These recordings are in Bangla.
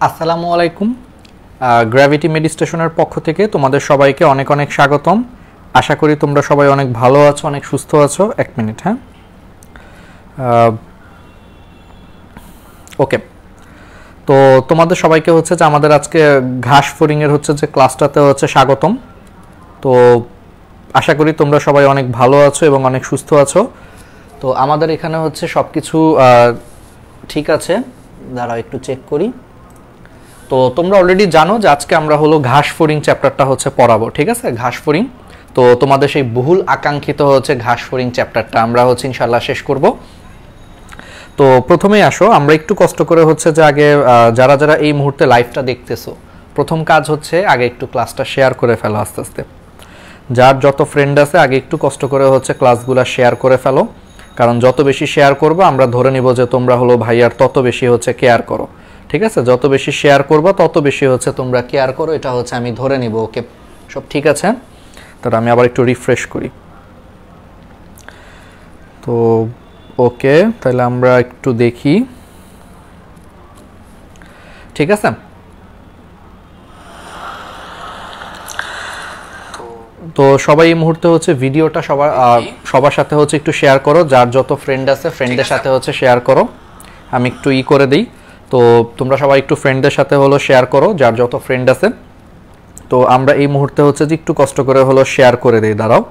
আসসালামু আলাইকুম। গ্র্যাভিটি মেডিটেশনের পক্ষ থেকে তোমাদের সবাইকে অনেক অনেক স্বাগতম। আশা করি তোমরা সবাই অনেক ভালো আছো, অনেক সুস্থ আছো। এক মিনিট, হ্যাঁ। ওকে, তো তোমাদের সবাইকে হচ্ছে যে আমাদের আজকে ঘাস ফড়িংয়ের হচ্ছে যে ক্লাসটাতে হচ্ছে স্বাগতম। তো আশা করি তোমরা সবাই অনেক ভালো আছো এবং অনেক সুস্থ আছো। তো আমাদের এখানে হচ্ছে সব কিছু ঠিক আছে, দাঁড়াও একটু চেক করি। তো তোমরা অলরেডি জানো যে আজকে আমরা হলো ঘাস ফড়িং চ্যাপ্টারটা হচ্ছে পড়াবো, ঠিক আছে? ঘাস ফড়িং, তো তোমাদের সেই বহুল আকাঙ্ক্ষিত হচ্ছে ঘাস ফড়িং চ্যাপ্টারটা আমরা হচ্ছে ইনশাল্লাহ শেষ করব। তো প্রথমেই আসো, আমরা একটু কষ্ট করে হচ্ছে যে আগে যারা যারা এই মুহূর্তে লাইভটা দেখতেছো, প্রথম কাজ হচ্ছে আগে একটু ক্লাসটা শেয়ার করে ফেলো আস্তে আস্তে। যার যত ফ্রেন্ড আছে আগে একটু কষ্ট করে হচ্ছে ক্লাসগুলো শেয়ার করে ফেলো, কারণ যত বেশি শেয়ার করবো আমরা ধরে নিব যে তোমরা হলো ভাইয়ার তত বেশি হচ্ছে কেয়ার করো, ঠিক আছে? যত বেশি শেয়ার করবো তত বেশি হচ্ছে তোমরা কেয়ার করো, এটা হচ্ছে আমি ধরে নিব। ওকে, সব ঠিক আছে? তাহলে আমি আবার একটু রিফ্রেশ করি। তো ওকে, তাহলে আমরা একটু দেখি, ঠিক আছে? তো সবাই এই মুহূর্তে হচ্ছে ভিডিওটা সবার সাথে হচ্ছে একটু শেয়ার করো, যার যত ফ্রেন্ড আছে ফ্রেন্ডদের সাথে হচ্ছে শেয়ার করো। আমি একটু করে দিই। তো তোমরা সবাই একটু ফ্রেন্ডদের সাথে হলো শেয়ার করো, যার যত ফ্রেন্ড আছে। তো আমরা এই মুহূর্তে হচ্ছে যে একটু কষ্ট করে হলো শেয়ার করে দিই, দাঁড়াও,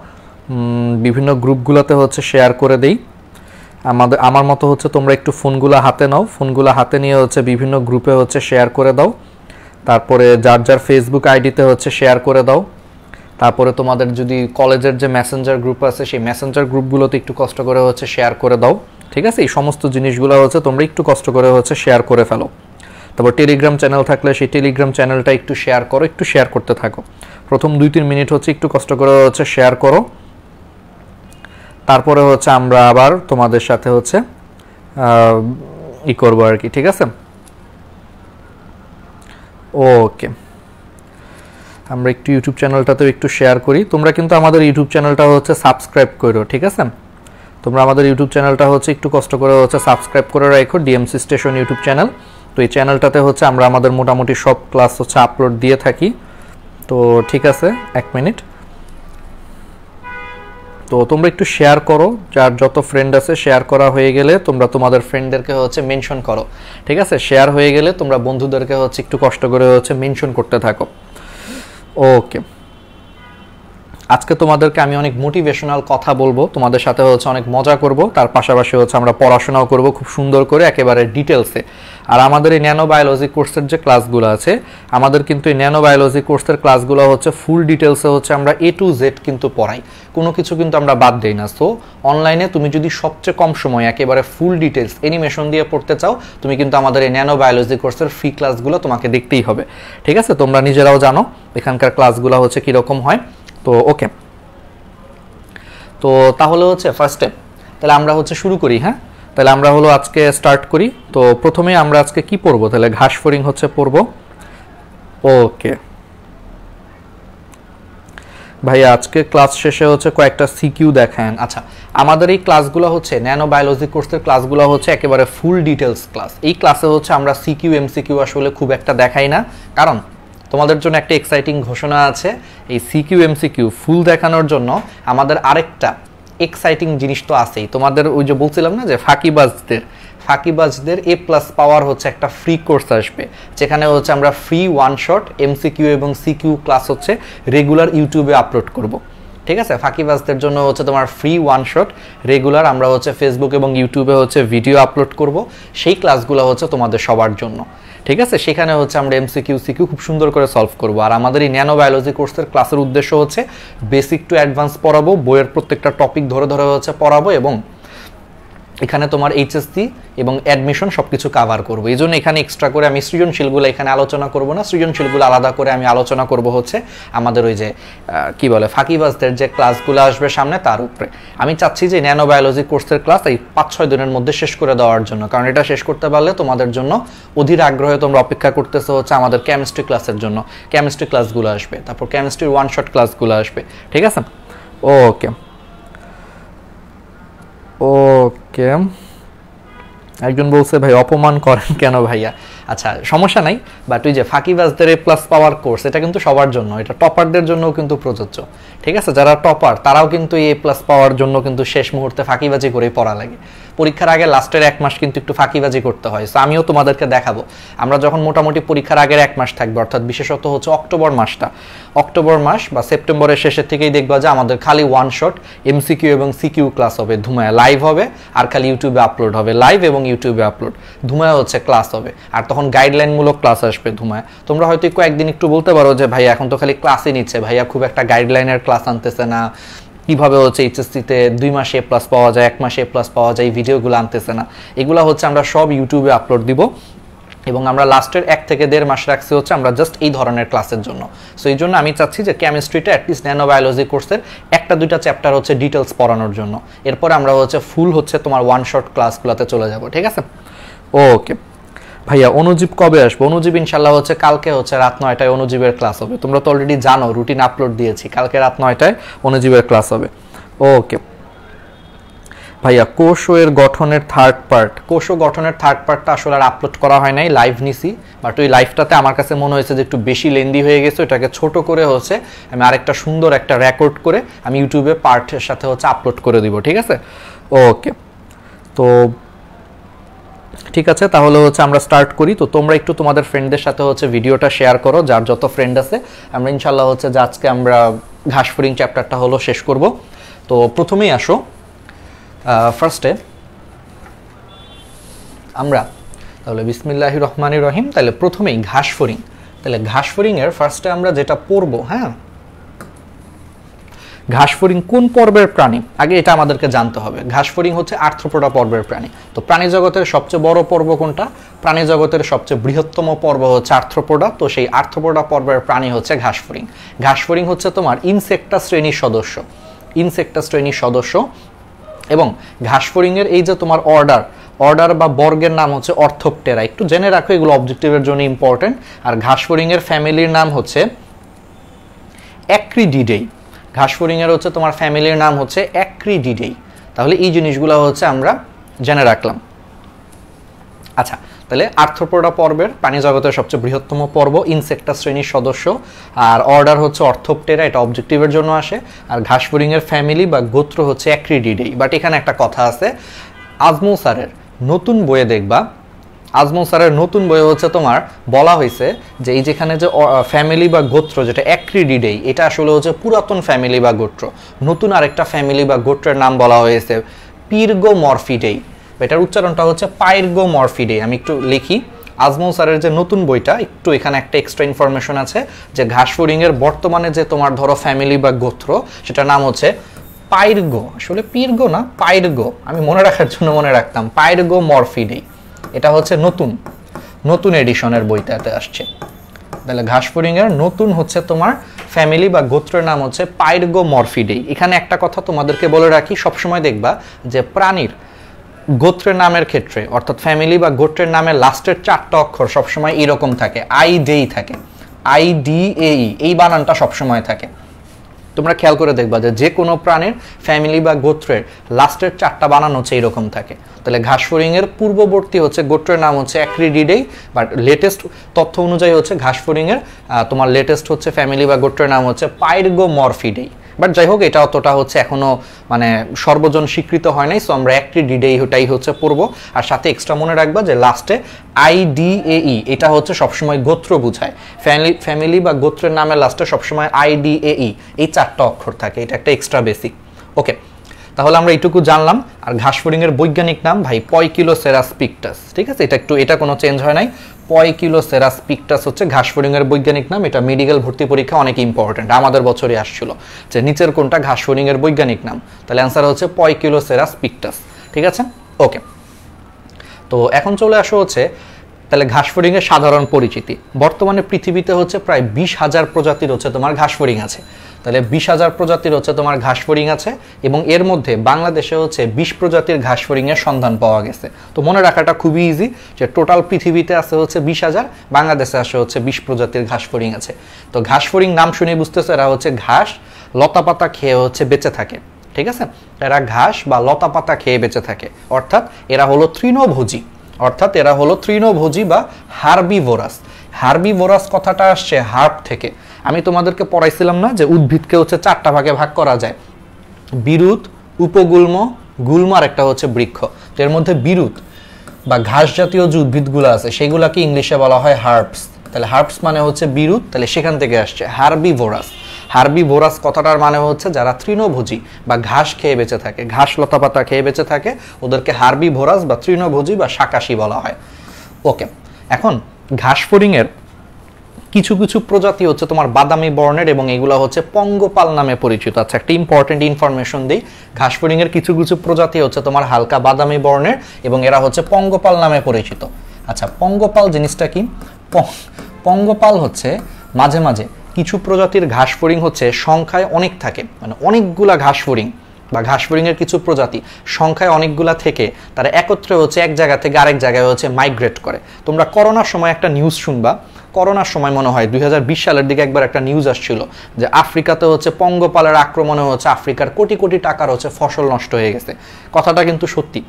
বিভিন্ন গ্রুপগুলোতে হচ্ছে শেয়ার করে দিই। আমার মতো হচ্ছে তোমরা একটু ফোনগুলো হাতে নাও, ফোনগুলো হাতে নিয়ে হচ্ছে বিভিন্ন গ্রুপে হচ্ছে শেয়ার করে দাও। তারপরে যার যার ফেসবুক আইডিতে হচ্ছে শেয়ার করে দাও। তারপরে তোমাদের যদি কলেজের যে মেসেঞ্জার গ্রুপ আছে সেই মেসেঞ্জার গ্রুপগুলোতে একটু কষ্ট করে হচ্ছে শেয়ার করে দাও, ঠিক আছে? এই সমস্ত জিনিসগুলো হচ্ছে তোমরা একটু কষ্ট করে হচ্ছে শেয়ার করে ফেলো। তারপর টেলিগ্রাম চ্যানেল থাকলে সেই টেলিগ্রাম চ্যানেলটা একটু শেয়ার করো, একটু শেয়ার করতে থাকো। প্রথম 2-3 মিনিট হচ্ছে একটু কষ্ট করে হচ্ছে শেয়ার করো। তারপরে হচ্ছে আমরা আবার তোমাদের সাথে হচ্ছে করবো আর কি, ঠিক আছে? ওকে, আমরা একটু ইউটিউব চ্যানেলটাতেও একটু শেয়ার করি। তোমরা কিন্তু আমাদের ইউটিউব চ্যানেলটা হচ্ছে সাবস্ক্রাইব করো, ঠিক আছে? তোমরা আমাদের ইউটিউব চ্যানেলটা হচ্ছে একটু কষ্ট করে হচ্ছে সাবস্ক্রাইব করে রাখো, ডিএমসি স্টেশন ইউটিউব চ্যানেল। তো এই চ্যানেলটাতে হচ্ছে আমরা আমাদের মোটামুটি সব ক্লাস হচ্ছে আপলোড দিয়ে থাকি। তো ঠিক আছে, 1 মিনিট। তো তোমরা একটু শেয়ার করো, যার যত ফ্রেন্ড আছে শেয়ার করা হয়ে গেলে তোমরা তোমাদের ফ্রেন্ডদেরকে হচ্ছে মেনশন করো, ঠিক আছে? শেয়ার হয়ে গেলে তোমরা বন্ধুদেরকে হচ্ছে একটু কষ্ট করে হচ্ছে মেনশন করতে থাকো। ওকে, আজকে তোমাদেরকে আমি অনেক মোটিভেশনাল কথা বলবো, তোমাদের সাথে হচ্ছে অনেক মজা করব, তার পাশাপাশি হচ্ছে আমরা পড়াশোনাও করব খুব সুন্দর করে, একেবারে ডিটেলসে। আর আমাদের এই ন্যানো বায়োলজি কোর্সের যে ক্লাসগুলো আছে, আমাদের কিন্তু এই ন্যানো বায়োলজি কোর্সের ক্লাসগুলো হচ্ছে ফুল ডিটেলসে হচ্ছে আমরা A to Z কিন্তু পড়াই, কোনো কিছু কিন্তু আমরা বাদ দেই না। সো অনলাইনে তুমি যদি সবচেয়ে কম সময় একেবারে ফুল ডিটেলস অ্যানিমেশন দিয়ে পড়তে চাও, তুমি কিন্তু আমাদের এই ন্যানো বায়োলজি কোর্সের ফ্রি ক্লাসগুলো তোমাকে দেখতেই হবে, ঠিক আছে? তোমরা নিজেরাও জানো এখানকার ক্লাসগুলো হচ্ছে কীরকম হয়। তো ওকে, তো তাহলে হচ্ছে ফার্স্ট স্টেপ, তাহলে আমরা হচ্ছে শুরু করি। হ্যাঁ, তাহলে আমরা হলো আজকে স্টার্ট করি। তো প্রথমে আমরা আজকে কি পড়বো? তাহলে ঘাস ফড়িং হচ্ছে পড়বো। ওকে ভাইয়া, আজকে ক্লাস শেষে হচ্ছে কয়েকটা সিকিউ দেখান। আচ্ছা, আমাদের এই ক্লাসগুলো হচ্ছে ন্যানো বায়োলজি কোর্সের ক্লাসগুলো হচ্ছে একেবারে ফুল ডিটেলস ক্লাস। এই ক্লাসে হচ্ছে আমরা সিকিউ এমসিকিউ আসলে খুব একটা দেখাই না, কারণ তোমাদের জন্য একটা এক্সাইটিং ঘোষণা আছে। এই সিকিউ এমসিকিউ ফুল দেখানোর জন্য আমাদের আরেকটা এক্সাইটিং জিনিস তো আছেই। তোমাদের ওই যে বলছিলাম না যে ফাঁকিবাজদের A+ পাওয়ার হচ্ছে একটা ফ্রি কোর্স আসবে, যেখানে হচ্ছে আমরা ফ্রি ওয়ান শট এমসিকিউ এবং সিকিউ ক্লাস হচ্ছে রেগুলার ইউটিউবে আপলোড করব, ঠিক আছে? ফাঁকিবাজদের জন্য হচ্ছে তোমার ফ্রি ওয়ান শট রেগুলার আমরা হচ্ছে ফেসবুক এবং ইউটিউবে হচ্ছে ভিডিও আপলোড করব। সেই ক্লাসগুলো হচ্ছে তোমাদের সবার জন্য, ঠিক আছে? সেখানে হচ্ছে আমরা এমসিকিউ সিকিউ খুব সুন্দর করে সলভ করব। আর আমাদের এই ন্যানো বায়োলজি কোর্সের ক্লাসের উদ্দেশ্য হচ্ছে বেসিক টু অ্যাডভান্স পড়াবো, বইয়ের প্রত্যেকটা টপিক ধরে ধরে হচ্ছে পড়াবো, এবং এখানে তোমার এইচএসসি এবং অ্যাডমিশন সব কিছু কাভার করবো। এই জন্য এখানে এক্সট্রা করে আমি সৃজনশীলগুলো এখানে আলোচনা করব না, সৃজনশীলগুলো আলাদা করে আমি আলোচনা করব হচ্ছে আমাদের ওই যে কি বলে ফাঁকিবাজদের যে ক্লাসগুলো আসবে সামনে তার উপরে। আমি চাচ্ছি যে ন্যানো বায়োলজি কোর্সের ক্লাস এই 5-6 দিনের মধ্যে শেষ করে দেওয়ার জন্য, কারণ এটা শেষ করতে পারলে তোমাদের জন্য অধীর আগ্রহে তোমরা অপেক্ষা করতেছো হচ্ছে আমাদের কেমিস্ট্রি ক্লাসের জন্য। কেমিস্ট্রি ক্লাসগুলো আসবে, তারপর কেমিস্ট্রির ওয়ান শট ক্লাসগুলো আসবে, ঠিক আছে? ওকে ওকে একজন বলছে ভাই অপমান করেন কেন ভাইয়া? আচ্ছা সমস্যা নাই, বাট ওই যে ফাঁকিবাজদের এ প্লাস পাওয়ার কোর্স এটা কিন্তু সবার জন্য, এটা টপারদের জন্যও কিন্তু প্রযোজ্য, ঠিক আছে? যারা টপার তারাও কিন্তু এ প্লাস পাওয়ার জন্য কিন্তু শেষ মুহূর্তে ফাঁকিবাজি করেই পড়া লাগে। পরীক্ষার আগে লাস্টের 1 মাস কিন্তু একটু ফাঁকিবাজি করতে হয়। সো আমিও তোমাদেরকে দেখাবো, আমরা যখন মোটামুটি পরীক্ষার আগের 1 মাস থাকবে, অর্থাৎ বিশেষত হচ্ছে অক্টোবর মাসটা, অক্টোবর মাস বা সেপ্টেম্বরের শেষের থেকেই দেখবা যে আমাদের খালি ওয়ান শট এমসিকিউ এবং সিকিউ ক্লাস হবে, ধুমায়া লাইভ হবে, আর খালি ইউটিউবে আপলোড হবে, লাইভ এবং ইউটিউবে আপলোড, ধুমায়া হচ্ছে ক্লাস হবে। আর তখন গাইডলাইনমূলক ক্লাস আসবে ধুমায়া। তোমরা হয়তো কয়েকদিন একটু বলতে পারো যে ভাইয়া এখন তো খালি ক্লাসই নিচ্ছে, ভাইয়া খুব একটা গাইডলাইনের ক্লাস আনতেছে না, কিভাবে হচ্ছে এইচএসসিতে 2 মাসে এ প্লাস পাওয়া যায়, 1 মাসে এ প্লাস পাওয়া যায়, এই ভিডিওগুলো আনতেছে না। এগুলো হচ্ছে আমরা সব ইউটিউবে আপলোড দিব, এবং আমরা লাস্টের 1 থেকে 1.5 মাস রাখছি হচ্ছে আমরা জাস্ট এই ধরনের ক্লাসের জন্য। সো এই জন্য আমি চাচ্ছি যে কেমিস্ট্রিটা অ্যাটলিস্ট ন্যানোবায়োলজি কোর্সের 1-2টা চ্যাপ্টার হচ্ছে ডিটেলস পড়ানোর জন্য, এরপরে আমরা হচ্ছে ফুল হচ্ছে তোমার ওয়ান শট ক্লাসগুলোতে চলে যাব, ঠিক আছে? ওকে ভাইয়া অনুজীব কবে আসবে? অনুজীব ইনশাল্লাহ হচ্ছে কালকে হচ্ছে রাত 9টায় অনুজীবের ক্লাস হবে। তোমরা তো অলরেডি জানো, রুটিন আপলোড দিয়েছি, কালকে রাত 9টায় অনুজীবের ক্লাস হবে। ওকে ভাইয়া কোষো এর গঠনের থার্ড পার্ট, কোষো গঠনের থার্ড পার্টটা আসলে আর আপলোড করা হয় নাই, লাইভ নিছি, বাট ওই লাইভটাতে আমার কাছে মনে হয়েছে যে একটু বেশি লেন্দি হয়ে গেছে, ওটাকে ছোট করে হচ্ছে আমি আরেকটা সুন্দর একটা রেকর্ড করে আমি ইউটিউবে পার্টের সাথে হচ্ছে আপলোড করে দিব, ঠিক আছে? ওকে তো ঠিক আছে, তাহলে হচ্ছে আমরা স্টার্ট করি। তো তোমরা একটু তোমাদের ফ্রেন্ডদের সাথে হচ্ছে ভিডিওটা শেয়ার করো, যার যত ফ্রেন্ড আছে। আমরা ইনশাল্লাহ হচ্ছে যে আজকে আমরা ঘাসফড়িং চ্যাপ্টারটা হলো শেষ করব। তো প্রথমেই আসো, ফার্স্টে আমরা তাহলে বিসমিল্লাহির রহমানির রহিম, তাহলে প্রথমেই ঘাসফড়িং, তাহলে ঘাসফড়িংয়ের ফার্স্টে আমরা যেটা পড়ব, হ্যাঁ, ঘাসফড়িং কোন পর্বের প্রাণী আগে এটা আমাদেরকে জানতে হবে। ঘাসফড়িং হচ্ছে আর্থ্রোপোডা পর্বের প্রাণী। তো প্রাণী জগতের সবচেয়ে বড় পর্ব কোনটা? প্রাণী জগতের সবচেয়ে বৃহত্তম পর্ব হচ্ছে আর্থ্রোপোডা। তো সেই আর্থ্রোপোডা পর্বের প্রাণী হচ্ছে ঘাসফড়িং। ঘাসফড়িং হচ্ছে তোমার ইনসেক্টা শ্রেণীর সদস্য, ইনসেক্টা শ্রেণীর সদস্য। এবং ঘাসফড়িংয়ের এই যে তোমার অর্ডার বা বর্গের নাম হচ্ছে অর্থোপটেরা, একটু জেনে রাখো, এগুলো অবজেক্টিভের জন্য ইম্পর্টেন্ট। আর ঘাসফড়িংয়ের ফ্যামিলির নাম হচ্ছে অ্যাক্রিডিডেই। ঘাসফড়িংয়ের হচ্ছে তোমার ফ্যামিলির নাম হচ্ছে অ্যাক্রিডিডেই। তাহলে এই জিনিসগুলো হচ্ছে আমরা জেনে রাখলাম। আচ্ছা, তাহলে আর্থ্রোপোডা পর্বের প্রাণী জগতের সবচেয়ে বৃহত্তম পর্ব, ইনসেক্টা শ্রেণীর সদস্য, আর অর্ডার হচ্ছে অর্থোপটেরা, এটা অবজেক্টিভের জন্য আসে। আর ঘাসফড়িংয়ের ফ্যামিলি বা গোত্র হচ্ছে অ্যাক্রিডিডেই। বাট এখানে একটা কথা আছে, আজমল স্যারের নতুন বইয়ে দেখবা, আজমল স্যারের নতুন বইয়ে হচ্ছে তোমার বলা হয়েছে যে এই যেখানে যে ফ্যামিলি বা গোত্র যেটা অ্যাক্রিডিডেই, এটা আসলে হচ্ছে পুরাতন ফ্যামিলি বা গোত্র। নতুন আরেকটা ফ্যামিলি বা গোত্রের নাম বলা হয়েছে পিরগোমরফিডেই, এটার উচ্চারণটা হচ্ছে পাইরগোমরফিডেই। আমি একটু লিখি, আজমল স্যারের যে নতুন বইটা, একটু এখানে একটা এক্সট্রা ইনফরমেশন আছে যে ঘাসফড়িংয়ের বর্তমানে যে তোমার ধরো ফ্যামিলি বা গোত্র, সেটার নাম হচ্ছে পাইরগো, আসলে পিরগো না, পাইরগো, আমি মনে রাখার জন্য মনে রাখতাম পাইরগোমরফিডেই। এটা হচ্ছে নতুন এডিশনের বইটাতে আসছে। তাহলে ঘাসফড়িংয়ের নতুন হচ্ছে তোমার ফ্যামিলি বা গোত্রের নাম হচ্ছে পাইরগোমরফিডেই। এখানে একটা কথা তোমাদেরকে বলে রাখি, সবসময় দেখবা যে প্রাণীর গোত্রের নামের ক্ষেত্রে, অর্থাৎ ফ্যামিলি বা গোত্রের নামের লাস্টের 4টা অক্ষর সবসময় এরকম থাকে, আইডেই থাকে, আইডিএই, এই বানানটা সবসময় থাকে। তোমরা খেয়াল করে দেখবা যে কোনো প্রাণীর ফ্যামিলি বা গোত্রের লাস্টের 4টা বানান হচ্ছে এরকম থাকে। তাহলে ঘাসফড়িংয়ের পূর্ববর্তী হচ্ছে গোত্রের নাম হচ্ছে অ্যাক্রিডিডেই, বাট লেটেস্ট তথ্য অনুযায়ী হচ্ছে ঘাসফড়িংয়ের তোমার লেটেস্ট হচ্ছে ফ্যামিলি বা গোত্রের নাম হচ্ছে পাইরগোমরফিডেই। বাট যাই হোক, এটা অতটা হচ্ছে এখনো মানে সর্বজন স্বীকৃত হয় নাই। সো আমরা অ্যাক্রিডিডেই ওটাই হচ্ছে পড়বো। আর সাথে এক্সট্রা মনে রাখবা যে লাস্টে আইডিএই, এটা হচ্ছে সবসময় গোত্র বুঝায়। ফ্যামিলি বা গোত্রের নামের লাস্টে সবসময় আইডিএই, এই 4টা অক্ষর থাকে, এটা একটা এক্সট্রা বেসিক। ওকে, তাহলে আমরা এইটুকু জানলাম। আর ঘাসফড়িংয়ের বৈজ্ঞানিক নাম ভাই পয়কিলোসেরাস পিকটাস, ঠিক আছে? এটা কোনো চেঞ্জ হয় নাই, পয়কিলোসেরাস পিকটাস হচ্ছে ঘাসফড়িংয়ের বৈজ্ঞানিক নাম। এটা মেডিকেল ভর্তি পরীক্ষা অনেক ইম্পর্টেন্ট, আমাদের বছরই আসছিল যে নিচের কোনটা ঘাসফড়িংয়ের বৈজ্ঞানিক নাম। তাহলে অ্যান্সার হচ্ছে পয়কিলোসেরাস পিকটাস, ঠিক আছে? ওকে, তো এখন চলে আসো হচ্ছে তাহলে ঘাসফড়িংয়ের সাধারণ পরিচিতি। বর্তমানে পৃথিবীতে হচ্ছে প্রায় 20,000 প্রজাতির হচ্ছে তোমার ঘাসফড়িং আছে। তাহলে 20,000 প্রজাতির হচ্ছে তোমার ঘাসফড়িং আছে, এবং এর মধ্যে বাংলাদেশে হচ্ছে 20 প্রজাতির ঘাসফড়িংয়ের সন্ধান পাওয়া গেছে। তো মনে রাখাটা খুবই ইজি যে টোটাল পৃথিবীতে আছে হচ্ছে 20,000, বাংলাদেশে আসে হচ্ছে 20 প্রজাতির ঘাসফড়িং আছে। তো ঘাসফড়িং নাম শুনে বুঝতেছে এরা হচ্ছে ঘাস লতাপাতা খেয়ে হচ্ছে বেঁচে থাকে, ঠিক আছে? এরা ঘাস বা লতা পাতা খেয়ে বেঁচে থাকে, অর্থাৎ এরা হলো তৃণভোজী বা হার্বিভোরাস। হার্বিভোরাস কথাটা আসছে হার্ব থেকে। আমি তোমাদেরকে পড়াইছিলাম না যে উদ্ভিদকে হচ্ছে 4টা ভাগে ভাগ করা যায়, বিরুৎ, উপগুল্ম, গুল্ম আর একটা হচ্ছে বৃক্ষ। তো এর মধ্যে বিরুৎ বা ঘাস জাতীয় যে উদ্ভিদগুলো আছে সেগুলোকে ইংলিশে বলা হয় হার্বস। তাহলে হার্বস মানে হচ্ছে বিরুৎ, তাহলে সেখান থেকে আসছে হার্বিভোরাস। হার্বিভোরাস কথাটার মানে হচ্ছে যারা তৃণভোজী বা ঘাস খেয়ে বেঁচে থাকে, ঘাস লতাপাতা খেয়ে বেঁচে থাকে, ওদেরকে হার্বিভোরাস বা তৃণভোজী বা শাকাশী বলা হয়। ওকে, এখন ঘাস ফড়িংয়ের কিছু কিছু প্রজাতি হচ্ছে তোমার বাদামি বর্ণের এবং এগুলো হচ্ছে পঙ্গপাল নামে পরিচিত। আচ্ছা, একটা ইম্পর্টেন্ট ইনফরমেশন দিই, ঘাস ফড়িংয়ের কিছু কিছু প্রজাতি হচ্ছে তোমার হালকা বাদামি বর্ণের এবং এরা হচ্ছে পঙ্গপাল নামে পরিচিত। আচ্ছা, পঙ্গপাল জিনিসটা কি? পঙ্গপাল হচ্ছে মাঝে মাঝে কিছু প্রজাতির ঘাস ফড়িং হচ্ছে সংখ্যায় অনেক থাকে, মানে অনেকগুলা ঘাস ফড়িং বা ঘাস ফড়িংয়ের কিছু প্রজাতি সংখ্যায় অনেকগুলা থেকে তারা একত্রে হচ্ছে এক জায়গা থেকে আরেক জায়গায় হচ্ছে মাইগ্রেট করে। তোমরা করোনার সময় একটা নিউজ শুনবা, করোনার সময় মনে হয় 2020 সালের দিকে একবার একটা নিউজ আসছিল যে আফ্রিকাতে হচ্ছে পঙ্গপালের আক্রমণে হচ্ছে আফ্রিকার কোটি কোটি টাকার হচ্ছে ফসল নষ্ট হয়ে গেছে। কথাটা কিন্তু সত্যি।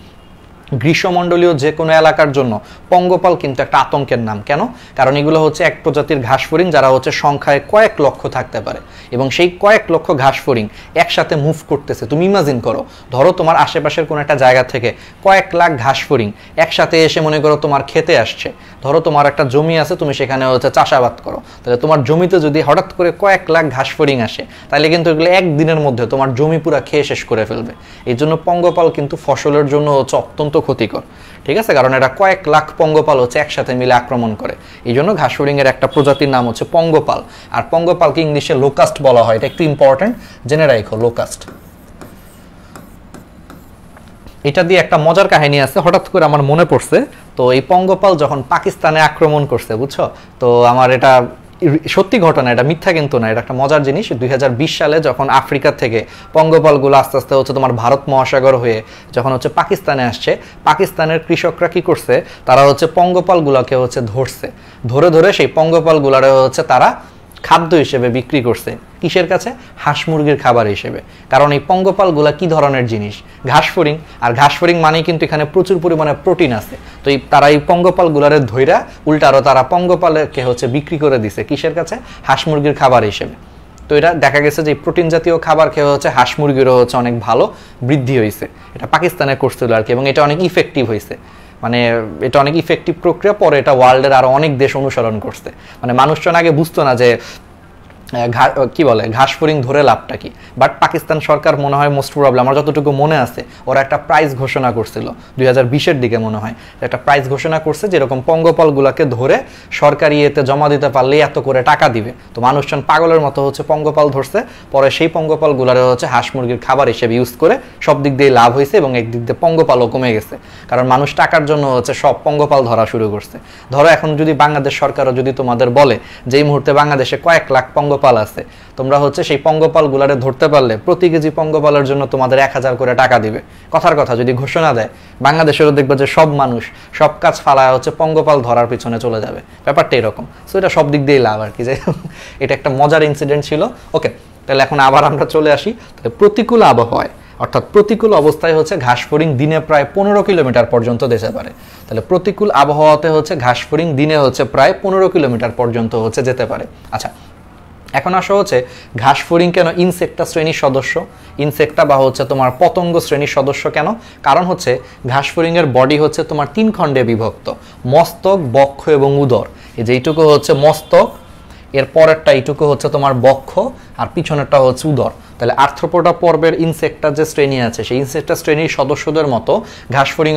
গ্রীষ্মমণ্ডলীয় যে কোনো এলাকার জন্য পঙ্গপাল কিন্তু একটা আতঙ্কের নাম। কেন? কারণ এগুলো হচ্ছে এক প্রজাতির ঘাস ফড়িং যারা হচ্ছে সংখ্যায় কয়েক লক্ষ থাকতে পারে এবং সেই কয়েক লক্ষ ঘাস ফড়িং একসাথে মুভ করতেছে। তুমি ইমাজিন করো, ধরো তোমার আশেপাশের কোনো একটা জায়গা থেকে কয়েক লাখ ঘাস ফড়িং একসাথে এসে মনে করো তোমার খেতে আসছে। ধরো তোমার একটা জমি আছে, তুমি সেখানে হচ্ছে চাষাবাদ করো, তাহলে তোমার জমিতে যদি হঠাৎ করে কয়েক লাখ ঘাস ফড়িং আসে তাহলে কিন্তু এগুলো একদিনের মধ্যে তোমার জমি পুরা খেয়ে শেষ করে ফেলবে। এই জন্য পঙ্গপাল কিন্তু ফসলের জন্য হচ্ছে অত্যন্ত ক্ষতিকর। ঠিক আছে, কারণ এটা কয়েক লাখ পঙ্গপাল হচ্ছে একসাথে মিলে আক্রমণ করে। এই জন্য ঘাস ফড়িং এর একটা প্রজাতির নাম হচ্ছে পঙ্গপাল। আর পঙ্গপালকে ইংলিশে লোকাস্ট বলা হয়, এটা একটু ইম্পর্টেন্ট, জেনে রাখো, লোকাস্ট। এটা দিয়ে একটা মজার কাহিনী আছে, হঠাৎ করে আমার মনে পড়ছে। তো এই পঙ্গপাল যখন পাকিস্তানে আক্রমণ করছে, বুঝছো, তো আমার এটা সত্যি ঘটনা, এটা মিথ্যা কিন্তু না, এটা একটা মজার জিনিস। 2020 সালে যখন আফ্রিকা থেকে পঙ্গপালগুলো আস্তে আস্তে হচ্ছে তোমার ভারত মহাসাগর হয়ে যখন হচ্ছে পাকিস্তানে আসছে, পাকিস্তানের কৃষকরা কি করছে, তারা হচ্ছে পঙ্গপালগুলোকে হচ্ছে ধরে ধরে সেই পঙ্গপালগুলারে হচ্ছে তারা খাদ্য হিসেবে বিক্রি করছে। কিসের কাছে? হাঁস মুরগির খাবার হিসেবে। কারণ এই পঙ্গপালগুলা কি ধরনের জিনিস? ঘাস ফড়িং। আর ঘাস ফড়িং মানেই কিন্তু এখানে প্রচুর পরিমাণে প্রোটিন আছে। তো তারা এই পঙ্গপালগুলারে ধইরা উল্টারও তারা পঙ্গপালকে হচ্ছে বিক্রি করে দিছে কিসের কাছে? হাঁস মুরগির খাবার হিসেবে। তো এটা দেখা গেছে যে প্রোটিন জাতীয় খাবার খেয়ে হচ্ছে হাঁস মুরগিরও হচ্ছে অনেক ভালো বৃদ্ধি হয়েছে। এটা পাকিস্তানে করছিল আর কি, এবং এটা অনেক ইফেক্টিভ হয়েছে। মানে এটা অনেক ইফেক্টিভ প্রক্রিয়া, পরে এটা ওয়ার্ল্ডের আরো অনেক দেশ অনুসরণ করছে। মানে মানুষজন আগে বুঝতো না যে কি বলে ঘাস ফড়িং ধরে লাভটা কি, বাট পাকিস্তান সরকার মনে হয় মোস্ট প্রবলেম, আমার যতটুকু মনে আছে, ওরা একটা প্রাইজ ঘোষণা করছিল 2020-এর দিকে মনে হয়, একটা প্রাইজ ঘোষণা করছে যেরকম পঙ্গপালগুলোকে ধরে সরকারি এতে জমা দিতে পারলে এত করে টাকা দিবে। তো মানুষজন পাগলের মতো হচ্ছে পঙ্গপাল ধরছে, পরে সেই পঙ্গপালগুলোরে হচ্ছে হাঁস মুরগির খাবার হিসেবে ইউজ করে সব দিক দিয়ে লাভ হয়েছে এবং একদিক দিয়ে পঙ্গপালও কমে গেছে। কারণ মানুষ টাকার জন্য হচ্ছে সব পঙ্গপাল ধরা শুরু করছে। ধরো এখন যদি বাংলাদেশ সরকারও যদি তোমাদের বলে যে এই মুহূর্তে বাংলাদেশে কয়েক লাখ পঙ্গপাল আছে, তোমরা হচ্ছে সেই পঙ্গপাল গুলারে ধরতে পারলে প্রতি কেজি পঙ্গপালের জন্য তোমাদের 1000 করে টাকা দিবে। কথার কথা যদি ঘোষণা দেয়, বাংলাদেশেরও দেখবে যে সব মানুষ সব কাজ ফালায় হচ্ছে পঙ্গপাল ধরার পিছনে চলে যাবে। ব্যাপারটা এরকম। সো এটা সব দিক দিয়ে লাভ আর কি। যে এটা একটা মজার ইনসিডেন্ট ছিল। ওকে, তাহলে এখন আবার আমরা চলে আসি প্রতিকূল আবহাওয়ায়, অর্থাৎ প্রতিকূল অবস্থায় হচ্ছে ঘাস ফড়িং দিনে প্রায় 15 কিলোমিটার পর্যন্ত যেতে পারে। তাহলে প্রতিকূল আবহাওয়াতে হচ্ছে ঘাস ফড়িং দিনে হচ্ছে প্রায় 15 কিলোমিটার পর্যন্ত হচ্ছে যেতে পারে। আচ্ছা, এখন আসা হচ্ছে ঘাস ফড়িং কেন ইনসেক্টা শ্রেণীর সদস্য? ইনসেক্টা বা হচ্ছে তোমার পতঙ্গ শ্রেণীর সদস্য কেন? কারণ হচ্ছে ঘাস ফড়িং এর বডি হচ্ছে তোমার 3 খণ্ডে বিভক্ত, মস্তক, বক্ষ এবং উদর। এই যে এইটুকু হচ্ছে মস্তক, এর পরেরটা এইটুকু হচ্ছে তোমার বক্ষ, আর পিছনেরটা হচ্ছে উদর। তাহলে আর্থ্রোপোডা পর্বের ইনসেক্টার যে শ্রেণী আছে, সেই ইনসেক্টা শ্রেণীর সদস্যদের মতো ঘাস ফড়িং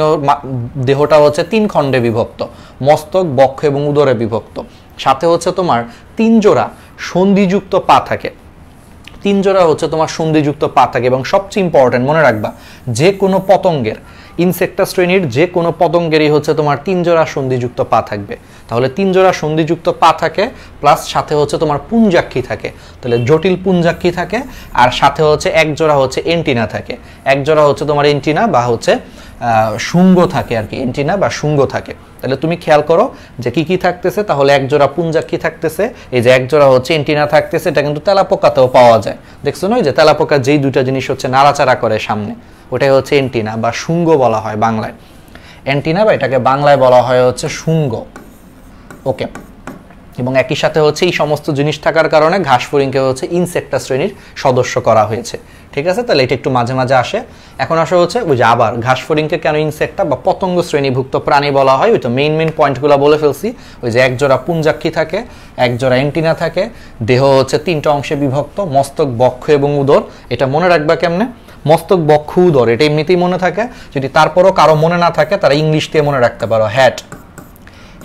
দেহটা হচ্ছে 3 খণ্ডে বিভক্ত, মস্তক, বক্ষ এবং উদরে বিভক্ত। সাথে হচ্ছে তোমার 3 জোড়া সন্ধিযুক্ত পা থাকে, 3 জোড়া হচ্ছে তোমার সন্ধিযুক্ত পা থাকে। এবং সবচেয়ে ইম্পর্টেন্ট মনে রাখবা, যে কোনো পতঙ্গের, ইনসেক্টা শ্রেণীর যে কোনো পতঙ্গেরই হচ্ছে তোমার 3 জোড়া সন্ধিযুক্ত পা থাকবে। তাহলে 3 জোড়া সন্ধিযুক্ত পা থাকে, প্লাস সাথে হচ্ছে তোমার পুঞ্জাক্ষী থাকে, তাহলে জটিল পুঞ্জাক্ষী থাকে, আর সাথে হচ্ছে 1 জোড়া হচ্ছে এন্টিনা থাকে। 1 জোড়া হচ্ছে তোমার এন্টিনা বা হচ্ছে শুঙ্গ থাকে আর কি, এন্টিনা বা শুঙ্গ থাকে। তাহলে তুমি খেয়াল করো যে কি কি থাকতেছে, তাহলে একজোড়া পুঞ্জাক্ষী থাকতেছে, এই যে একজোড়া হচ্ছে এন্টিনা থাকতেছে, এটা কিন্তু তেলাপোকাতেও পাওয়া যায়। দেখছো না, যে তেলাপোকা যেই দুইটা জিনিস হচ্ছে নাড়াচাড়া করে সামনে, ওটাই হচ্ছে এন্টিনা বা শুঙ্গ বলা হয় বাংলায়। এন্টিনা বা এটাকে বাংলায় বলা হয় হচ্ছে শুঙ্গ। ওকে, এবং একই সাথে হচ্ছে এই সমস্ত জিনিস থাকার কারণে ঘাসফড়িংকে হচ্ছে ইনসেক্টা শ্রেণীর সদস্য করা হয়েছে। ঠিক আছে, তাহলে এটা একটু মাঝে মাঝে আসে। এখন আসা হচ্ছে ওই যে আবার ঘাসফড়িংকে কেন ইনসেক্টা বা পতঙ্গ শ্রেণীভুক্ত প্রাণী বলা হয়, ওই তো মেইন পয়েন্টগুলো বলে ফেলছি। ওই যে একজোড়া পুঞ্জাক্ষী থাকে, একজোড়া এন্টিনা থাকে, দেহ হচ্ছে 3টা অংশে বিভক্ত, মস্তক, বক্ষ এবং উদর। এটা মনে রাখবা কেমনে, মস্তক, বক্ষ, উদর, এটা এমনিতেই মনে থাকে। যদি তারপরও কারো মনে না থাকে তারা ইংলিশ দিয়ে মনে রাখতে পারো, হ্যাট।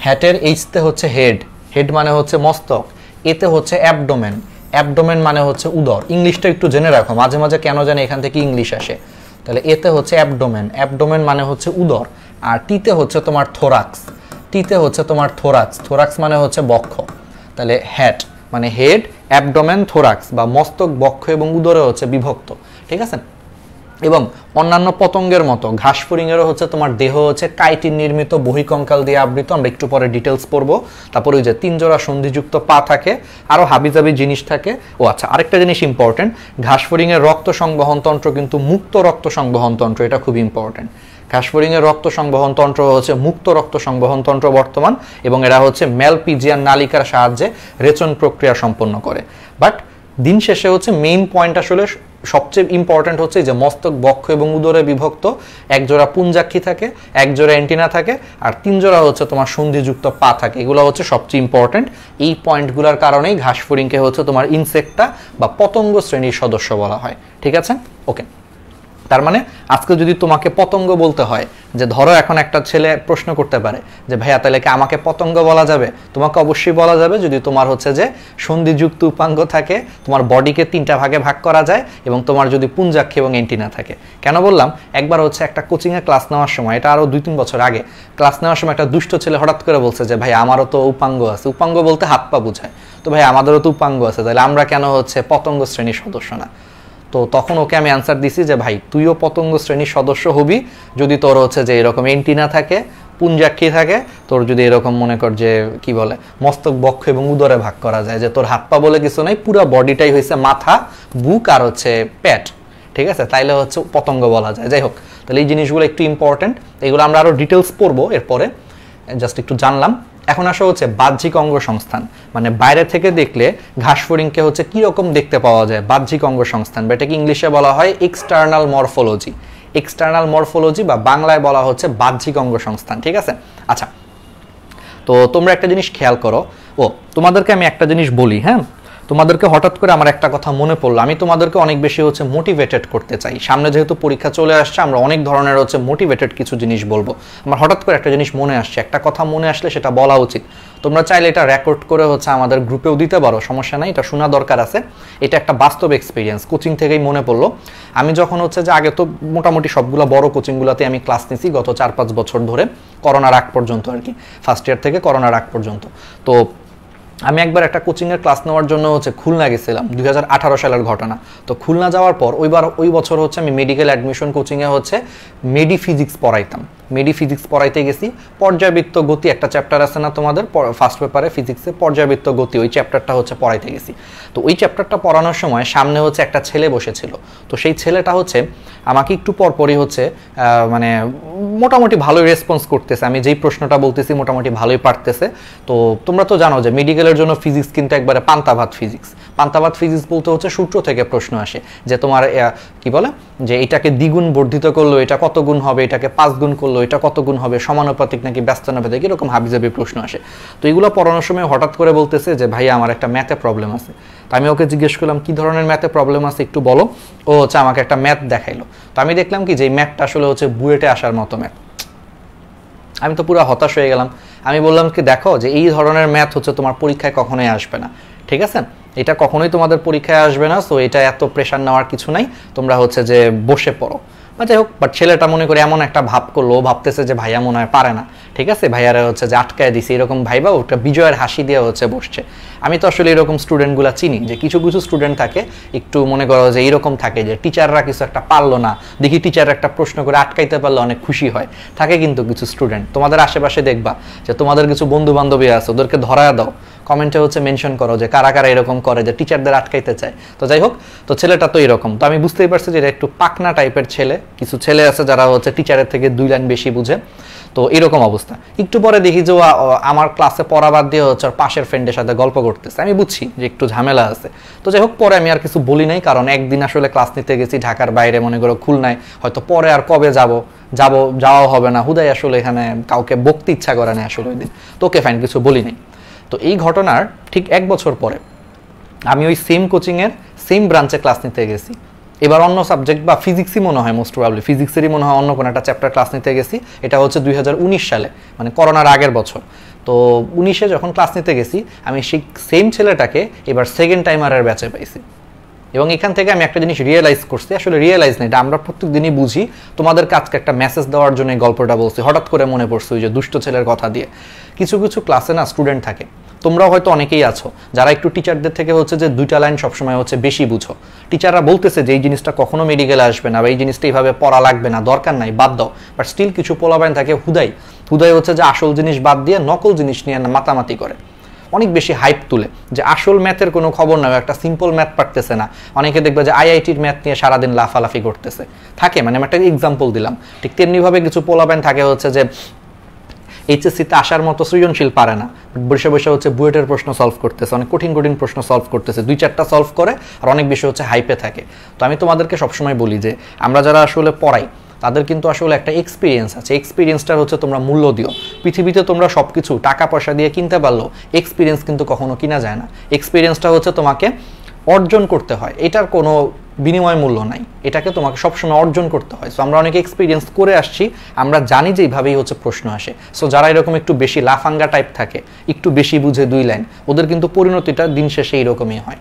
হ্যাটের এইচতে হচ্ছে হেড, হেড মানে হচ্ছে মস্তক, এতে হচ্ছে অ্যাবডোমেন, অ্যাবডোমেন মানে হচ্ছে উদর। ইংলিশটা একটু জেনে রাখো, মাঝে মাঝে কেন জানে এখান থেকে ইংলিশ আসে। তাহলে এতে হচ্ছে অ্যাবডোমেন, অ্যাবডোমেন মানে হচ্ছে উদর। আর টিতে হচ্ছে তোমার থোরাক্স, টিতে হচ্ছে তোমার থোরাক্স, থোরাক্স মানে হচ্ছে বক্ষ। তাহলে হ্যাট মানে হেড, অ্যাবডোমেন, থোরাক্স বা মস্তক, বক্ষ এবং উদরে হচ্ছে বিভক্ত। ঠিক আছে, এবং অন্যান্য পতঙ্গের মতো ঘাসফড়িংয়েরও হচ্ছে তোমার দেহ হচ্ছে কাইটিন নির্মিত বহিকঙ্কাল দিয়ে আবৃত। আমরা একটু পরে ডিটেলস পড়বো। তারপর ওই যে 3 জোড়া সন্ধিযুক্ত পা থাকে, আরও হাবিজাবি জিনিস থাকে। ও আচ্ছা, আরেকটা জিনিস ইম্পর্টেন্ট, ঘাসফড়িংয়ের রক্ত সংবহন তন্ত্র কিন্তু মুক্ত রক্ত সংবহন তন্ত্র, এটা খুব ইম্পর্টেন্ট। ঘাসফড়িংয়ের রক্ত সংবহন তন্ত্র হচ্ছে মুক্ত রক্ত সংবহন তন্ত্র বর্তমান, এবং এরা হচ্ছে ম্যালপিজিয়ান নালিকার সাহায্যে রেচন প্রক্রিয়া সম্পন্ন করে। বাট দিন শেষে হচ্ছে মেইন পয়েন্ট আসলে সবচেয়ে ইম্পর্টেন্ট হচ্ছে যে মস্তক, বক্ষ এবং উদরে বিভক্ত, একজোড়া পুঞ্জাক্ষী থাকে, একজোড়া এন্টিনা থাকে, আর 3 জোড়া হচ্ছে তোমার সন্ধিযুক্ত পা থাকে। এগুলো হচ্ছে সবচেয়ে ইম্পর্টেন্ট। এই পয়েন্টগুলোর কারণেই ঘাসফড়িংকে হচ্ছে তোমার ইনসেক্টা বা পতঙ্গ শ্রেণীর সদস্য বলা হয়। ঠিক আছে, ওকে। তার মানে আজকে যদি তোমাকে পতঙ্গ বলতে হয়, যে ধরো এখন একটা ছেলে প্রশ্ন করতে পারে যে ভাইয়া তাহলে কি আমাকে পতঙ্গ বলা যাবে? তোমাকে অবশ্যই বলা যাবে যদি তোমার হচ্ছে যে সন্ধিযুক্ত উপাঙ্গ থাকে, তোমার বডিকে 3টা ভাগে ভাগ করা যায়, এবং তোমার যদি পুঞ্জাক্ষী এবং এন্টিনা থাকে। কেন বললাম, একবার হচ্ছে একটা কোচিংয়ে ক্লাস নেওয়ার সময়, এটা আরও 2-3 বছর আগে, ক্লাস নেওয়ার সময় একটা দুষ্ট ছেলে হঠাৎ করে বলছে যে ভাই আমারও তো উপাঙ্গ আছে। উপাঙ্গ বলতে হাত পা বোঝায়, তো ভাই আমাদেরও তো উপাঙ্গ আছে, তাহলে আমরা কেন হচ্ছে পতঙ্গ শ্রেণীর সদস্য না? তো তখন ওকে আমি অ্যান্সার দিছি যে ভাই তুইও পতঙ্গ শ্রেণীর সদস্য হবি যদি তোর হচ্ছে যে এরকম এন্টিনা থাকে, পুঞ্জাক্ষী থাকে, তোর যদি এরকম মনে কর যে কি বলে মস্তক, বক্ষ এবং উদরে ভাগ করা যায়, যে তোর হাত পা বলে কিছু নাই, পুরো বডিটাই হয়েছে মাথা, বুক আর হচ্ছে পেট। ঠিক আছে, তাইলে হচ্ছে পতঙ্গ বলা যায়। যাই হোক, তাহলে এই জিনিসগুলো একটু ইম্পর্টেন্ট, এগুলো আমরা আরও ডিটেলস পড়বো এরপরে, জাস্ট একটু জানলাম। এখন আসা হচ্ছে বাহ্যিক অঙ্গ সংস্থান, মানে বাইরে থেকে দেখলে ঘাসফড়িংকে হচ্ছে কি রকম দেখতে পাওয়া যায়, বাহ্যিক অঙ্গ সংস্থান, বা এটাকে ইংলিশে বলা হয় এক্সটার্নাল মরফোলজি। এক্সটার্নাল মরফোলজি বা বাংলায় বলা হচ্ছে বাহ্যিক অঙ্গ সংস্থান। ঠিক আছে, আচ্ছা, তো তোমরা একটা জিনিস খেয়াল করো। তোমাদেরকে আমি একটা জিনিস বলি, হ্যাঁ, তোমাদেরকে হঠাৎ করে আমার একটা কথা মনে পড়লো, আমি তোমাদেরকে অনেক বেশি হচ্ছে মোটিভেটেড করতে চাই। সামনে যেহেতু পরীক্ষা চলে আসছে, আমরা অনেক ধরনের হচ্ছে মোটিভেটেড কিছু জিনিস বলবো। আমার হঠাৎ করে একটা জিনিস মনে আসছে, একটা কথা মনে আসলে সেটা বলা উচিত। তোমরা চাইলে এটা রেকর্ড করে হচ্ছে আমাদের গ্রুপেও দিতে পারো, সমস্যা নাই, এটা শোনা দরকার আছে। এটা একটা বাস্তব এক্সপিরিয়েন্স, কোচিং থেকেই মনে পড়লো। আমি যখন হচ্ছে যে আগে তো মোটামুটি সবগুলো বড় কোচিংগুলোতে আমি ক্লাস নিছি গত 4-5 বছর ধরে, করোনার আগ পর্যন্ত আর কি, ফার্স্ট ইয়ার থেকে করোনার আগ পর্যন্ত। তো আমি একবার একটা কোচিংয়ের ক্লাস নেওয়ার জন্য হচ্ছে খুলনা গেছিলাম, 2018 সালের ঘটনা। তো খুলনা যাওয়ার পর ওই বছর হচ্ছে আমি মেডিকেল অ্যাডমিশন কোচিংয়ে হচ্ছে মেডি ফিজিক্স পড়াইতাম। মেডি ফিজিক্স পড়াইতে গেছি, পর্যাবৃত্ত গতি একটা চ্যাপ্টার আছে না তোমাদের ফার্স্ট পেপারে ফিজিক্সে, পর্যাবৃত্ত গতি, ওই চ্যাপ্টারটা হচ্ছে পড়াইতে গেছি। তো ওই চ্যাপ্টারটা পড়ানোর সময় সামনে হচ্ছে একটা ছেলে বসেছিল। তো সেই ছেলেটা হচ্ছে আমাকে একটু পরপরই হচ্ছে মানে মোটামুটি ভালোই রেসপন্স করতেছে, আমি যেই প্রশ্নটা বলতেছি মোটামুটি ভালোই পারতেছে। তো তোমরা তো জানো যে মেডিকেলের জন্য ফিজিক্স কিন্তু একবারে পান্তাভাত ফিজিক্স। পান্তাভাত ফিজিক্স বলতে হচ্ছে সূত্র থেকে প্রশ্ন আসে, যে তোমার কি বলে যে এটাকে দ্বিগুণ বর্ধিত করলো এটা কত গুণ হবে, এটাকে 5 গুণ করলো এটা কত গুণ হবে, সমানুপাতিক নাকি ব্যস্তানুপাতিক, এরকম হাবিজাবি প্রশ্ন আসে। তো এগুলো পড়ানোর সময় হঠাৎ করে বলতেছে যে ভাই আমার একটা ম্যাথে প্রবলেম আছে। তো আমি ওকে জিজ্ঞেস করলাম কি ধরনের ম্যাথে প্রবলেম আছে একটু বলো। ও হচ্ছে আমাকে একটা ম্যাথ দেখাইলো। তো আমি দেখলাম কি যে এই ম্যাথটা আসলে হচ্ছে বুয়েটে আসার মতো ম্যাথ। আমি তো পুরো হতাশ হয়ে গেলাম। আমি বললাম কি দেখো যে এই ধরনের ম্যাথ হচ্ছে তোমার পরীক্ষায় কখনোই আসবে না, ঠিক আছে, এটা কখনোই তোমাদের পরীক্ষায় আসবে না। সো এটা এত প্রেশার নেওয়ার কিছু নাই, তোমরা হচ্ছে যে বসে পড়ো। বা যাই হোক, বাট ছেলেটা মনে করে এমন একটা ভাব করলো, ভাবতেছে যে ভাইয়া মনে হয় পারে না, ঠিক আছে, ভাইয়ারা হচ্ছে যে আটকায় দিছে, এরকম ভাইবা ওটা বিজয়ের হাসি দিয়ে হচ্ছে বসছে। আমি তো আসলে এরকম স্টুডেন্টগুলো চিনি, যে কিছু কিছু স্টুডেন্ট থাকে একটু মনে করো যে এরকম থাকে, যে টিচাররা কিছু একটা পারলো না, দেখি টিচার একটা প্রশ্ন করে আটকাইতে পারলে অনেক খুশি হয়, থাকে কিন্তু কিছু স্টুডেন্ট। তোমাদের আশেপাশে দেখবা যে তোমাদের কিছু বন্ধু বান্ধবী আছে, ওদেরকে ধরায় দাও, কমেন্টে হচ্ছে মেনশন করো যে কারা কারা এরকম করে, যে টিচারদের আটকাইতে চায়। তো যাই হোক, তো ছেলেটা তো এরকম। তো আমি বুঝতেই পারছি যে এটা একটু পাকনা টাইপের ছেলে। কিছু ছেলে আছে যারা হচ্ছে টিচারের থেকে 2 লাইন বেশি বুঝে, তো এরকম অবস্থা। একটু পরে দেখি যে আমার ক্লাসে পড়া বাদ দিয়ে হচ্ছে পাশের ফ্রেন্ডের সাথে গল্প করতেছে। আমি বুঝছি যে একটু ঝামেলা আছে। তো যাই হোক, পরে আমি আর কিছু বলি নাই, কারণ একদিন আসলে ক্লাস নিতে গেছি ঢাকার বাইরে, মনে করো খুলনায়, হয়তো পরে আর কবে যাওয়াও হবে না, হুদাই আসলে এখানে কাউকে বকতে ইচ্ছা করে না আসলে ওই দিন। তো ওকে ফাইন, কিছু বলি নাই। তো এই ঘটনার ঠিক 1 বছর পরে আমি ওই সেম কোচিংয়ের সেম ব্রাঞ্চে ক্লাস নিতে গেছি। এবার অন্য সাবজেক্ট বা ফিজিক্সই মনে হয়, মোস্ট প্রবাবলি ফিজিক্সেরই মনে হয় অন্য কোনো একটা চ্যাপ্টার ক্লাস নিতে গেছি। এটা হচ্ছে 2019 সালে, মানে করোনার আগের বছর। তো 19-এ যখন ক্লাস নিতে গেছি, আমি সেই সেম ছেলেটাকে এবার সেকেন্ড টাইমারের ব্যাচে পাইছি। এবং এখান থেকে আমি একটা জিনিস রিয়েলাইজ করছি, আসলে রিয়েলাইজ না, এটা আমরা প্রত্যেক দিনই বুঝি। তোমাদের কাজকে একটা মেসেজ দেওয়ার জন্য এই গল্পটা বলছি, হঠাৎ করে মনে পড়ছে ওই যে দুষ্ট ছেলের কথা দিয়ে। কিছু কিছু ক্লাসে না স্টুডেন্ট থাকে, তোমরাও হয়তো অনেকেই আছো, যারা একটু টিচারদের থেকে হচ্ছে যে 2টা লাইন সবসময় হচ্ছে বেশি বুঝো। টিচাররা বলতেছে যে এই জিনিসটা কখনো মেডিকেলে আসবে না, বা এই জিনিসটা এইভাবে পড়া লাগবে না, দরকার নাই, বাদ দাও। বাট স্টিল কিছু পোলাপাইন থাকে হুদাই হচ্ছে যে আসল জিনিস বাদ দিয়ে নকল জিনিস নিয়ে মাতামাতি করে, অনেক বেশি হাইপ তুলে, যে আসল ম্যাথের কোনো খবর নয়, একটা সিম্পল ম্যাথ পারতেছে না। অনেকে দেখবে যে আইআইটির ম্যাথ নিয়ে সারাদিন লাফালাফি করতেছে থাকে, মানে আমি একটা এক্সাম্পল দিলাম। ঠিক তেমনিভাবে কিছু পোলাপাইন থাকে হচ্ছে যে এইচএসসিতে আসার মতো সৃজনশীল পারে না, বসে বসে হচ্ছে বুয়েটের প্রশ্ন সলভ করতেছে, অনেক কঠিন কঠিন প্রশ্ন সলভ করতেছে, 2-4টা সলভ করে, আর অনেক বেশি হচ্ছে হাইপে থাকে। তো আমি তোমাদেরকে সবসময় বলি যে আমরা যারা আসলে পড়াই, তাদের কিন্তু আসলে একটা এক্সপিরিয়েন্স আছে, এক্সপিরিয়েন্সটার হচ্ছে তোমরা মূল্য দিও। পৃথিবীতে তোমরা সব কিছু টাকা পয়সা দিয়ে কিনতে পারলেও এক্সপিরিয়েন্স কিন্তু কখনো কিনা যায় না। এক্সপিরিয়েন্সটা হচ্ছে তোমাকে অর্জন করতে হয়, এটার কোনো বিনিময় মূল্য নাই, এটাকে তোমাকে সবসময় অর্জন করতে হয়। সো আমরা অনেক এক্সপিরিয়েন্স করে আসছি, আমরা জানি যে এইভাবেই হচ্ছে প্রশ্ন আসে। সো যারা এরকম একটু বেশি লাফাঙ্গা টাইপ থাকে, একটু বেশি বুঝে 2 লাইন, ওদের কিন্তু পরিণতিটা দিন শেষে এইরকমই হয়।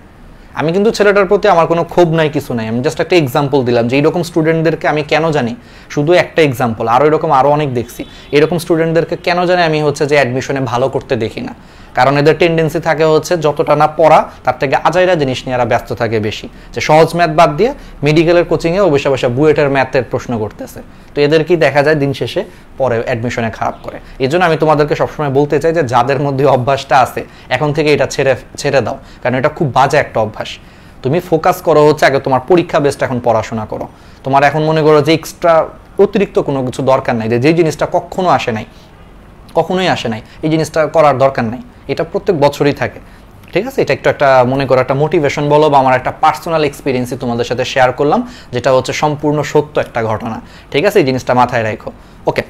আমি কিন্তু ছেলেটার প্রতি আমার কোনো ক্ষোভ নাই, কিছু নাই, আমি জাস্ট একটা এক্সাম্পল দিলাম যে এইরকম স্টুডেন্টদেরকে আমি কেন জানি, শুধু একটা এক্সাম্পল, আরও এরকম আরও অনেক দেখছি। এরকম স্টুডেন্টদেরকে কেন জানি আমি হচ্ছে যে অ্যাডমিশনে ভালো করতে দেখি না, কারণ এদের টেন্ডেন্সি থাকে হচ্ছে যতটা না পড়া, তার থেকে আজাইরা জিনিস নিয়ে এরা ব্যস্ত থাকে বেশি, যে সহজ ম্যাথ বাদ দিয়ে মেডিকেলের কোচিংয়ে ও বসে বসে বুয়েটের ম্যাথের প্রশ্ন করতেছে। তো এদেরকেই দেখা যায় দিন শেষে পরে অ্যাডমিশনে খারাপ করে। এই জন্য আমি তোমাদেরকে সবসময় বলতে চাই যে যাদের মধ্যে অভ্যাসটা আছে, এখন থেকে এটা ছেড়ে দাও, কারণ এটা খুব বাজে একটা অভ্যাস। তুমি ফোকাস করো হচ্ছে আগে তোমার পরীক্ষা বেসড এখন পড়াশোনা করো। তোমার এখন মনে করো যে এক্সট্রা অতিরিক্ত কোনো কিছু দরকার নাই, যে জিনিসটা কখনোই আসে নাই, এই জিনিসটা করার দরকার নাই, এটা প্রত্যেক বছরই থাকে, ঠিক আছে। এটা একটা মনে করো একটা মোটিভেশন বলো, বা আমার একটা পার্সোনাল এক্সপিরিয়েন্সই তোমাদের সাথে শেয়ার করলাম, যেটা হচ্ছে সম্পূর্ণ সত্য একটা ঘটনা, ঠিক আছে। এই জিনিসটা মাথায় রাখো, ওকে।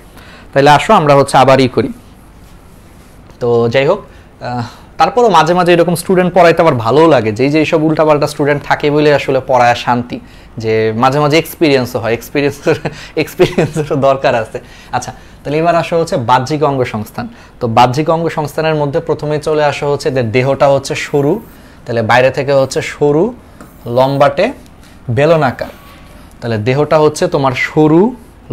তাহলে আসো আমরা হচ্ছে আবারই করি। তো যাই হোক, তারপরও মাঝে মাঝে এরকম স্টুডেন্ট পড়াইতে আবার ভালোও লাগে, যে সব উল্টাপাল্টা স্টুডেন্ট থাকে বলে আসলে পড়ায় শান্তি, যে মাঝে মাঝে এক্সপিরিয়েন্সও হয়, এক্সপিরিয়েন্সেরও দরকার আছে। আচ্ছা, তাহলে এবার আসা হচ্ছে বাহ্যিক অঙ্গসংস্থান। তো বাহ্যিক অঙ্গসংস্থানের মধ্যে প্রথমে চলে আসা হচ্ছে দেহটা হচ্ছে সরু, তাহলে বাইরে থেকে হচ্ছে সরু, লম্বাটে, বেলনাকার। তাহলে দেহটা হচ্ছে তোমার সরু,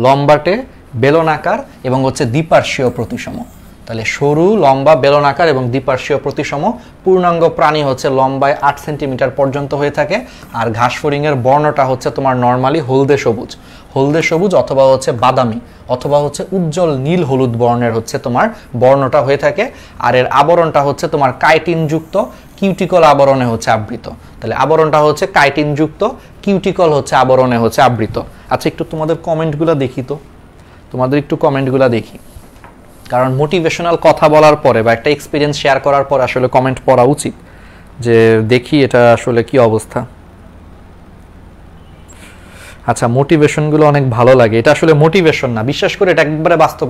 লম্বাটে, বেলনাকার এবং হচ্ছে দ্বিপার্শ্বীয় প্রতিসম। তাহলে সরু, লম্বা, বেলনাকার এবং দ্বিপার্শ্বীয় প্রতিসম। পূর্ণাঙ্গ প্রাণী হচ্ছে লম্বায় 8 সেন্টিমিটার পর্যন্ত হয়ে থাকে। আর ঘাসফড়িংয়ের বর্ণটা হচ্ছে তোমার নর্মালি হলদে সবুজ অথবা হচ্ছে বাদামি অথবা হচ্ছে উজ্জ্বল নীল হলুদ বর্ণের হচ্ছে তোমার বর্ণটা হয়ে থাকে। আর এর আবরণটা হচ্ছে তোমার কাইটিনযুক্ত কিউটিকল আবরণে হচ্ছে আবৃত। তাহলে আবরণটা হচ্ছে কাইটিনযুক্ত, কিউটিকল হচ্ছে আবরণে হচ্ছে আবৃত। আচ্ছা, একটু তোমাদের কমেন্টগুলো দেখি তো, দেখি, কারণ মোটিভেশনাল কথা বলার পরে বা একটা এক্সপিরিয়েন্স শেয়ার করার পর আসলে কমেন্ট পড়া উচিত, যে দেখি এটা আসলে কি অবস্থা। আচ্ছা, মোটিভেশনগুলো অনেক ভালো লাগে। এটা আসলে মোটিভেশন না, বিশ্বাস করে এটা একবারে বাস্তব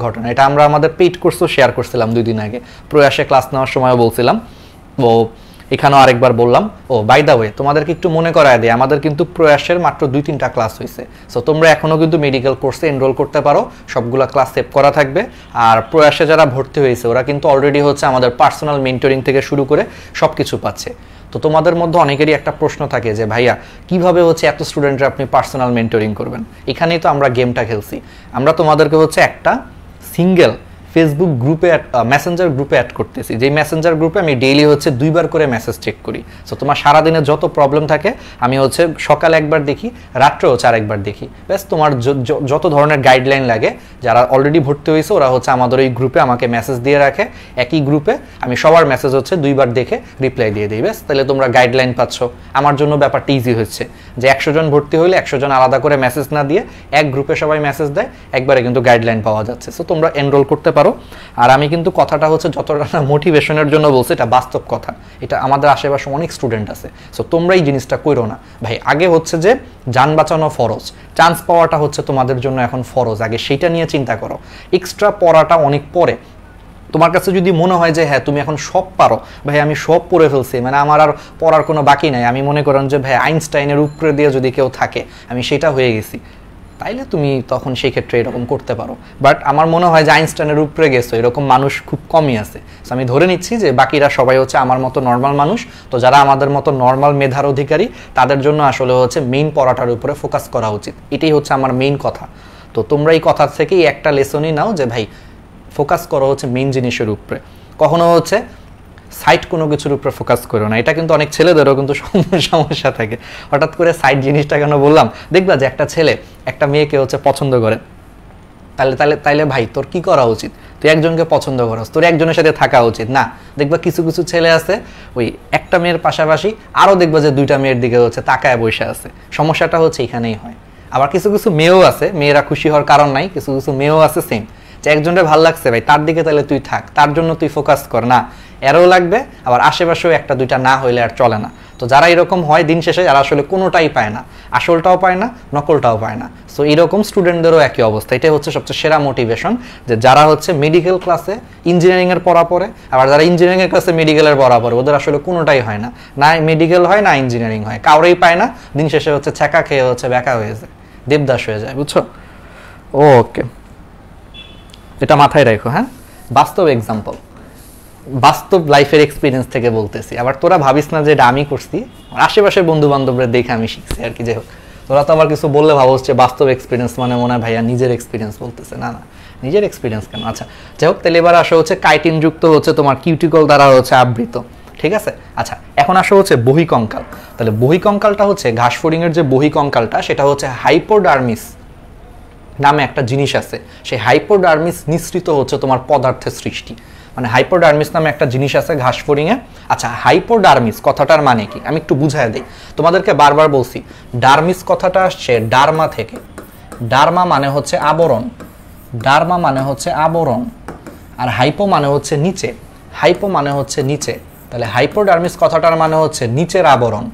ঘটনা। এটা আমরা আমাদের পেইড কোর্সও শেয়ার করছিলাম 2 দিন আগে, প্রয়াসে ক্লাস নেওয়ার সময়ও বলছিলাম, ও এখানেও আরেকবার বললাম। ও বাই দা ওয়ে, তোমাদেরকে একটু মনে করায় দিই, আমাদের কিন্তু প্রয়াসের মাত্র 2-3টা ক্লাস হয়েছে। সো তোমরা এখনও কিন্তু মেডিকেল কোর্সে এনরোল করতে পারো, সবগুলা ক্লাস সেভ করা থাকবে। আর প্রয়াসে যারা ভর্তি হয়েছে ওরা কিন্তু অলরেডি হচ্ছে আমাদের পার্সোনাল মেন্টরিং থেকে শুরু করে সব কিছু পাচ্ছে। তো তোমাদের মধ্যে অনেকেরই একটা প্রশ্ন থাকে যে ভাইয়া কিভাবে হচ্ছে এত স্টুডেন্টরা আপনি পার্সোনাল মেন্টরিং করবেন। এখানেই তো আমরা গেমটা খেলছি, আমরা তোমাদেরকে হচ্ছে একটা সিঙ্গেল ফেসবুক গ্রুপে মেসেঞ্জার গ্রুপে অ্যাড করতেছি, যেই মেসেঞ্জার গ্রুপে আমি ডেইলি হচ্ছে 2বার করে মেসেজ চেক করি। সো তোমার সারাদিনে যত প্রবলেম থাকে আমি হচ্ছে সকালে একবার দেখি, রাত্রে হচ্ছে আরেকবার দেখি। ব্যাস তোমার যত ধরনের গাইডলাইন লাগে, যারা অলরেডি ভর্তি হয়েছে ওরা হচ্ছে আমাদের ওই গ্রুপে আমাকে মেসেজ দিয়ে রাখে, একই গ্রুপে আমি সবার মেসেজ হচ্ছে 2বার দেখে রিপ্লাই দিয়ে দিই। ব্যাস তাহলে তোমরা গাইডলাইন পাচ্ছ। আমার জন্য ব্যাপারটা ইজি হচ্ছে যে 100 জন ভর্তি হলে 100 জন আলাদা করে মেসেজ না দিয়ে এক গ্রুপে সবাই মেসেজ দেয়, একবারে কিন্তু গাইডলাইন পাওয়া যাচ্ছে। সো তোমরা এনরোল করতে পারো। আর আমি কিন্তু কথাটা হচ্ছে যতটা না মোটিভেশনের জন্য বলছি, এটা বাস্তব কথা, এটা আমাদের আশেপাশে অনেক স্টুডেন্ট আছে। সো তোমরা এই জিনিসটা করো না ভাই। আগে হচ্ছে যে যান বাঁচানো ফরজ, চান্স পাওয়াটা হচ্ছে তোমাদের জন্য এখন ফরজ, আগে সেইটা নিয়ে চিন্তা করো। এক্সট্রা পড়াটা অনেক পরে। তোমার কাছে যদি মনে হয় যে হ্যাঁ তুমি এখন সব পারো, ভাই আমি সব পড়ে ফেলছি, মানে আমার আর পড়ার কোনো বাকি নাই, আমি মনে করেন যে ভাই আইনস্টাইনের উপরে দিয়ে যদি কেউ থাকে আমি সেটা হয়ে গেছি, তাইলে তুমি তখন সেই ক্ষেত্রে এরকম করতে পারো। বাট আমার মনে হয় যে আইনস্টাইনের উপরে গেছো এরকম মানুষ খুব কমই আছে। সো আমি ধরে নিচ্ছি যে বাকিরা সবাই হচ্ছে আমার মতো নর্মাল মানুষ। তো যারা আমাদের মতো নর্মাল মেধার অধিকারী তাদের জন্য আসলে হচ্ছে মেইন পড়াটার উপরে ফোকাস করা উচিত, এটাই হচ্ছে আমার মেইন কথা। তো তোমরা এই কথা থেকেই একটা লেসনই নাও যে ভাই ফোকাস করো হচ্ছে মেইন জিনিসের উপরে, কখনো হচ্ছে সাইড কোনো কিছুর উপরে ফোকাস করো না। এটা কিন্তু অনেক ছেলেদেরও কিন্তু সমস্যা থাকে, হঠাৎ করে সাইড জিনিসটা কেন বললাম, দেখবা যে একটা ছেলে একটা মেয়েকে হচ্ছে পছন্দ করে, তাইলে ভাই তোর কি করা উচিত, তুই একজনকে পছন্দ করস, তোর একজনের সাথে থাকা উচিত না। দেখবা কিছু কিছু ছেলে আছে ওই একটা মেয়ের পাশাপাশি আরও দেখবা যে 2টা মেয়ের দিকে হচ্ছে তাকায় বসে আছে। সমস্যাটা হচ্ছে এখানেই হয়। আবার কিছু কিছু মেয়েও আছে, মেয়েরা খুশি হওয়ার কারণ নাই, কিছু কিছু মেয়েও আছে সেম, যে একজনের ভালো লাগছে ভাই তার দিকে তাহলে তুই থাক, তার জন্য তুই ফোকাস কর না, এরও লাগবে আবার আশেপাশেও 1-2টা না হইলে আর চলে না। তো যারা এরকম হয় দিন শেষে যারা আসলে কোনোটাই পায় না, আসলটাও পায় না নকলটাও পায় না। সো এরকম স্টুডেন্টদেরও একই অবস্থা। এটাই হচ্ছে সবচেয়ে সেরা মোটিভেশন, যে যারা হচ্ছে মেডিকেল ক্লাসে ইঞ্জিনিয়ারিংয়ের পড়া পড়ে, আবার যারা ইঞ্জিনিয়ারিংয়ের ক্লাসে মেডিকেলের পড়া পড়ে, ওদের আসলে কোনোটাই হয় না, না মেডিকেল হয় না ইঞ্জিনিয়ারিং হয়, কাউরেই পায় না, দিন শেষে হচ্ছে ছ্যাঁকা খেয়ে হচ্ছে ব্যাকা হয়ে যায়, দেবদাস হয়ে যায়, বুঝছো? ওকে, এটা মাথায় রাখো। হ্যাঁ, বাস্তব এক্সাম্পল, বাস্তব লাইফের এক্সপিরিয়েন্স থেকে বলতেছি। আবার তোরা ভাবিস না যে এটা আমি করছি, আশেপাশের বন্ধু বান্ধবরা দেখে আমি শিখছি আর কি। যাই হোক, তোরা তো আবার কিছু বললে ভাবো হচ্ছে বাস্তব এক্সপিরিয়েন্স মানে মনে হয় ভাইয়া নিজের এক্সপিরিয়েন্স বলতেছে। না না, নিজের এক্সপিরিয়েন্স কেন। আচ্ছা যাই হোক, তাহলে এবার আসা হচ্ছে কাইটিন যুক্ত হচ্ছে তোমার কিউটিকল দ্বারা হচ্ছে আবৃত, ঠিক আছে? আচ্ছা এখন আসা হচ্ছে বহিকঙ্কাল। তাহলে বহিকঙ্কালটা হচ্ছে ঘাসফড়িং এর যে বহিকঙ্কালটা সেটা হচ্ছে হাইপোডার্মিস নামে একটা জিনিস আছে। সেই হাইপোডার্মিস নিঃসৃত হচ্ছে তোমার পদার্থের সৃষ্টি, মানে হাইপোডার্মিস নামে একটা জিনিস আছে ঘাসফড়িংয়ে। আচ্ছা হাইপোডার্মিস কথাটার মানে কি আমি একটু বুঝায় দিই তোমাদেরকে। বারবার বলছি ডার্মিস কথাটা আসছে ডার্মা থেকে। ডার্মা মানে হচ্ছে আবরণ, ডার্মা মানে হচ্ছে আবরণ, আর হাইপো মানে হচ্ছে নিচে, হাইপো মানে হচ্ছে নিচে। তাহলে হাইপোডার্মিস কথাটার মানে হচ্ছে নিচের আবরণ,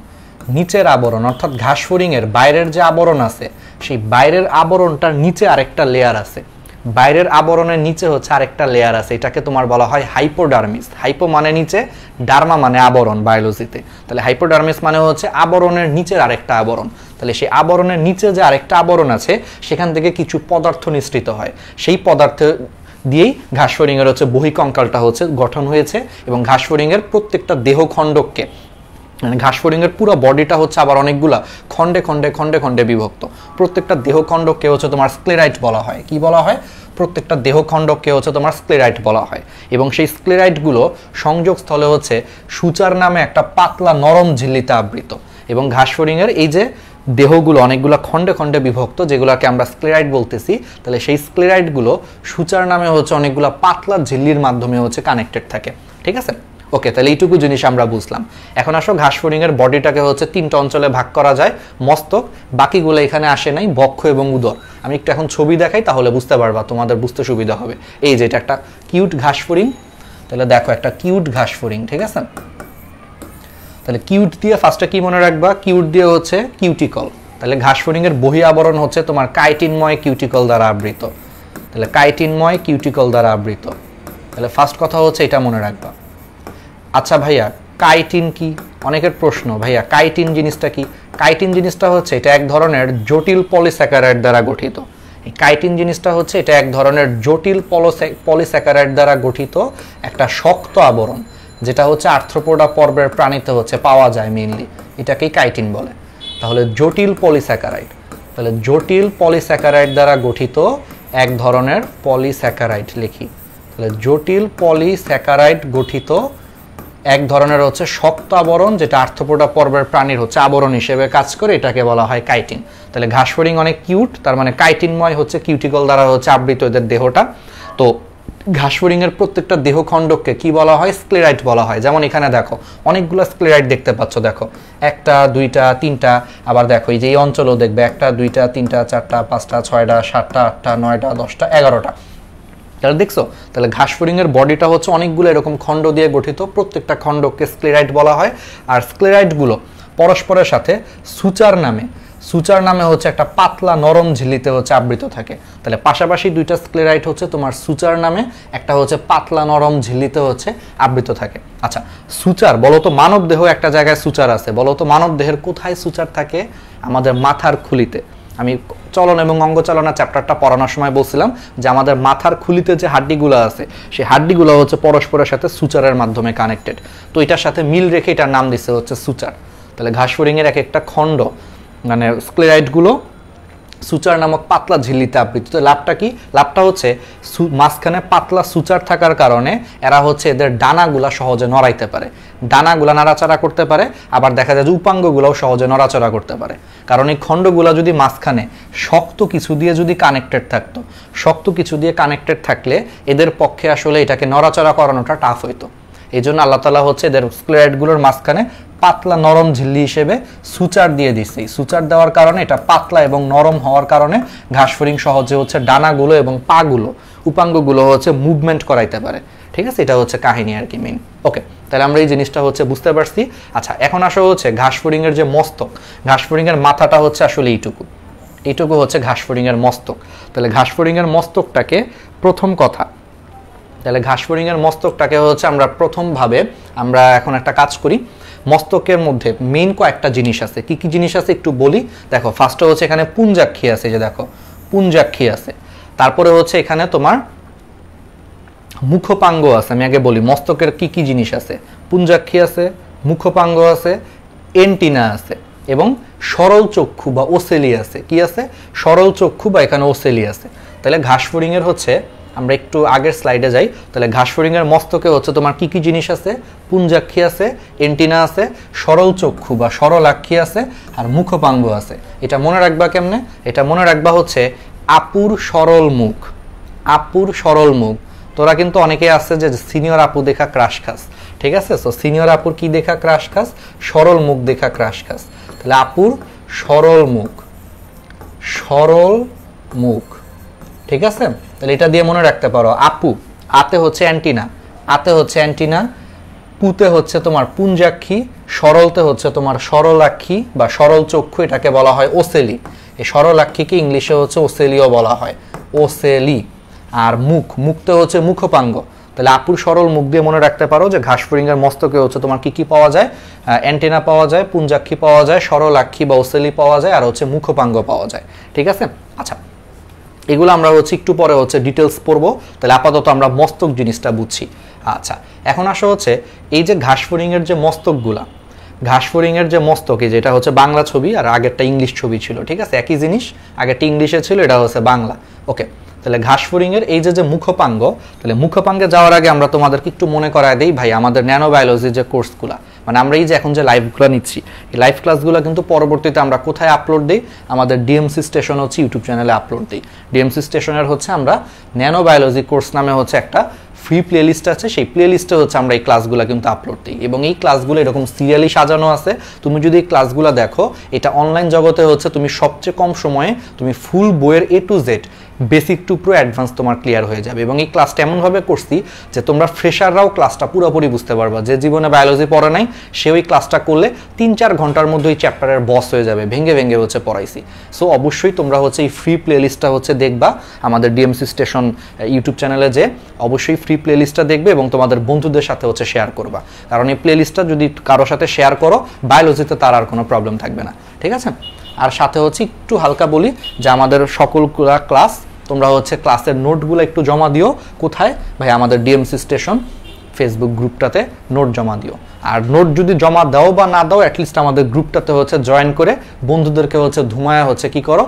নিচের আবরণ, অর্থাৎ ঘাসফড়িংয়ের বাইরের যে আবরণ আছে সেই বাইরের আবরণটার নিচে আরেকটা লেয়ার আছে, বাইরের আবরণের নিচে হচ্ছে আরেকটা লেয়ার আছে, এটাকে তোমার বলা হয় হাইপোডার্মিস। হাইপো মানে নিচে, ডার্মা মানে আবরণ বায়োলজিতে। তাহলে হাইপোডার্মিস মানে হচ্ছে আবরণের নিচের আরেকটা আবরণ। তাহলে সেই আবরণের নিচে যে আরেকটা আবরণ আছে সেখান থেকে কিছু পদার্থ নিঃসৃত হয়, সেই পদার্থ দিয়েই ঘাসফড়িংয়ের হচ্ছে বহিকঙ্কালটা হচ্ছে গঠন হয়েছে। এবং ঘাসফড়িংয়ের প্রত্যেকটা দেহখণ্ডকে, মানে ঘাসফড়িংয়ের পুরো বডিটা হচ্ছে আবার অনেকগুলা খণ্ডে খণ্ডে খণ্ডে খণ্ডে বিভক্ত। প্রত্যেকটা দেহখণ্ডকে হচ্ছে তোমার স্ক্লেরাইট বলা হয়। কি বলা হয়? প্রত্যেকটা দেহখণ্ডকে হচ্ছে তোমার স্ক্লেরাইট বলা হয়। এবং সেই স্ক্লেরাইটগুলো সংযোগস্থলে হচ্ছে সূচার নামে একটা পাতলা নরম ঝিল্লিতে আবৃত। এবং ঘাসফড়িংয়ের এই যে দেহগুলো অনেকগুলো খণ্ডে খণ্ডে বিভক্ত, যেগুলোকে আমরা স্ক্লেরাইট বলতেছি, তাহলে সেই স্ক্লেরাইটগুলো সূচার নামে হচ্ছে অনেকগুলো পাতলা ঝিল্লির মাধ্যমে হচ্ছে কানেক্টেড থাকে, ঠিক আছে? ওকে, তাহলে এইটুকু জিনিস আমরা বুঝলাম। এখন আসো ঘাসফড়িংয়ের বডিটাকে হচ্ছে 3টা অঞ্চলে ভাগ করা যায়। মস্তক, বাকিগুলো এখানে আসে নাই, বক্ষ এবং উদর। আমি একটু এখন ছবি দেখাই তাহলে বুঝতে পারবা, তোমাদের বুঝতে সুবিধা হবে। এই যে এটা একটা কিউট ঘাসফড়িং, তাহলে দেখো একটা কিউট ঘাসফড়িং, ঠিক আছে? তাহলে কিউট দিয়ে ফার্স্টে কি মনে রাখবা? কিউট দিয়ে হচ্ছে কিউটিকল। তাহলে ঘাসফড়িংয়ের বহি আবরণ হচ্ছে তোমার কাইটিনময় কিউটিকল দ্বারা আবৃত। তাহলে কাইটিনময় কিউটিকল দ্বারা আবৃত। তাহলে ফার্স্ট কথা হচ্ছে এটা মনে রাখবা। আচ্ছা ভাইয়া কাইটিন কি? অনেকের প্রশ্ন, ভাইয়া কাইটিন জিনিসটা কি? কাইটিন জিনিসটা হচ্ছে এটা এক ধরনের জটিল পলিস্যাকারাইড দ্বারা গঠিত। এই কাইটিন জিনিসটা হচ্ছে এটা এক ধরনের জটিল পলিস্যাকারাইড দ্বারা গঠিত একটা শক্ত আবরণ। যেটা হচ্ছে আর্থ্রোপোডা পর্বের প্রাণীতে হচ্ছে পাওয়া যায় মেইনলি, এটাকেই কাইটিন বলে। তাহলে জটিল পলিস্যাকারাইড, তাহলে জটিল পলিস্যাকারাইড দ্বারা গঠিত এক ধরনের পলিস্যাকারাইড লিখি। তাহলে জটিল পলিস্যাকারাইড গঠিত এক ধরনের হচ্ছে শক্ত আবরণ, যেটা আর্থ্রোপোডা পর্বের প্রাণীর হচ্ছে আবরণ হিসেবে কাজ করে, এটাকে বলা হয় কাইটিন। তাহলে ঘাসফড়িং অনেক কিউট, তার মানে কাইটিনময় হচ্ছে কিউটিকল দ্বারা হচ্ছে আবৃত এদের দেহটা। তো ঘাসফড়িং এর প্রত্যেকটা দেহখণ্ডকে কি বলা হয়? স্ক্লেরাইড বলা হয়। যেমন এখানে দেখো অনেকগুলো স্ক্লেরাইড দেখতে পাচ্ছ, দেখো একটা দুইটা তিনটা, আবার দেখো এই যে এই অঞ্চলেও দেখবে একটা দুইটা তিনটা চারটা পাঁচটা ছয়টা সাতটা আটটা নয়টা 10টা 11টা। তাহলে দেখছো, তাহলে ঘাসফড়িং এর বডিটা হচ্ছে অনেকগুলো এরকম খণ্ড দিয়ে গঠিত, প্রত্যেকটা খণ্ডকে স্ক্লেরাইড বলা হয়। আর স্ক্লেরাইডগুলো পরস্পরের সাথে সুচার নামে হচ্ছে একটা পাতলা নরম ঝিল্লিতে হচ্ছে আবৃত থাকে। তাহলে পাশাপাশি দুইটা স্ক্লেরাইড হচ্ছে তোমার সুচার নামে, একটা হচ্ছে পাতলা নরম ঝিল্লিতে হচ্ছে আবৃত থাকে। আচ্ছা, সুচার বলো তো, মানব দেহ একটা জায়গায় সুচার আছে, বলো তো মানব দেহের কোথায় সুচার থাকে? আমাদের মাথার খুলিতে। আমি চলন এবং অঙ্গচালনা চ্যাপ্টারটা পড়ানোর সময় বলছিলাম যে আমাদের মাথার খুলিতে যে হাড্ডিগুলো আছে, সেই হাড্ডিগুলো হচ্ছে পরস্পরের সাথে সুচারের মাধ্যমে কানেক্টেড। তো এটার সাথে মিল রেখে এটার নাম দিচ্ছে হচ্ছে সুচার। তাহলে ঘাসফড়িং এর এক একটা খণ্ড মানে স্ক্লেরাইডগুলো সুচার নামক পাতলা ঝিল্লিতে আবৃত। তো লাভটা কি? লাভটা হচ্ছে মাঝখানে পাতলা সুচার থাকার কারণে এরা হচ্ছে এদের ডানাগুলা সহজে নড়াইতে পারে, ডানাগুলা নাড়াচাড়া করতে পারে, আবার দেখা যায় যে উপাঙ্গগুলোও সহজে নড়াচড়া করতে পারে। কারণ এই খণ্ডগুলা যদি মাঝখানে শক্ত কিছু দিয়ে যদি কানেক্টেড থাকতো, শক্ত কিছু দিয়ে কানেক্টেড থাকলে এদের পক্ষে আসলে এটাকে নড়াচড়া করানোটা টাফ হইতো। এই জন্য আল্লাহ তাআলা হচ্ছে এদের স্ক্লেরাইডগুলোর মাঝখানে পাতলা নরম ঝিল্লি হিসেবে সুচার দিয়ে দিচ্ছে। সুচার দেওয়ার কারণে এটা পাতলা এবং নরম হওয়ার কারণে ঘাসফড়িং সহজে হচ্ছে ডানাগুলো এবং পাগুলো উপাঙ্গগুলো হচ্ছে মুভমেন্ট করাইতে পারে। ঠিক আছে, এটা হচ্ছে কাহিনী আর কি মেইন। ওকে, তাহলে আমরা এই জিনিসটা হচ্ছে বুঝতে পারছি। আচ্ছা, এখন আসা হচ্ছে ঘাসফড়িং এর যে মস্তক, ঘাসফড়িং এর মাথাটা হচ্ছে আসলে এইটুকু হচ্ছে ঘাসফড়িং এর মস্তক। তাহলে ঘাসফড়িং এর মস্তকটাকে প্রথম কথা, তাহলে ঘাসফড়িং এর মস্তকটাকে হচ্ছে আমরা প্রথমভাবে আমরা এখন একটা কাজ করি। মস্তকের মধ্যে মেইন কয়েকটা জিনিস আছে। কি কি জিনিস আছে একটু বলি। দেখো, ফার্স্টে হচ্ছে এখানে পুঞ্জাক্ষী আছে, যে দেখো পুঞ্জাক্ষী আছে। তারপরে হচ্ছে এখানে তোমার মুখপাঙ্গ আছে। আমি আগে বলি মস্তকের কি কি জিনিস আছে। পুঞ্জাক্ষী আছে, মুখপাঙ্গ আছে, এন্টিনা আছে এবং সরল চক্ষু বা ওসেলি আছে। কি আছে? সরল চক্ষু বা এখানে ওসেলি আছে। তাহলে ঘাসফড়িং এর হচ্ছে আমরা একটু আগের স্লাইডে যাই। তাহলে ঘাসফড়িং এর মস্তকে হচ্ছে তোমার কি কি জিনিস আছে? পুঞ্জাক্ষী আছে, এন্টিনা আছে, সরল চক্ষু বা সরলাক্ষী আছে, আর মুখপাঙ্গ আছে। এটা মনে রাখবা কেমনে? এটা মনে রাখবা হচ্ছে আপুর সরল মুখ। আপুর সরল মুখ। তোরা কিন্তু অনেকেই আছে যে সিনিয়র আপু দেখা ক্রাশ খাস, ঠিক আছে? সো সিনিয়র আপুর কি দেখা ক্রাশ খাস? সরল মুখ দেখা ক্রাশ খাস। তাহলে আপুর সরল মুখ, সরল মুখ, ঠিক আছে? তাহলে এটা দিয়ে মনে রাখতে পারো আপু, আতে হচ্ছে অ্যান্টিনা, আতে হচ্ছে অ্যান্টিনা, পুতে হচ্ছে তোমার পুঞ্জাক্ষী, সরলতে হচ্ছে তোমার সরলাক্ষী বা সরল চক্ষু, এটাকে বলা হয় ওসেলি। এই সরলাক্ষীকে ইংলিশে হচ্ছে ওসেলিও বলা হয়, ওসেলি। আর মুখতে হচ্ছে মুখপাঙ্গ। তাহলে আপুর সরল মুখ দিয়ে মনে রাখতে পারো যে ঘাসফড়িং এর মস্তকে হচ্ছে তোমার কি কি পাওয়া যায়? অ্যান্টেনা পাওয়া যায়, পুঞ্জাক্ষী পাওয়া যায়, সরলাক্ষী বা ওসেলি পাওয়া যায়, আর হচ্ছে মুখপাঙ্গ পাওয়া যায়। ঠিক আছে? আচ্ছা, এগুলো আমরা হচ্ছে একটু পরে হচ্ছে ডিটেলস পড়বো। তাহলে আপাতত আমরা মস্তক জিনিসটা বুঝছি। আচ্ছা, এখন আসা হচ্ছে এই যে ঘাসফড়িং এর যে মস্তকগুলা, ঘাসফড়িং এর যে মস্তক, যেটা হচ্ছে বাংলা ছবি আর আগেরটা ইংলিশ ছবি ছিল, ঠিক আছে? একই জিনিস, আগেরটা ইংলিশে ছিল, এটা হচ্ছে বাংলা। ওকে, তাহলে ঘাসফড়িং এর এই যে মুখপাঙ্গ, তাহলে মুখপাঙ্গে যাওয়ার আগে আমরা তোমাদেরকে একটু মনে করায় দেই ভাই, আমাদের ন্যানোবায়োলজির যে কোর্সগুলো, মানে আমরা এই যে এখন যে লাইভগুলো নিচ্ছি, এই লাইভ ক্লাসগুলো কিন্তু পরবর্তীতে আমরা কোথায় আপলোড দিই? আমাদের ডিএমসি স্টেশন হচ্ছে ইউটিউব চ্যানেলে আপলোড দিই। ডিএমসি স্টেশনের হচ্ছে আমরা ন্যানোবায়োলজি কোর্স নামে হচ্ছে একটা ফ্রি প্লেলিস্ট আছে, সেই প্লেলিস্টে হচ্ছে আমরা এই ক্লাসগুলো কিন্তু আপলোড দিই এবং এই ক্লাসগুলো এরকম সিরিয়ালি সাজানো আছে। তুমি যদি এই ক্লাসগুলো দেখো, এটা অনলাইন জগতে হচ্ছে তুমি সবচেয়ে কম সময়ে তুমি ফুল বইয়ের A to Z basic to pro advance তোমার ক্লিয়ার হয়ে যাবে। এবং এই ক্লাসটা এমনভাবে করছি যে তোমরা ফ্রেশাররাও ক্লাসটা পুরোপুরি বুঝতে পারবা। যে জীবনে বায়োলজি পড়ে নাই সে ওই ক্লাসটা করলে 3-4 ঘন্টার মধ্যে এই চ্যাপ্টারের বস হয়ে যাবে, ভেঙে ভেঙে হচ্ছে পড়াইছি। সো অবশ্যই তোমরা হচ্ছে এই ফ্রি প্লেলিস্টটা হচ্ছে দেখবা আমাদের ডিএমসি স্টেশন ইউটিউব চ্যানেলে, যে অবশ্যই ফ্রি প্লেলিস্টটা দেখবে এবং তোমাদের বন্ধুদের সাথে হচ্ছে শেয়ার করবা। কারণ এই প্লেলিস্টটা যদি কারোর সাথে শেয়ার করো, বায়োলজিতে তার আর কোনো প্রবলেম থাকবে না। ঠিক আছে? আর সাথে হচ্ছে একটু হালকা বলি যে আমাদের সকলগুলা ক্লাস তোমরা হচ্ছে ক্লাসের নোটগুলো একটু জমা দিও। কোথায় ভাই? আমাদের ডিএমসি স্টেশন ফেসবুক গ্রুপটাতে নোট জমা দিও। আর নোট যদি জমা দাও বা না দাও, অ্যাটলিস্ট আমাদের গ্রুপটাতে হচ্ছে জয়েন করে বন্ধুদেরকে হচ্ছে ধুমায়া হচ্ছে কি করো,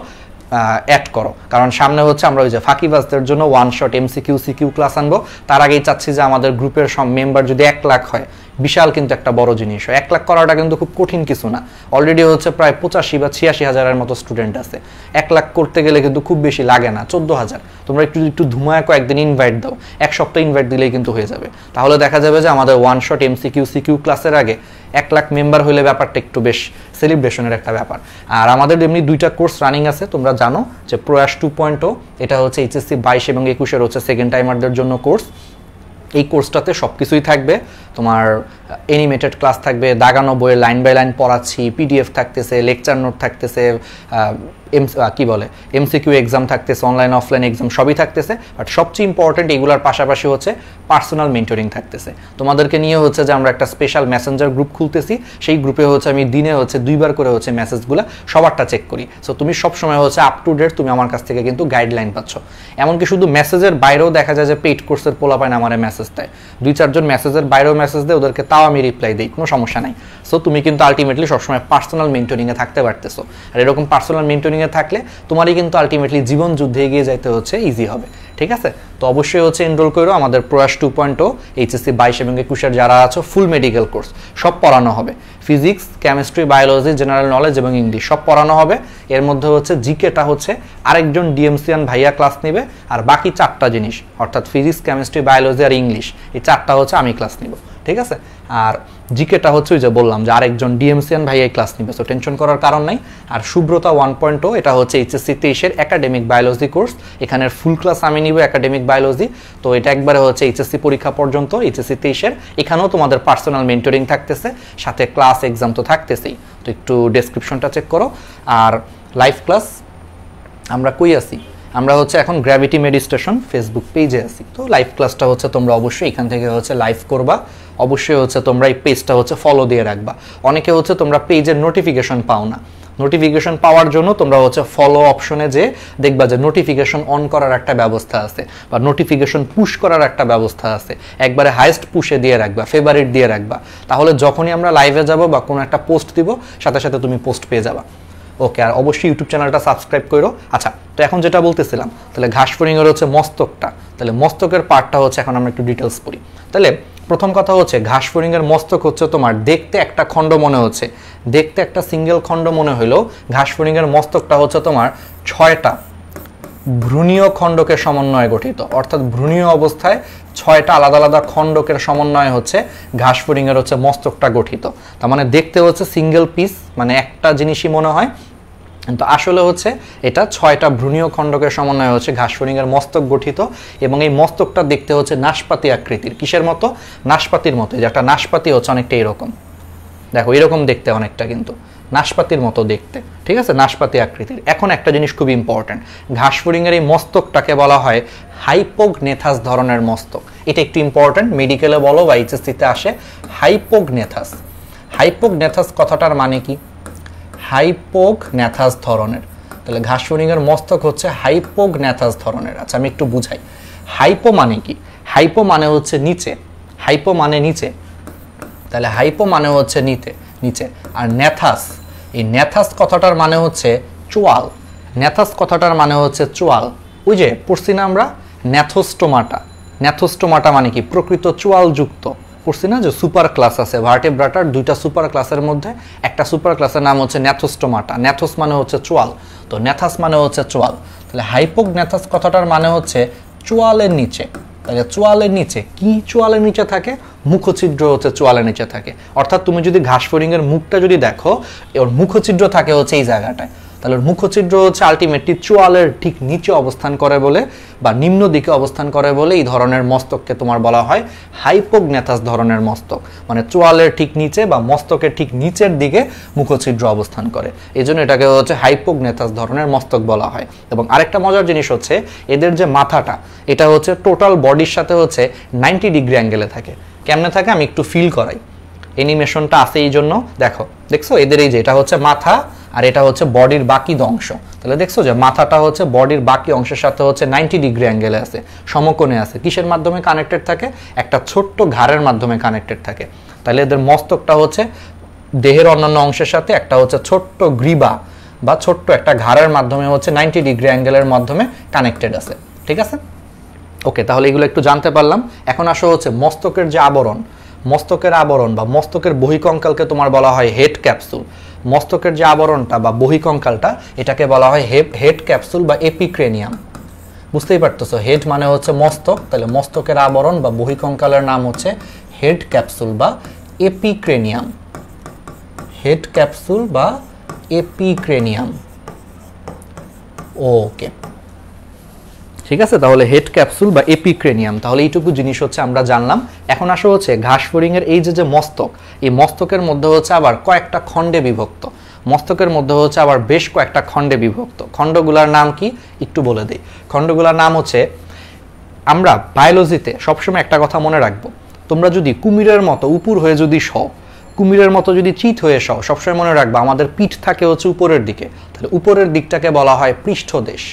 অ্যাড করো। কারণ সামনে হচ্ছে আমরা ওই যে ফাঁকিবাজদের জন্য one shot MCQ CQ class আনবো। তার আগেই চাচ্ছি যে আমাদের গ্রুপের সব মেম্বার যদি 1 লাখ হয়, বিশাল কিন্তু একটা বড় জিনিস হয়। 1 লাখ করাটা কিন্তু খুব কঠিন কিছু না। অলরেডি হচ্ছে প্রায় 85 বা 86 হাজারের মতো স্টুডেন্ট আছে। 1 লাখ করতে গেলে কিন্তু খুব বেশি লাগে না, 14,000। তোমরা একটু ধুমায় কয়েকদিন ইনভাইট দাও, 1 সপ্তাহ ইনভাইট দিলেই কিন্তু হয়ে যাবে। তাহলে দেখা যাবে যে আমাদের ওয়ান শট MCQ CQ ক্লাসের আগে 1 লাখ মেম্বার হলে ব্যাপারটা একটু বেশ সেলিব্রেশনের একটা ব্যাপার। আর আমাদের এমনি 2টা কোর্স রানিং আছে, তোমরা জানো যে প্রয়াস 2.0, এটা হচ্ছে HSC 22 এবং 21-এর হচ্ছে সেকেন্ড টাইমারদের জন্য কোর্স। এই কোর্সটাতে সব কিছুই থাকবে, তোমার অ্যানিমেটেড ক্লাস থাকবে, দাগানো বইয়ের লাইন বাই লাইন পড়াচ্ছি, PDF থাকতেছে, লেকচার নোট থাকতেছে, কি বলে MCQ এক্সাম থাকতেছে, অনলাইন অফলাইন এক্সাম সবই থাকতেছে। বাট সবচেয়ে ইম্পর্টেন্ট এগুলোর পাশাপাশি হচ্ছে পার্সোনাল মেন্টরিং থাকতেছে। তোমাদেরকে নিয়ে হচ্ছে যে আমরা একটা স্পেশাল মেসেঞ্জার গ্রুপ খুলতেছি, সেই গ্রুপে হচ্ছে আমি দিনে হচ্ছে 2বার করে হচ্ছে মেসেজগুলো সবারটা চেক করি। সো তুমি সবসময় হচ্ছে আপ টু ডেট, তুমি আমার কাছ থেকে কিন্তু গাইডলাইন পাচ্ছ। এমনকি শুধু মেসেজের বাইরেও দেখা যায় যে পেইড কোর্সের পোলাপাইন আমার মেসেজ দেয়, 2-4 জন মেসেজের বাইরেও মেসেজ দেয়, ওদেরকে তাও আমি রিপ্লাই দিই, কোনো সমস্যা নাই। সো তুমি কিন্তু আলটিমেটলি সবসময় পার্সোনাল মেন্টরিংয়ে থাকতে পারতেছো। আর এরকম পার্সোনাল মেন্টরিংয়ে থাকলে তোমারই কিন্তু আলটিমেটলি জীবন যুদ্ধে এগিয়ে যাইতে হচ্ছে ইজি হবে, ঠিক আছে? তো অবশ্যই হচ্ছে এনরোল করো আমাদের প্রয়াস 2.0 HSC 22 এবং 21-এর যারা আছো, ফুল মেডিকেল কোর্স সব পড়ানো হবে। Physics, chemistry, biology, general knowledge এবং ইংলিশ সব পড়ানো হবে। এর মধ্যে হচ্ছে জিকেটা হচ্ছে আরেকজন ডিএমসিয়ান ভাইয়া ক্লাস নেবে, আর বাকি 4টা জিনিস অর্থাৎ ফিজিক্স, কেমিস্ট্রি, বায়োলজি আর ইংলিশ, এই 4টা হচ্ছে আমি ক্লাস নিব, ঠিক আছে? আর জিকেটা হচ্ছে ওই যে বললাম যে আরেকজন ডিএমসিয়ান ভাই এই ক্লাস নিবে, সো টেনশন করার কারণ নাই। আর সুব্রতা 1.0, এটা হচ্ছে HSC 23-এর একাডেমিক বায়োলজি কোর্স। এখানের ফুল ক্লাস আমি নিব একাডেমিক বায়োলজি। তো এটা একবারে হচ্ছে HSC পরীক্ষা পর্যন্ত, HSC 23-এর। এখানেও তোমাদের পার্সোনাল মেন্টরিং থাকতেছে, সাথে ক্লাস এক্সাম তো থাকতেছেই। তো একটু ডেসক্রিপশনটা চেক করো। আর লাইভ ক্লাস আমরা কই আছি, আমরা হচ্ছে এখন গ্র্যাভিটি মেডিটেশন ফেসবুক পেজে আছি। তো লাইভ ক্লাসটা হচ্ছে তোমরা অবশ্যই এখান থেকে হচ্ছে লাইভ করবা। অবশ্যই হচ্ছে তোমরা এই পেজটা হচ্ছে ফলো দিয়ে রাখবা। অনেকে হচ্ছে তোমরা পেজের নোটিফিকেশন পাও না, নোটিফিকেশন পাওয়ার জন্য তোমরা হচ্ছে ফলো অপশনে যে দেখবা যে নোটিফিকেশন অন করার একটা ব্যবস্থা আছে, বা নোটিফিকেশন পুশ করার একটা ব্যবস্থা আছে। একবারে হাইয়েস্ট পুশে দিয়ে রাখবা, ফেভারিট দিয়ে রাখবা। তাহলে যখনই আমরা লাইভে যাব বা কোনো একটা পোস্ট দিব, সাথে সাথে তুমি পোস্ট পেয়ে যাবা। ওকে, আর অবশ্যই ইউটিউব চ্যানেলটা সাবস্ক্রাইব করো। আচ্ছা, তো এখন যেটা বলতেছিলাম, তাহলে ঘাসফড়িংয়ের হচ্ছে মস্তকটা, তাহলে মস্তকের পার্টটা হচ্ছে এখন আমরা একটু ডিটেলস পড়ি। তাহলে প্রথম কথা হচ্ছে ঘাসফড়িংয়ের মস্তক হচ্ছে তোমার দেখতে একটা খণ্ড মনে হচ্ছে, দেখতে একটা সিঙ্গেল খণ্ড মনে হইলেও ঘাসফড়িংয়ের মস্তকটা হচ্ছে তোমার 6টা ভ্রূণীয় খণ্ডকের সমন্বয়ে গঠিত। অর্থাৎ ভ্রূণীয় অবস্থায় 6টা আলাদা আলাদা খণ্ডকের সমন্বয়ে হচ্ছে ঘাসফড়িংয়ের হচ্ছে মস্তকটা গঠিত। তার মানে দেখতে হচ্ছে সিঙ্গেল পিস, মানে একটা জিনিসই মনে হয়, কিন্তু আসলে হচ্ছে এটা 6টা ভ্রূণীয় খণ্ডকের সমন্বয়ে হচ্ছে ঘাসফড়িংয়ের মস্তক গঠিত। এবং এই মস্তকটা দেখতে হচ্ছে নাশপাতি আকৃতির। কিসের মতো? নাশপাতির মতো। যে একটা নাশপাতি হচ্ছে অনেকটা এরকম, দেখো এরকম দেখতে অনেকটা, কিন্তু নাশপাতির মতো দেখতে, ঠিক আছে? নাশপাতি আকৃতির। এখন একটা জিনিস খুব ইম্পর্টেন্ট, ঘাসফড়িংয়ের এই মস্তকটাকে বলা হয় হাইপোগনেথাস ধরনের মস্তক। এটা একটু ইম্পর্টেন্ট, মেডিকেলে বলো বা HSC-তে আসে হাইপোগনেথাস। হাইপোগনেথাস কথাটার মানে কি? হাইপোগনেথাস ধরনের। তাহলে ঘাসফড়িংয়ের মস্তক হচ্ছে হাইপোগনেথাস ধরনের। আচ্ছা, আমি একটু বুঝাই। হাইপো মানে কি? হাইপো মানে হচ্ছে নিচে, হাইপো মানে নিচে, তাহলে হাইপো মানে হচ্ছে নিচে। আর নেথাস, এই নেথাস কথাটার মানে হচ্ছে চোয়াল। নেথাস কথাটার মানে হচ্ছে চোয়াল। ওই যে পড়ছি না আমরা ন্যাথোস্টোমাটা, ন্যাথোস্টোমাটা মানে কি? প্রকৃত চোয়াল যুক্ত। পড়ছি না যে সুপার ক্লাস আছে ভার্টেব্রাটার, 2টা সুপার ক্লাসের মধ্যে একটা সুপার ক্লাসের নাম হচ্ছে ন্যাথোস্টোমাটা। ন্যাথোস মানে হচ্ছে চোয়াল, তো নেথাস মানে হচ্ছে চোয়াল। তাহলে হাইপোগনেথাস কথাটার মানে হচ্ছে চোয়ালের নিচে। তাহলে চোয়ালের নিচে কি? চোয়ালের নিচে থাকে মুখছিদ্র, হচ্ছে চোয়ালের নিচে থাকে। অর্থাৎ তুমি যদি ঘাসফড়িংয়ের মুখটা যদি দেখো, ওর মুখছিদ্র থাকে হচ্ছে এই জায়গাটায়। তাহলে মুখছিদ্র হচ্ছে আলটিমেটলি চোয়ালের ঠিক নিচে অবস্থান করে বলে, বা নিম্ন দিকে অবস্থান করে বলে এই ধরনের মস্তককে তোমার বলা হয় হাইপোগনেথাস ধরনের মস্তক। মানে চোয়ালের ঠিক নিচে বা মস্তকের ঠিক নিচের দিকে মুখছিদ্র অবস্থান করে, এই জন্য এটাকে হচ্ছে হাইপোগনেথাস ধরনের মস্তক বলা হয়। এবং আরেকটা মজার জিনিস হচ্ছে এদের যে মাথাটা, এটা হচ্ছে টোটাল বডির সাথে হচ্ছে 90 ডিগ্রি অ্যাঙ্গেলে থাকে। কেমনে থাকে আমি একটু ফিল করাই, অ্যানিমেশনটা আছে এই জন্য। দেখো, দেখছো এদের এই যে এটা হচ্ছে মাথা, আর এটা হচ্ছে বডির বাকি অংশ। তাহলে দেখছো যে মাথাটা হচ্ছে বডির বাকি অংশের সাথে হচ্ছে 90 ডিগ্রি অ্যাঙ্গেলে আছে, সমকোণে আছে। কিসের মাধ্যমে কানেক্টেড থাকে? একটা ছোট্ট ঘাড়ের মাধ্যমে কানেক্টেড থাকে। তাহলে এদের মস্তকটা হচ্ছে দেহের অন্যান্য অংশের সাথে একটা হচ্ছে ছোট্ট গ্রীবা বা ছোট্ট একটা ঘাড়ের মাধ্যমে হচ্ছে 90 ডিগ্রি অ্যাঙ্গেলের মাধ্যমে কানেক্টেড আছে। ঠিক আছে, ওকে। তাহলে এগুলো একটু জানতে পারলাম। এখন আসো হচ্ছে মস্তকের যে আবরণ, মস্তকের আবরণ বা মস্তকের বহিকঙ্কালকে তোমার বলা হয় হেড ক্যাপসুল। মস্তকের যে আবরণটা বা বহিকঙ্কালটা এটাকে বলা হয় হেড ক্যাপসুল বা এপিক্রেনিয়াম। বুঝতেই পারতেছো, হেড মানে হচ্ছে মস্তক, তাহলে মস্তকের আবরণ বা বহিকঙ্কালের নাম হচ্ছে হেড ক্যাপসুল বা এপিক্রেনিয়াম। হেড ক্যাপসুল বা এপিক্রেনিয়াম। ওকে, ঠিক আছে। তাহলে হেড ক্যাপসুল বা এপিক্রেনিয়াম, তাহলে এইটুকু জিনিস হচ্ছে আমরা জানলাম। এখন আসা হচ্ছে ঘাসফড়িং এর এই যে মস্তক, এই মস্তকের মধ্যে হচ্ছে আবার কয়েকটা খণ্ডে বিভক্ত। মস্তকের মধ্যে হচ্ছে আবার বেশ কয়েকটা খণ্ডে বিভক্ত। খণ্ডগুলোর নাম কি একটু বলে দিই। খণ্ডগুলোর নাম হচ্ছে, আমরা বায়োলজিতে সবসময় একটা কথা মনে রাখবো, তোমরা যদি কুমিরের মতো উপর হয়ে যদি শও, কুমিরের মতো যদি চিত হয়ে শও, সবসময় মনে রাখবা আমাদের পিঠ থাকে হচ্ছে উপরের দিকে, তাহলে উপরের দিকটাকে বলা হয় পৃষ্ঠদেশ।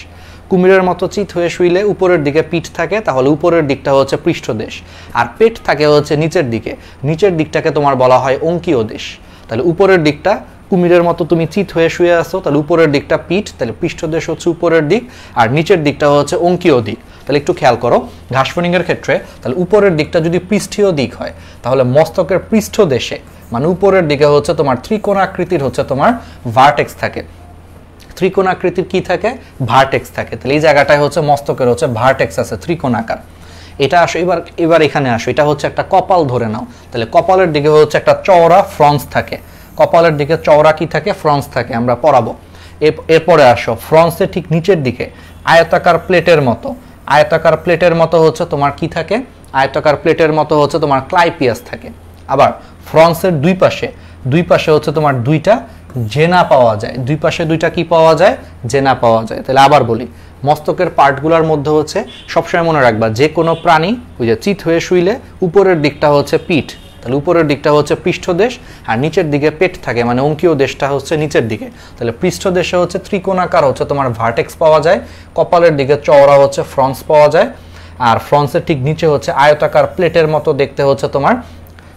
কুমিরের মতো চিত হয়ে শুইলে উপরের দিকে পিঠ থাকে, তাহলে উপরের দিকটা হচ্ছে পৃষ্ঠদেশ। আর পেট থাকে হচ্ছে নিচের দিকে, নিচের দিকটাকে তোমার বলা হয় অঙ্কীয় দেশ। তাহলে উপরের দিকটা কুমিরের মতো তুমি চিত হয়ে শুয়ে আসো, তাহলে উপরের দিকটা পিঠ, তাহলে পৃষ্ঠদেশ হচ্ছে উপরের দিক, আর নিচের দিকটা হচ্ছে অঙ্কীয় দিক। তাহলে একটু খেয়াল করো ঘাসফড়িং এর ক্ষেত্রে, তাহলে উপরের দিকটা যদি পৃষ্ঠীয় দিক হয়, তাহলে মস্তকের পৃষ্ঠদেশে মানে উপরের দিকে হচ্ছে তোমার ত্রিকোণাকৃতির হচ্ছে তোমার ভার্টেক্স থাকে। ত্রিকোণাকৃতির কি থাকে? ভার্টেক্স থাকে। তাহলে এই জায়গাটায় হচ্ছে মস্তকের হচ্ছে ভার্টেক্স আছে, ত্রিকোণাকার। এটা আসো এবার এখানে আসো, এটা হচ্ছে একটা কপাল ধরে নাও। তাহলে কপালের দিকে হচ্ছে একটা চওড়া ফ্রন্স থাকে। কপালের দিকে চওড়া কি থাকে? ফ্রন্স থাকে, আমরা পড়াবো। এরপরে আসো ফ্রন্সের ঠিক নিচের দিকে আয়তাকার প্লেটের মতো, আয়তাকার প্লেটের মতো হচ্ছে তোমার কি থাকে? আয়তাকার প্লেটের মতো হচ্ছে তোমার ক্লাইপিয়াস থাকে। আবার ফ্রন্সের দুই পাশে হচ্ছে তোমার দুইটা জেনা পাওয়া যায়। দুই পাশে দুইটা কি পাওয়া যায়? জেনা পাওয়া যায়। তাহলে আবার বলি, মস্তকের পার্টগুলোর মধ্যে হচ্ছে সবসময় মনে রাখবা, যে কোনো প্রাণী ওই যে চিত হয়ে শুইলে উপরের দিকটা হচ্ছে পিঠ, তাহলে উপরের দিকটা হচ্ছে পৃষ্ঠদেশ, আর নিচের দিকে পেট থাকে মানে অঙ্কীয় দেশটা হচ্ছে নিচের দিকে। তাহলে পৃষ্ঠদেশে হচ্ছে ত্রিকোণাকার হচ্ছে তোমার ভার্টেক্স পাওয়া যায়, কপালের দিকে চওড়া হচ্ছে ফ্রন্স পাওয়া যায়, আর ফ্রন্সের ঠিক নিচে হচ্ছে আয়তাকার প্লেটের মতো দেখতে হচ্ছে তোমার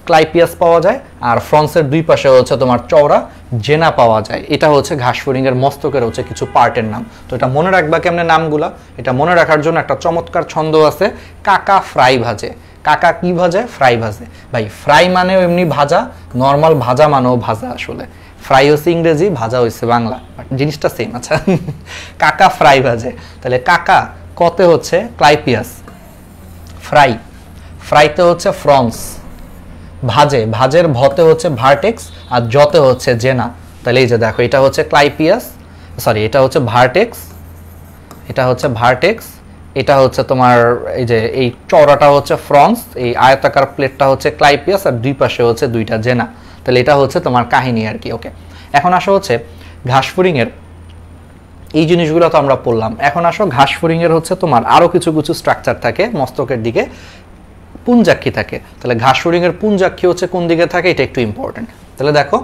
ক্লাইপিয়াস পাওয়া যায়, আর ফ্রন্সের দুই পাশে হচ্ছে তোমার চওড়া জেনা পাওয়া যায়। এটা হচ্ছে ঘাসফড়িং এর মস্তকের হচ্ছে কিছু পার্টের নাম। তো এটা মনে রাখবা কেমনে নামগুলা? এটা মনে রাখার জন্য একটা চমৎকার ছন্দ আছে, কাকা ফ্রাই ভাজে। কাকা কি ভাজে? ফ্রাই ভাজে। ভাই ফ্রাই মানেও এমনি ভাজা, নর্মাল ভাজা মানেও ভাজা। আসলে ফ্রাই হচ্ছে ইংরেজি, ভাজা হচ্ছে বাংলা, জিনিসটা সেম। আচ্ছা, কাকা ফ্রাই ভাজে। তাহলে কাকা কতে হচ্ছে ক্লাইপিয়াস, ফ্রাই ফ্রাইতে হচ্ছে ফ্রন্স, ভাজে ভাজের ভতে হচ্ছে ভার্টেক্স, আর জতে হচ্ছে জেনা। তাহলে এই যে দেখো, এটা হচ্ছে ক্লাইপিয়াস, সরি এটা হচ্ছে ভার্টেক্স, এটা হচ্ছে ভার্টেক্স, এটা হচ্ছে তোমার এই যে এই চওড়াটা হচ্ছে ফ্রন্স, এই আয়তাকার প্লেটটা হচ্ছে ক্লাইপিয়াস, আর দুই পাশে হচ্ছে দুইটা জেনা। তাহলে এটা হচ্ছে তোমার কাহিনী আর কি। ওকে, এখন আসো হচ্ছে ঘাসফড়িং এর এই জিনিসগুলো তো আমরা পড়লাম। এখন আসো ঘাসফড়িং এর হচ্ছে তোমার আরো কিছু কিছু স্ট্রাকচার থাকে মস্তকের দিকে, পুঞ্জাক্ষী থাকে। তাহলে ঘাসফড়িং এর পুঞ্জাক্ষী হচ্ছে কোন দিকে থাকে, এটা একটু ইম্পর্টেন্ট। তাহলে দেখো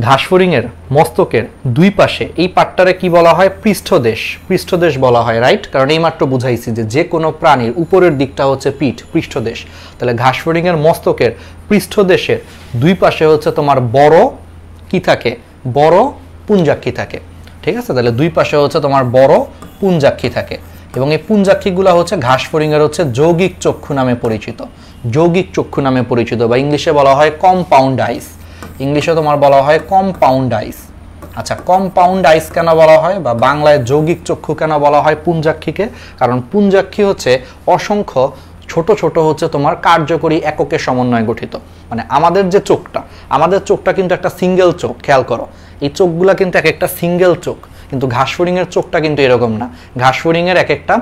ঘাসফড়িং এর মস্তকের দুই পাশে এই পাটটারে কি বলা হয়? পৃষ্ঠদেশ। পৃষ্ঠদেশ বলা হয়, রাইট? কারণ এইমাত্র বুঝাইছি যে কোনো প্রাণীর উপরের দিকটা হচ্ছে পিঠ, পৃষ্ঠদেশ। তাহলে ঘাসফড়িং এর মস্তকের পৃষ্ঠদেশের দুই পাশে হচ্ছে তোমার বড় কি থাকে? বড় পুঞ্জাক্ষী থাকে। ঠিক আছে, তাহলে দুই পাশে হচ্ছে তোমার বড় পুঞ্জাক্ষী থাকে, এবং এই পুঞ্জাক্ষীগুলো হচ্ছে ঘাসফড়িং এর হচ্ছে যৌগিক চক্ষু নামে পরিচিত। যৌগিক চক্ষু নামে পরিচিত, বা ইংলিশে বলা হয় কম্পাউন্ড আইস। ইংলিশে তোমার বলা হয় কম্পাউন্ড আইস। আচ্ছা, কম্পাউন্ড আইস কেন বলা হয়, বা বাংলায় যৌগিক চক্ষু কেন বলা হয় পুঞ্জাক্ষীকে? কারণ পুঞ্জাক্ষী হচ্ছে অসংখ্য ছোট ছোট হচ্ছে তোমার কার্যকরী এককের সমন্বয়ে গঠিত। মানে আমাদের যে চোখটা, আমাদের চোখটা কিন্তু একটা সিঙ্গেল চোখ, খেয়াল করো এই চোখগুলা কিন্তু এক একটা সিঙ্গেল চোখ, কিন্তু ঘাসফড়িং এর চোখটা কিন্তু এরকম না। ঘাসফড়িং এর এক একটা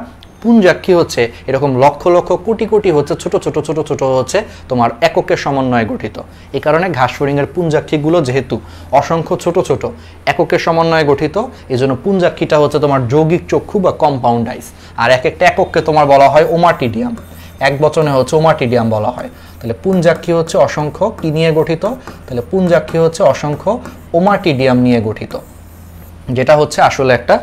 পুঞ্জাক্ষী হচ্ছে এরকম লক্ষ লক্ষ কোটি কোটি হচ্ছে ছোট ছোট ছোট ছোট হচ্ছে তোমার এককের সমন্বয়ে গঠিত। এই কারণে ঘাসফড়িং এর পুঞ্জাক্ষীগুলো যেহেতু অসংখ্য ছোট ছোট এককের সমন্বয়ে গঠিত, এই জন্য পুঞ্জাক্ষীটা হচ্ছে তোমার যৌগিক চক্ষু বা কম্পাউন্ড আইস। আর এক একটা একককে তোমার বলা হয় ওমাটিডিয়াম। একবচনে হচ্ছে ওমাটিডিয়াম বলা হয়। তাহলে পুঞ্জাক্ষী হচ্ছে অসংখ্য কি নিয়ে গঠিত? তাহলে পুঞ্জাক্ষী হচ্ছে অসংখ্য ওমাটিডিয়াম নিয়ে গঠিত, যেটা হচ্ছে আসলে একটা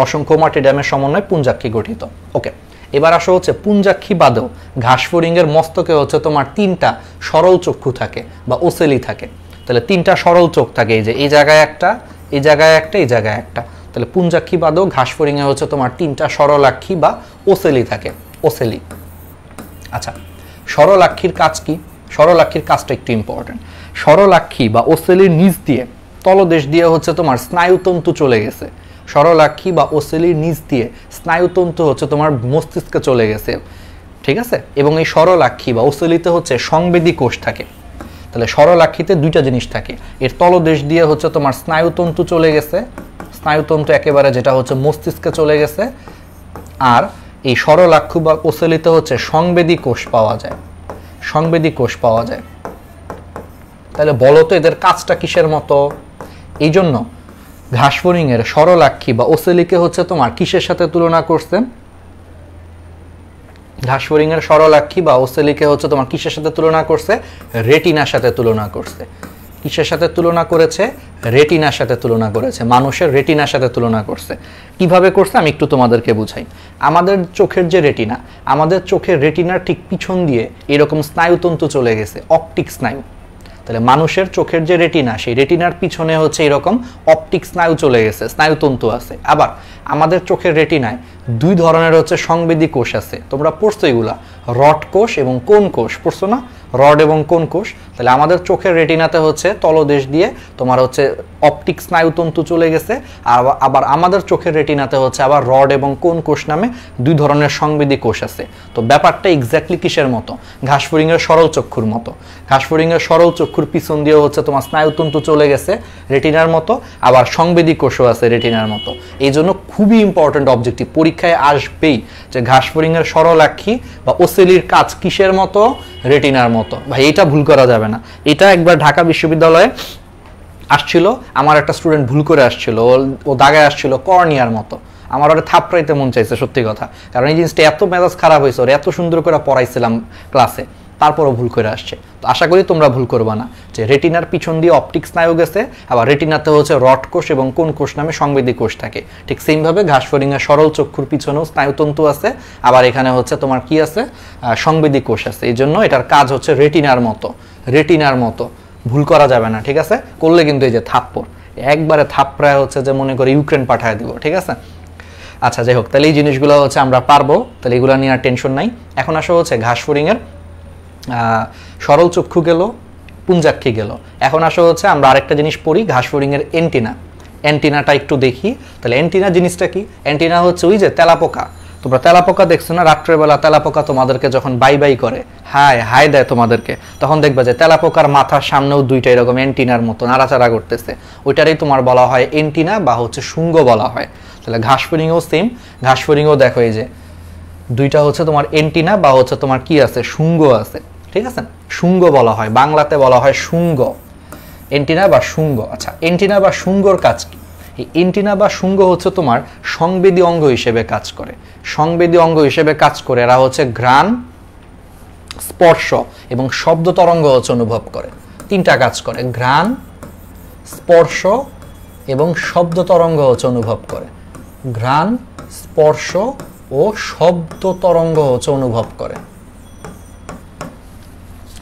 অসংখ্য ওমাটিডিয়ামের সমন্বয়ে পুঞ্জাক্ষী গঠিত। ওকে, এবার আসো হচ্ছে পুঞ্জাক্ষী বাদেও ঘাসফড়িংয়ের মস্তকে হচ্ছে তোমার 3টা সরল চক্ষু থাকে বা ওসেলি থাকে। তাহলে 3টা সরল চোখ থাকে, এই যে এই জায়গায় একটা, এই জায়গায় একটা, এই জায়গায় একটা। তাহলে পুঞ্জাক্ষী বাদেও ঘাসফড়িংয়ে হচ্ছে তোমার 3টা সরলাক্ষী বা ওসেলি থাকে, ওসেলি। আচ্ছা, সরলাক্ষীর কাজ কি? সরলাক্ষীর কাজটা একটু ইম্পর্টেন্ট। সরলাক্ষী বা ওসেলির নিচ দিয়ে, তলদেশ দিয়ে হচ্ছে তোমার স্নায়ুতন্তু চলে গেছে। সরলাক্ষী বা ওসেলির নিচ দিয়ে স্নায়ুতন্তু হচ্ছে তোমার মস্তিষ্কে চলে গেছে, ঠিক আছে? এবং এই সরলাক্ষী বা ওসেলিতে হচ্ছে সংবেদী কোষ থাকে। তাহলে সরলাক্ষীতে 2টা জিনিস থাকে, এর তলদেশ দিয়ে হচ্ছে তোমার স্নায়ুতন্তু চলে গেছে, স্নায়ুতন্তু একেবারে যেটা হচ্ছে মস্তিষ্কে চলে গেছে, আর এই সরলাক্ষী বা ওসেলিতে হচ্ছে সংবেদী কোষ পাওয়া যায়, সংবেদী কোষ পাওয়া যায়। তাহলে বলো তো এদের কাজটা কিসের মতো? এই জন্য ঘাসফড়িংয়ের সরলাক্ষী বা ওসেলিকে হচ্ছে তোমার কিসের সাথে তুলনা করছে? ঘাসফড়িংয়ের সরলাক্ষী বা ওসেলিকে হচ্ছে তোমার কিসের সাথে তুলনা করছে? রেটিনার সাথে তুলনা করছে। কিসের সাথে তুলনা করেছে? রেটিনার সাথে তুলনা করেছে, মানুষের রেটিনার সাথে তুলনা করছে। কিভাবে করছে আমি একটু তোমাদেরকে বুঝাই। আমাদের চোখের যে রেটিনা, আমাদের চোখের রেটিনার ঠিক পিছন দিয়ে এরকম স্নায়ুতন্তু চলে গেছে, অপটিক স্নায়ু। তাহলে মানুষের চোখের যে রেটিনা, সেই রেটিনার পিছনে হচ্ছে এরকম অপটিক স্নায়ু চলে গেছে, স্নায়ুতন্তু আছে। আবার আমাদের চোখের রেটিনায় 2 ধরনের হচ্ছে সংবেদী কোষ আছে, তোমরা পড়ছো এগুলা, রড কোষ এবং কোন কোষ, পড়ছো না? রড এবং কোন কোষ। তাহলে আমাদের চোখের রেটিনাতে হচ্ছে তলদেশ দিয়ে তোমার হচ্ছে অপটিক স্নায়ুতন্তু চলে গেছে, আবার আমাদের চোখের রেটিনাতে হচ্ছে আবার রড এবং কোন কোষ নামে 2 ধরনের সংবেদী কোষ আছে। তো ব্যাপারটা এক্স্যাক্টলি কিসের মতো? ঘাসফড়িংয়ের সরল চক্ষুর মতো। ঘাসফড়িংয়ের সরল চক্ষুর পিছন দিয়ে হচ্ছে তোমার স্নায়ুতন্তু চলে গেছে রেটিনার মতো, আবার সংবেদী কোষও আছে রেটিনার মতো। এই জন্য খুবই ইম্পর্টেন্ট অবজেক্টিভ, পরীক্ষায় আসবেই যে ঘাসফড়িংয়ের সরলাক্ষী বা ওসেলির কাজ কিসের মতো? রেটিনার মতো। ভাই এটা ভুল করা যাবে না। এটা একবার ঢাকা বিশ্ববিদ্যালয়ে আসছিল, আমার একটা স্টুডেন্ট ভুল করে আসছিল, ও দাগায় আসছিল কর্নিয়ার মতো। আমার ওটা থাপড়াইতে মন চাইছে, সত্যি কথা। কারণ এই জিনিসটা এত মেজাজ খারাপ হয়েছে, ওরা এত সুন্দর করে পড়াইছিলাম ক্লাসে, তারপরও ভুল করে আসছে। তো আশা করি তোমরা ভুল করবা না, যে রেটিনার পিছন দিয়ে অপটিক স্নায়ু গেছে, আবার রেটিনাতে হচ্ছে রড কোষ এবং কোন কোষ নামে সংবেদী কোষ থাকে। ঠিক সেমভাবে ঘাসফড়িংয়ের সরল চক্ষুর পিছনেও স্নায়ুতন্তু আছে, আবার এখানে হচ্ছে তোমার কি আছে? সংবেদী কোষ আছে। এই জন্য এটার কাজ হচ্ছে রেটিনার মতো, রেটিনার মতো। ভুল করা যাবে না, ঠিক আছে? করলে কিন্তু এই যে থাপ্পড়, একবারে থাপ্পড়ায় হচ্ছে যে মনে করে ইউক্রেন পাঠায় দিব, ঠিক আছে? আচ্ছা, যাই হোক, তাহলে এই জিনিসগুলো হচ্ছে আমরা পারবো, তাহলে এগুলো নিয়ে আর টেনশন নাই। এখন আসা হচ্ছে ঘাসফড়িংয়ের সরল চক্ষু গেল, পুঞ্জাক্ষী গেল। এখন আসা হচ্ছে আমরা আরেকটা জিনিস পড়ি, ঘাসফড়িংয়ের এন্টিনা। এন্টিনাটা একটু দেখি। তাহলে এন্টিনা জিনিসটা কি? এন্টিনা হচ্ছে ওই যে তেলাপোকা, তোমরা তেলাপোকা দেখছো না? রাত্রেবেলা তেলাপোকা তোমাদেরকে যখন বাই বাই করে, হাই হাই দেয় তোমাদেরকে, তখন দেখবা যে তেলাপোকার মাথার সামনেও 2টা এরকম এন্টিনার মতো নাড়াচাড়া করতেছে। ওইটারই তোমার বলা হয় এন্টিনা বা হচ্ছে শুঙ্গ বলা হয়। তাহলে ঘাসফড়িংও সেম, ঘাসফড়িংও দেখো এই যে 2টা হচ্ছে তোমার এন্টিনা বা হচ্ছে তোমার কি আছে? শুঙ্গ আছে, ঠিক আছে? শুঙ্গ বলা হয়, বাংলাতে বলা হয় শুঙ্গ, এন্টিনা বা শুঙ্গ। আচ্ছা, এন্টিনা বা শুঙ্গর কাজ কি? এই এন্টিনা বা শুঙ্গ হচ্ছে তোমার সংবেদী অঙ্গ হিসেবে কাজ করে। সংবেদী অঙ্গ হিসেবে কাজ করে এরা হচ্ছে ঘ্রাণ, স্পর্শ এবং শব্দ তরঙ্গ হচ্ছে অনুভব করে। 3টা কাজ করে, ঘ্রাণ, স্পর্শ এবং শব্দ তরঙ্গ হচ্ছে অনুভব করে। ঘ্রাণ, স্পর্শ ও শব্দ তরঙ্গ হচ্ছে অনুভব করে,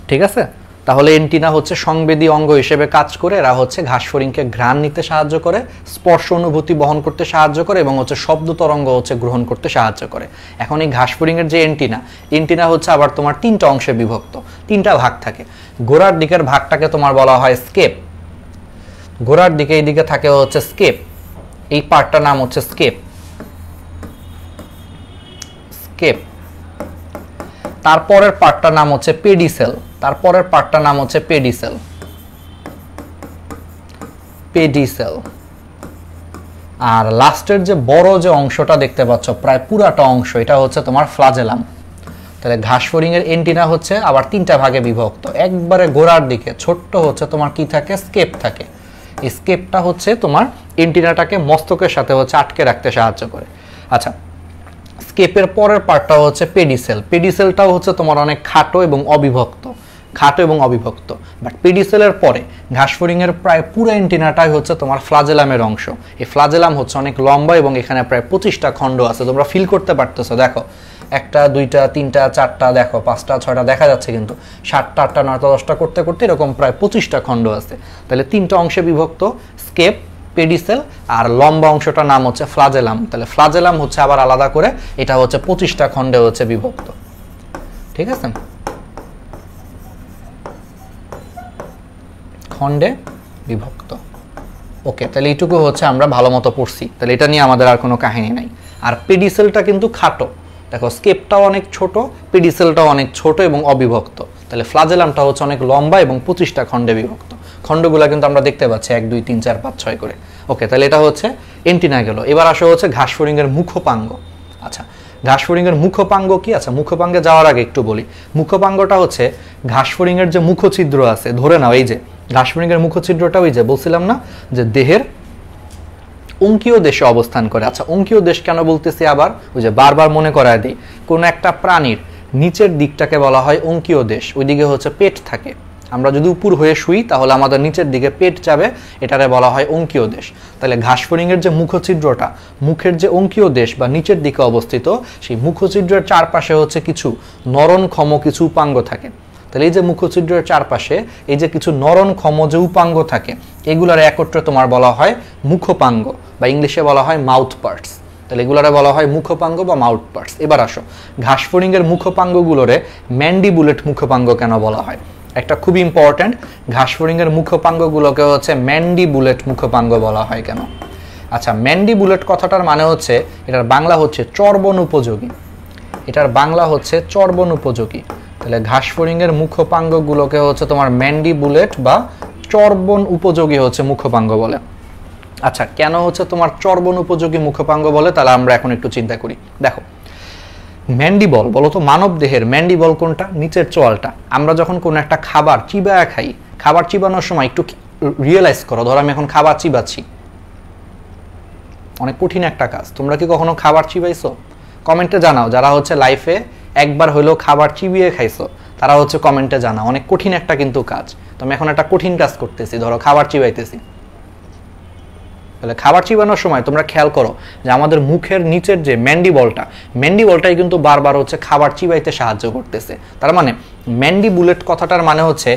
ঠিক আছে? তাহলে এন্টিনা হচ্ছে সংবেদী অঙ্গ হিসেবে কাজ করে, এরা হচ্ছে ঘাসফড়িংকে ঘ্রাণ নিতে সাহায্য করে, স্পর্শ অনুভূতি বহন করতে সাহায্য করে এবং হচ্ছে শব্দ তরঙ্গ হচ্ছে গ্রহণ করতে সাহায্য করে। এখন এই ঘাসফড়িংয়ের যে এন্টিনা, এন্টিনা হচ্ছে আবার তোমার 3টা অংশে বিভক্ত, 3টা ভাগ থাকে। গোড়ার দিকের ভাগটাকে তোমার বলা হয় স্কেপ। গোড়ার দিকে এইদিকে থাকে হচ্ছে স্কেপ, এই পার্টটার নাম হচ্ছে স্কেপ, স্কেপ। তারপরের পার্টটার নাম হচ্ছে পেডিসেল, তারপরের পার্টটার নাম হচ্ছে পেডিসেল, পেডিসেল। আর লাস্টের যে বড় যে অংশটা দেখতে পাচ্ছ, প্রায় পুরাটা অংশ, এটা হচ্ছে তোমার ফ্লাজেলাম। তাহলে ঘাসফড়িংয়ের এন্টিনা হচ্ছে আবার 3টা ভাগে বিভক্ত। একবারে গোড়ার দিকে ছোট্ট হচ্ছে তোমার কি থাকে? স্কেপ থাকে। এই স্কেপটা হচ্ছে তোমার এন্টিনাটাকে মস্তকের সাথে হচ্ছে আটকে রাখতে সাহায্য করে। আচ্ছা, স্কেপের পরের পার্টটা হচ্ছে পেডিসেল। পেডিসেলটাও হচ্ছে তোমার অনেক খাটো এবং অবিভক্ত, বাট পেডিসেলের পরে ঘাসফড়িংয়ের প্রায় পুরো এন্টিনাটাই হচ্ছে তোমার ফ্লাজেলামের অংশ। এই ফ্লাজেলাম হচ্ছে অনেক লম্বা এবং এখানে প্রায় 25টা খণ্ড আছে, তোমরা ফিল করতে পারতেছো। দেখো 1টা 2টা 3টা 4টা, দেখো 5টা 6টা দেখা যাচ্ছে, কিন্তু 7টা 8টা 9টা 10টা করতে করতে এরকম প্রায় 25টা খণ্ড আছে। তাহলে 3টা অংশে বিভক্ত, স্কেপ, পেডিসেল, আর লম্বা অংশটার নাম হচ্ছে ফ্লাজেলাম। তাহলে ফ্লাজেলাম হচ্ছে আবার আলাদা করে, এটা হচ্ছে 25টা খণ্ডে হচ্ছে বিভক্ত। ঠিক আছে, খণ্ডে বিভক্ত। ওকে, তাহলে এইটুকু হচ্ছে আমরা ভালো মতো পড়ছি, তাহলে এটা নিয়ে আমাদের আর কোনো কাহিনী নাই। আর পেডিসেলটা কিন্তু খাটো, দেখো স্কেপটাও অনেক ছোট, পেডিসেলটাও অনেক ছোট এবং অবিভক্ত। তাহলে ফ্লাজেলামটা হচ্ছে অনেক লম্বা এবং 25টা খণ্ডে বিভক্ত। খণ্ডগুলো কিন্তু আমরা দেখতে পাচ্ছি 1 2 3 4 5 6 করে। ওকে, তাহলে এটা হচ্ছে এন্টিনা গেল। এবার আসা হচ্ছে ঘাসফড়িংয়ের মুখপাঙ্গ। আচ্ছা, ঘাসফড়িংয়ের মুখপাঙ্গ কি? আচ্ছা, মুখপাঙ্গে যাওয়ার আগে একটু বলি, মুখপাঙ্গটা হচ্ছে ঘাসফড়িংয়ের যে মুখছিদ্র আছে, ধরে নাও এই যে ঘাসফড়িংয়ের মুখছিদ্রটা ওই যে বলছিলাম না যে দেহের অঙ্কীয় দেশে অবস্থান করে। আচ্ছা, অঙ্কীয় দেশ কেন বলতেছি আবার? ওই যে বারবার মনে করায় দিই, কোন একটা প্রাণীর নিচের দিকটাকে বলা হয় অঙ্কীয় দেশ, ওইদিকে হচ্ছে পেট থাকে। আমরা যদি উপর হয়ে শুই তাহলে আমাদের নিচের দিকে পেট যাবে, এটারে বলা হয় অঙ্কীয় দেশ। তাহলে ঘাসফড়িংয়ের যে মুখছিদ্রটা, মুখের যে অঙ্কীয় দেশ বা নিচের দিকে অবস্থিত, সেই মুখছিদ্রের চারপাশে হচ্ছে কিছু নরনক্ষম কিছু উপাঙ্গ থাকে। তাহলে এই যে মুখছিদ্রের চারপাশে এই যে কিছু নরনক্ষম যে উপাঙ্গ থাকে, এগুলার একত্রে তোমার বলা হয় মুখপাঙ্গ, বা ইংলিশে বলা হয় মাউথ পার্টস। তাহলে এগুলারে বলা হয় মুখপাঙ্গ বা মাউথ পার্টস। এবার আসো, ঘাসফড়িংয়ের মুখপাঙ্গগুলোরে ম্যান্ডিবুলেট মুখপাঙ্গ কেন বলা হয়? একটা খুব ইম্পর্ট্যান্ট, ঘাসফড়িংয়ের মুখপাঙ্গগুলোকে হচ্ছে ম্যান্ডিবুলেট মুখপাঙ্গ বলা হয় কেন? আচ্ছা, ম্যান্ডিবুলেট কথাটার মানে হচ্ছে, এটার বাংলা হচ্ছে চর্বণ উপযোগী, এটার বাংলা হচ্ছে চর্বণ উপযোগী। তাহলে ঘাসফড়িংয়ের মুখপাঙ্গগুলোকে হচ্ছে তোমার ম্যান্ডিবুলেট বা চর্বণ উপযোগী হচ্ছে মুখপাঙ্গ বলে। আচ্ছা, কেন হচ্ছে তোমার চর্বণ উপযোগী মুখপাঙ্গ বলে? তাহলে আমরা এখন একটু চিন্তা করি। দেখো, ম্যান্ডিবল বলো তো, মানব দেহের ম্যান্ডিবল কোনটা? নিচের চোয়ালটা। আমরা যখন কোনো একটা খাবার চিবায়া খাই, খাবার চিবানোর সময় একটু রিয়েলাইজ করো, ধরো আমি এখন খাবার চিবাচ্ছি, অনেক কঠিন একটা কাজ। তোমরা কি কখনো খাবার চিবাইছো? কমেন্টে জানাও, যারা হচ্ছে লাইফে একবার হইলেও খাবার চিবিয়ে খাইছো তারা হচ্ছে কমেন্টে জানাও। অনেক কঠিন একটা কিন্তু কাজ। তো আমি এখন একটা কঠিন কাজ করতেছি, ধরো খাবার চিবাইতেছি। তাহলে খাবার চিবানোর সময় তোমরা খেয়াল করো যে আমাদের মুখের নিচের যে ম্যান্ডিবলটাই কিন্তু বারবার হচ্ছে খাবার চিবাইতে সাহায্য করতেছে। তার মানে ম্যান্ডিবুলেট কথাটার মানে হচ্ছে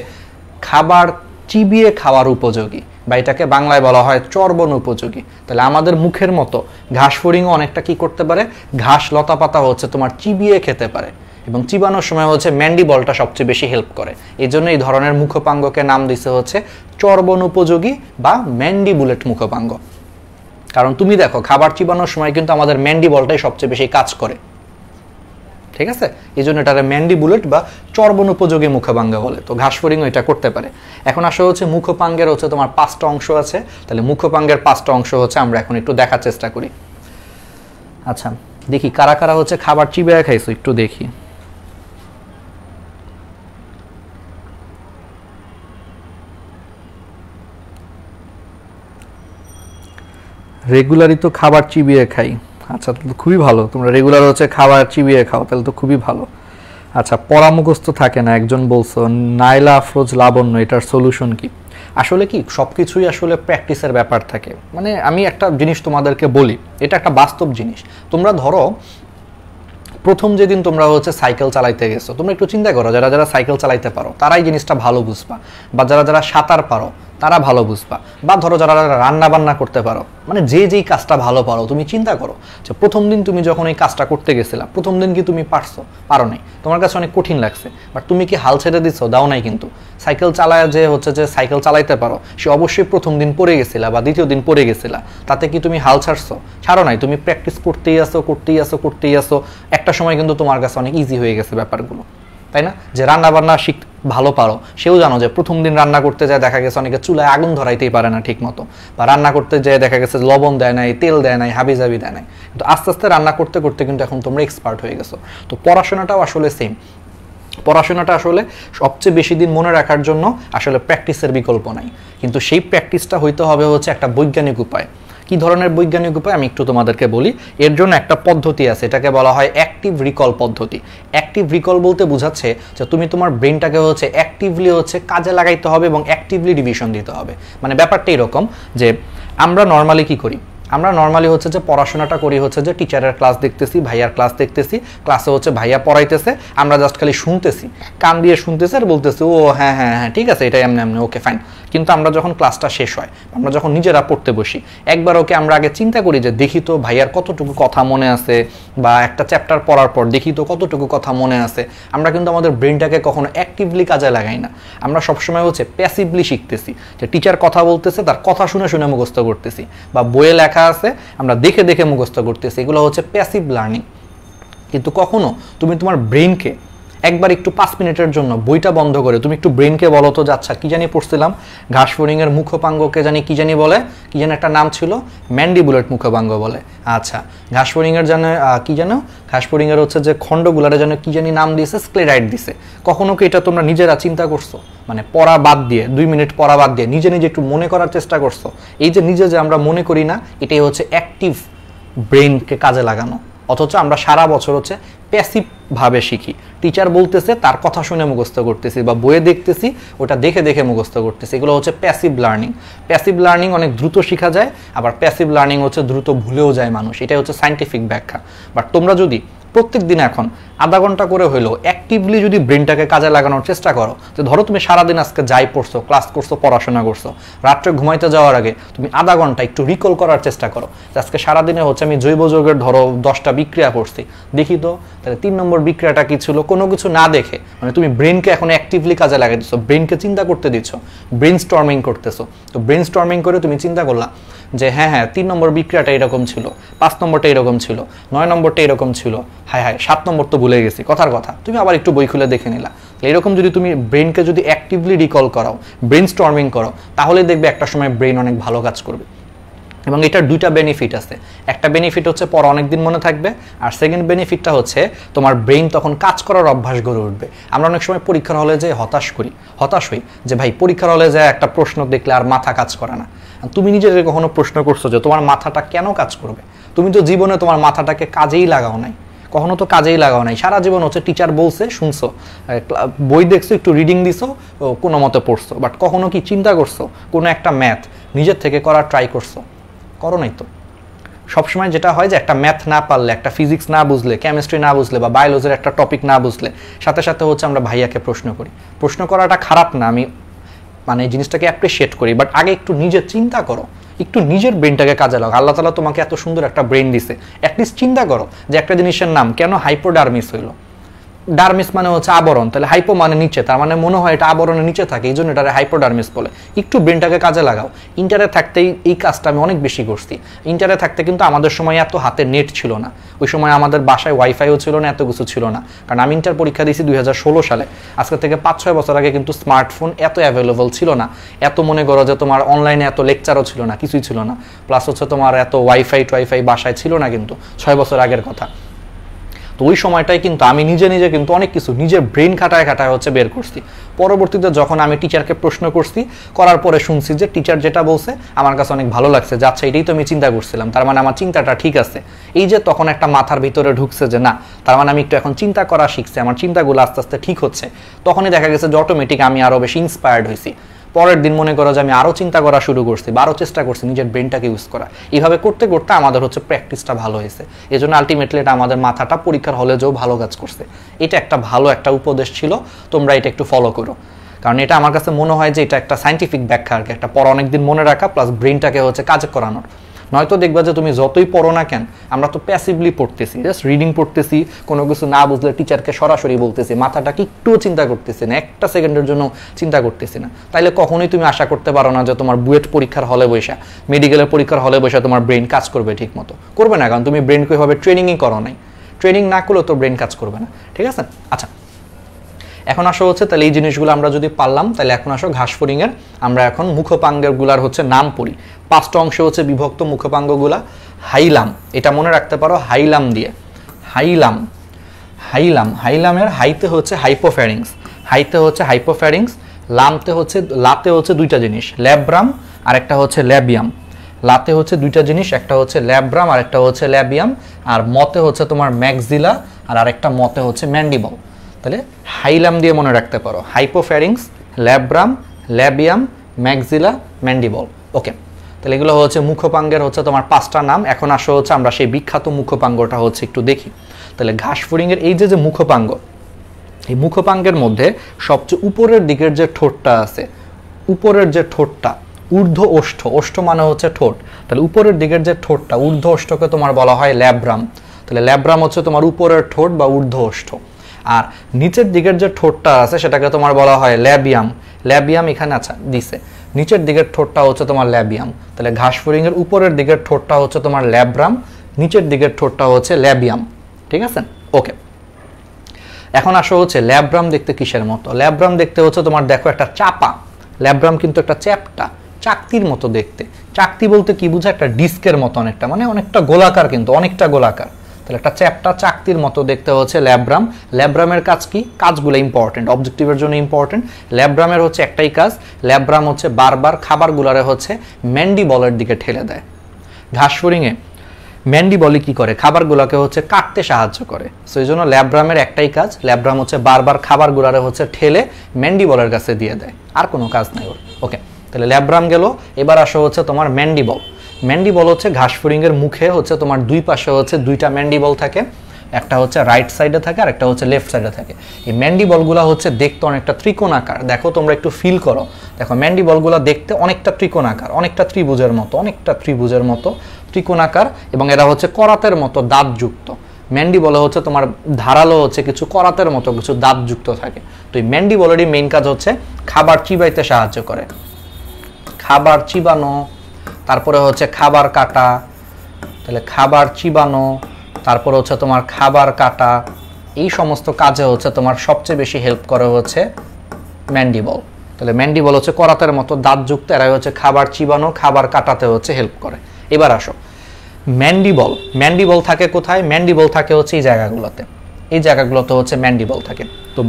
খাবার চিবিয়ে খাওয়ার উপযোগী, বা এটাকে বাংলায় বলা হয় চর্বণ উপযোগী। তাহলে আমাদের মুখের মতো ঘাসফড়িংও অনেকটা কি করতে পারে, ঘাস লতা পাতা হচ্ছে তোমার চিবিয়ে খেতে পারে, এবং চিবানোর সময় হচ্ছে ম্যান্ডিবলটা সবচেয়ে বেশি হেল্প করে। এই জন্য এই ধরনের মুখপাঙ্গকে নাম দিছে হচ্ছে চর্বণ উপযোগী বা ম্যান্ডিবুলেট মুখপাঙ্গ। কারণ তুমি দেখো, খাবার চিবানোর সময় কিন্তু আমাদের ম্যান্ডিবলটাই সবচেয়ে বেশি কাজ করে। ঠিক আছে, এই জন্য এটারে ম্যান্ডিবুলেট বা চর্বণ উপযোগী মুখপাঙ্গ বলে। তো ঘাসফড়িংও এটা করতে পারে। এখন আসা হচ্ছে মুখপাঙ্গের হচ্ছে তোমার 5টা অংশ আছে। তাহলে মুখপাঙ্গের 5টা অংশ হচ্ছে আমরা এখন একটু দেখার চেষ্টা করি। আচ্ছা, দেখি কারা কারা হচ্ছে খাবার চিবিয়ে খাইছো, একটু দেখি। রেগুলারই তো খাবার চিবিয়ে খাই। আচ্ছা, তাহলে তো খুবই ভালো, তোমরা রেগুলার হচ্ছে খাবার চিবিয়ে খাও, তাহলে তো খুবই ভালো। আচ্ছা, পড়া মুখস্থ থাকে না একজন বলছো, নাইলা আফরোজ লাবণ্য, এটার সলিউশন কি? আসলে কি সবকিছুই আসলে প্র্যাকটিসের ব্যাপার থাকে। মানে আমি একটা জিনিস তোমাদেরকে বলি, এটা একটা বাস্তব জিনিস। তোমরা ধরো প্রথম যেদিন তোমরা হচ্ছে সাইকেল চালাইতে গেছো, তোমরা একটু চিন্তা করো, যারা যারা সাইকেল চালাইতে পারো তারাই জিনিসটা ভালো বুঝবা, বা যারা যারা সাঁতার পারো তারা ভালো বুঝবা, বা ধরো যারা যারা রান্না বান্না করতে পারো, মানে যে যেই কাজটা ভালো পারো, তুমি চিন্তা করো যে প্রথম দিন তুমি যখন এই কাজটা করতে গেছিলা, প্রথম দিন কি তুমি পারো নাই, তোমার কাছে অনেক কঠিন লাগছে, বাট তুমি কি হাল ছেড়ে দিচ্ছ? দাও নাই। কিন্তু সাইকেল চালায় যে হচ্ছে যে সাইকেল চালাইতে পারো, সে অবশ্যই প্রথম দিন পড়ে গেছিলা বা দ্বিতীয় দিন পড়ে গেছিলা, তাতে কি তুমি হাল ছাড়ছো? ছাড়ো নাই, তুমি প্র্যাকটিস করতেই আসো। একটা সময় কিন্তু তোমার কাছে অনেক ইজি হয়ে গেছে ব্যাপারগুলো, তাই না? যে রান্না বান্না ভালো পারো, সেও জানো যে প্রথম দিন রান্না করতে যায় দেখা গেছে অনেকে চুলায় আগুন ধরাইতেই পারে না ঠিক মতো, বা রান্না করতে যেয়ে দেখা গেছে লবণ দেয় নাই, তেল দেয় নাই, হাবিজাবি দেয় নাই। কিন্তু আস্তে আস্তে রান্না করতে করতে কিন্তু এখন তোমরা এক্সপার্ট হয়ে গেছো। তো পড়াশোনাটাও আসলে সেম। পড়াশোনাটা আসলে সবচেয়ে বেশি দিন মনে রাখার জন্য আসলে প্র্যাকটিসের বিকল্প নাই, কিন্তু সেই প্র্যাকটিসটা হইতে হবে হচ্ছে একটা বৈজ্ঞানিক উপায়। কি ধরনের বৈজ্ঞানিক উপায় আমি একটু তোমাদেরকে বলি। এর জন্য একটা পদ্ধতি আছে, এটাকে বলা হয় অ্যাক্টিভ রিকল পদ্ধতি। অ্যাক্টিভ রিকল বলতে বোঝাচ্ছে যে তুমি তোমার ব্রেনটাকে হচ্ছে অ্যাক্টিভলি হচ্ছে কাজে লাগাইতে হবে এবং অ্যাক্টিভলি রিভিশন দিতে হবে। মানে ব্যাপারটা এরকম যে আমরা নর্মালি কি করি, আমরা নর্মালি হচ্ছে যে পড়াশোনাটা করি হচ্ছে যে টিচারের ক্লাস দেখতেছি, ভাইয়ার ক্লাস দেখতেছি, ক্লাসে হচ্ছে ভাইয়া পড়াইতেছে, আমরা জাস্ট খালি শুনতেছি, কান দিয়ে শুনতেছি আর বলতেছি ও হ্যাঁ হ্যাঁ হ্যাঁ ঠিক আছে এটা এমনি এমনি ওকে ফাইন। কিন্তু আমরা যখন ক্লাসটা শেষ হয়, আমরা যখন নিজেরা পড়তে বসি, একবার ওকে আমরা আগে চিন্তা করি যে দেখি তো ভাইয়ার কতটুকু কথা মনে আছে, বা একটা চ্যাপ্টার পড়ার পর দেখি তো কতটুকু কথা মনে আছে। আমরা কিন্তু আমাদের ব্রেনটাকে কখনো অ্যাক্টিভলি কাজে লাগাই না, আমরা সবসময় হচ্ছে প্যাসিভলি শিখতেছি, যে টিচার কথা বলতেছে তার কথা শুনে শুনে মুখস্থ করতেছি, বা বইয়ে লেখা আছে আমরা দেখে দেখে মুখস্থ করতেছি, এগুলো হচ্ছে প্যাসিভ লার্নিং। কিন্তু কখনো তুমি তোমার ব্রেনকে একবার একটু 5 মিনিটের জন্য বইটা বন্ধ করে তুমি একটু ব্রেনকে বলো তো যে আচ্ছা কি জানি পড়ছিলাম, ঘাসফড়িংয়ের মুখপাঙ্গকে জানি কি জানি বলে, কি জানি একটা নাম ছিল, ম্যান্ডিবুলেট মুখপাঙ্গ বলে। আচ্ছা ঘাসফড়িংয়ের জানে কি জানো, ঘাসফড়িংয়ের হচ্ছে যে খণ্ডগুলারে যেন কি জানি নাম দিয়েছে, স্ক্লেরাইড দিছে। কখনো কি এটা তোমরা নিজেরা চিন্তা করছো? মানে পড়া বাদ দিয়ে 2 মিনিট পড়া বাদ দিয়ে নিজে নিজে একটু মনে করার চেষ্টা করছো? এই যে নিজে যে আমরা মনে করি না, এটাই হচ্ছে অ্যাক্টিভ ব্রেনকে কাজে লাগানো। অথচ আমরা সারা বছর হচ্ছে প্যাসিভভাবে শিখি, টিচার বলতেছে তার কথা শুনে মুখস্থ করতেছি, বা বইয়ে দেখতেছি ওটা দেখে দেখে মুখস্থ করতেছি, এগুলো হচ্ছে প্যাসিভ লার্নিং। প্যাসিভ লার্নিং অনেক দ্রুত শেখা যায়, আবার প্যাসিভ লার্নিং হচ্ছে দ্রুত ভুলেও যায় মানুষ, এটাই হচ্ছে সায়েন্টিফিক ব্যাখ্যা। বাট তোমরা যদি প্রত্যেক দিন এখন আধা ঘন্টা করে হইলেও অ্যাক্টিভলি যদি ব্রেনটাকে কাজে লাগানোর চেষ্টা করো, যে ধরো তুমি সারাদিন আজকে যাই পড়ছো, ক্লাস করছো, পড়াশোনা করছো, রাত্রে ঘুমাইতে যাওয়ার আগে তুমি আধা ঘন্টা একটু রিকল করার চেষ্টা করো যে আজকে সারাদিনে হচ্ছে আমি জৈব যৌগের ধরো 10টা বিক্রিয়া করছি, দেখি তো তাহলে 3 নম্বর বিক্রিয়াটা কি ছিল, কোনো কিছু না দেখে, মানে তুমি ব্রেনকে এখন অ্যাক্টিভলি কাজে লাগিয়ে দিচ্ছ, ব্রেনকে চিন্তা করতে দিচ্ছ, ব্রেন স্টর্মিং করতেছো। তো ব্রেন স্টর্মিং করে তুমি চিন্তা করলা যে হ্যাঁ হ্যাঁ 3 নম্বর বিক্রিয়াটা এরকম ছিল, 5 নম্বরটা এরকম ছিল, 9 নম্বরটা এরকম ছিল, হ্যাঁ হ্যাঁ 7 নম্বর তো ভুলে গেছি, কথার কথা তুমি আবার একটু বই খুলে দেখে নিলা। এরকম যদি তুমি ব্রেনকে যদি অ্যাক্টিভলি রিকল করাও, ব্রেন স্টর্মিং করো, তাহলে দেখবে একটা সময় ব্রেন অনেক ভালো কাজ করবে। এবং এটার 2টা বেনিফিট আছে। একটা বেনিফিট হচ্ছে পড়া অনেকদিন মনে থাকবে, আর সেকেন্ড বেনিফিটটা হচ্ছে তোমার ব্রেন তখন কাজ করার অভ্যাস গড়ে উঠবে। আমরা অনেক সময় পরীক্ষার হলে যে হতাশ হই যে ভাই পরীক্ষার হলে যায় একটা প্রশ্ন দেখলে আর মাথা কাজ করে না। তুমি নিজেকে কখনো প্রশ্ন করছো যে তোমার মাথাটা কেন কাজ করবে? তুমি তো জীবনে তোমার মাথাটাকে কাজেই লাগাও নাই, কখনো তো কাজেই লাগাও নাই, সারা জীবন হচ্ছে টিচার বলছে শুনছো, বই দেখছো, একটু রিডিং দিছো, কোনো মতে পড়ছো, বাট কখনো কি চিন্তা করছো কোনো একটা ম্যাথ নিজের থেকে করার ট্রাই করছো? করো নাই তো। সবসময় যেটা হয় যে একটা ম্যাথ না পারলে, একটা ফিজিক্স না বুঝলে, কেমিস্ট্রি না বুঝলে, বা বায়োলজির একটা টপিক না বুঝলে, সাথে সাথে হচ্ছে আমরা ভাইয়াকে প্রশ্ন করি। প্রশ্ন করাটা খারাপ না, আমি মানে জিনিসটাকে অ্যাপ্রিসিয়েট করি, বাট আগে একটু নিজে চিন্তা করো, একটু নিজের ব্রেনটাকে কাজে লাগাও। আল্লাহ তাআলা তোমাকে এত সুন্দর একটা ব্রেন দিছে, অ্যাটলিস্ট চিন্তা করো যে একটা জিনিসের নাম কেন হাইপোডার্মিস হইলো। ডার্মিস মানে হচ্ছে আবরণ, তাহলে হাইপো মানে নিচে, তার মানে মনে হয় এটা আবরণের নিচে থাকে, এই জন্য এটা হাইপোডার্মিস বলে। একটু ব্রেনটাকে কাজে লাগাও। ইন্টারে থাকতেই এই কাজটা আমি অনেক বেশি করছি। ইন্টারে থাকতে কিন্তু আমাদের সময় এত হাতে নেট ছিল না, ওই সময় আমাদের বাসায় ওয়াইফাইও ছিল না, এত কিছু ছিল না, কারণ আমি ইন্টার পরীক্ষা দিয়েছি 2016 সালে। আজকে থেকে 5-6 বছর আগে কিন্তু স্মার্টফোন এত অ্যাভেলেবল ছিল না, এত মনে করো যে তোমার অনলাইনে এত লেকচারও ছিল না, কিছুই ছিল না, প্লাস হচ্ছে তোমার এত ওয়াইফাই বাসায় ছিল না, কিন্তু 6 বছর আগের কথা। তো ওই সময়টাই কিন্তু আমি নিজে নিজে কিন্তু অনেক কিছু নিজের ব্রেন খাটায় হচ্ছে বের করছি। পরবর্তীতে যখন আমি টিচারকে প্রশ্ন করছি, করার পরে শুনছি যে টিচার যেটা বলছে আমার কাছে অনেক ভালো লাগছে, যে আচ্ছা এটাই তো আমি চিন্তা করছিলাম, তার মানে আমার চিন্তাটা ঠিক আছে। এই যে তখন একটা মাথার ভিতরে ঢুকছে যে না, তার মানে আমি একটু এখন চিন্তা করা শিখছি, আমার চিন্তাগুলো আস্তে আস্তে ঠিক হচ্ছে, তখনই দেখা গেছে যে অটোমেটিক আমি আরও বেশি ইন্সপায়ার্ড হয়েছি। পরের দিন মনে করো যে আমি আরও চিন্তা করা শুরু করছি, বা আরও চেষ্টা করছি নিজের ব্রেনটাকে ইউজ করা। এইভাবে করতে করতে আমাদের হচ্ছে প্র্যাকটিসটা ভালো হয়েছে, এই জন্য আলটিমেটলি এটা আমাদের মাথাটা পরীক্ষার হলে যেও ভালো কাজ করছে। এটা একটা ভালো একটা উপদেশ ছিল, তোমরা এটা একটু ফলো করো, কারণ এটা আমার কাছে মনে হয় যে এটা একটা সায়েন্টিফিক ব্যাখ্যা আর কি, একটা পড়া অনেকদিন মনে রাখা প্লাস ব্রেনটাকে হচ্ছে কাজ করানোর। নয়তো দেখবা যে তুমি যতই পড়ো না কেন, আমরা তো প্যাসিভলি পড়তেছি, জাস্ট রিডিং পড়তেছি, কোনো কিছু না বুঝলে টিচারকে সরাসরি বলতেছি, মাথাটাকে একটুও চিন্তা করতেছি না, একটা সেকেন্ডের জন্য চিন্তা করতেছি না। তাইলে কখনোই তুমি আশা করতে পারো না যে তোমার বুয়েট পরীক্ষার হলে বসে, মেডিকেলের পরীক্ষার হলে বসে তোমার ব্রেন কাজ করবে ঠিক মতো, করবে না, কারণ তুমি ব্রেনকে ওইভাবে ট্রেনিংই করো নাই। ট্রেনিং না করলেও তো ব্রেন কাজ করবে না, ঠিক আছে? আচ্ছা, এখন আসো হচ্ছে তাহলে এই জিনিসগুলো আমরা যদি পারলাম, তাহলে এখন আসো ঘাসফড়িংয়ের আমরা এখন মুখপাঙ্গগুলার হচ্ছে নাম পড়ি। 5টা অংশে হচ্ছে বিভক্ত মুখপাঙ্গগুলা। হাইলাম, এটা মনে রাখতে পারো, হাইলাম দিয়ে, হাইলামের হাইতে হচ্ছে হাইপোফ্যারিংস, লাতে হচ্ছে 2টা জিনিস, ল্যাব্রাম আর একটা হচ্ছে ল্যাবিয়াম। লাতে হচ্ছে দুইটা জিনিস, একটা হচ্ছে ল্যাব্রাম আর একটা হচ্ছে ল্যাবিয়াম, আর মতে হচ্ছে তোমার ম্যাক্সিলা আর আরেকটা মতে হচ্ছে ম্যান্ডিবল। তাহলে হাইলাম দিয়ে মনে রাখতে পারো, hypopharynx, labrum, labium, maxilla, mandible. ওকে, তাহলে এগুলো হচ্ছে মুখপাঙ্গের হচ্ছে তোমার 5টা নাম। এখন আসো হচ্ছে আমরা সেই বিখ্যাত মুখপাঙ্গটা হচ্ছে একটু দেখি। তাহলে ঘাসফড়িংয়ের এই যে মুখপাঙ্গ, এই মুখপাঙ্গের মধ্যে সবচেয়ে উপরের দিকের যে ঠোঁটটা আছে, উপরের যে ঠোঁটটা, ঊর্ধ্ব ওষ্ঠ, ওষ্ঠ মানে হচ্ছে ঠোঁট, তাহলে উপরের দিকের যে ঠোঁটটা, ঊর্ধ্ব ওষ্ঠকে তোমার বলা হয় ল্যাব্রাম। তাহলে ল্যাব্রাম হচ্ছে তোমার উপরের ঠোঁট বা ঊর্ধ্ব ওষ্ঠ। আর নিচের দিকের যে ঠোঁটটা আছে সেটাকে তোমার বলা হয় ল্যাবিয়াম। ল্যাবিয়াম এখানে আচ্ছা দিছে, নিচের দিকের ঠোঁটটা হচ্ছে তোমার ল্যাবিয়াম। তাহলে ঘাসফড়িংয়ের উপরের দিকের ঠোঁটটা হচ্ছে তোমার ল্যাব্রাম, নিচের দিকের ঠোঁটটা হচ্ছে ল্যাবিয়াম। ঠিক আছে, ওকে। এখন আসো হচ্ছে ল্যাব্রাম দেখতে কিসের মতো? ল্যাব্রাম দেখতে হচ্ছে তোমার দেখো একটা চাপা, ল্যাব্রাম কিন্তু একটা চ্যাপ্টা, চাকতির মতো দেখতে। চাকতি বলতে কি বুঝা? একটা ডিস্কের মতো অনেকটা, মানে অনেকটা গোলাকার, কিন্তু অনেকটা গোলাকার। তাহলে একটা চ্যাপ্টা চাকতির মতো দেখতে হচ্ছে ল্যাব্রাম। ল্যাব্রামের কাজ কি? কাজগুলো ইম্পর্টেন্ট, অবজেক্টিভের জন্য ইম্পর্টেন্ট। ল্যাব্রামের হচ্ছে একটাই কাজ, ল্যাব্রাম হচ্ছে বারবার খাবারগুলারে হচ্ছে ম্যান্ডিবলের দিকে ঠেলে দেয়। ঘাসফড়িংয়ে ম্যান্ডিবলই কি করে? খাবারগুলোকে হচ্ছে কাটতে সাহায্য করে। সো এই জন্য ল্যাব্রামের একটাই কাজ, ল্যাব্রাম হচ্ছে বারবার খাবারগুলারে হচ্ছে ঠেলে ম্যান্ডিবলের কাছে দিয়ে দেয়, আর কোনো কাজ নাই ওর। ওকে, তাহলে ল্যাব্রাম গেল। এবার আসো হচ্ছে তোমার ম্যান্ডিবল। ম্যান্ডিবল হচ্ছে ঘাসফড়িংয়ের মুখে হচ্ছে তোমার দুই পাশে হচ্ছে দুইটা ম্যান্ডিবল থাকে, একটা হচ্ছে রাইট সাইডে থাকে আর একটা হচ্ছে লেফট সাইডে থাকে। এই ম্যান্ডিবলগুলো হচ্ছে দেখতে অনেকটা ত্রিকোণাকার। দেখো তোমরা একটু ফিল করো, দেখো ম্যান্ডিবলগুলো দেখতে অনেকটা ত্রিকোণাকার, অনেকটা ত্রিভুজের মতো, অনেকটা ত্রিভুজের মতো ত্রিকোণাকার, এবং এরা হচ্ছে করাতের মতো দাঁতযুক্ত। ম্যান্ডিবলে হচ্ছে তোমার ধারালো হচ্ছে কিছু করাতের মতো কিছু দাঁতযুক্ত থাকে। তো এই ম্যান্ডিবলেরই মেইন কাজ হচ্ছে খাবার চিবাইতে সাহায্য করে, খাবার চিবানো, তারপরে হচ্ছে খাবার কাটা। তাহলে খাবার চিবানো, তারপরে হচ্ছে তোমার খাবার কাটা, এই সমস্ত কাজে হচ্ছে তোমার সবচেয়ে বেশি হেল্প করে হচ্ছে ম্যান্ডিবল। তাহলে ম্যান্ডিবল হচ্ছে করাতের মতো দাঁতযুক্ত, এরাই হচ্ছে খাবার চিবানো, খাবার কাটাতে হচ্ছে হেল্প করে। এবার আসো ম্যান্ডিবল। ম্যান্ডিবল থাকে কোথায়? ম্যান্ডিবল থাকে হচ্ছে এই জায়গাগুলোতে, এই জায়গাগুলোতে হচ্ছে ম্যান্ডিবল থাকে। তো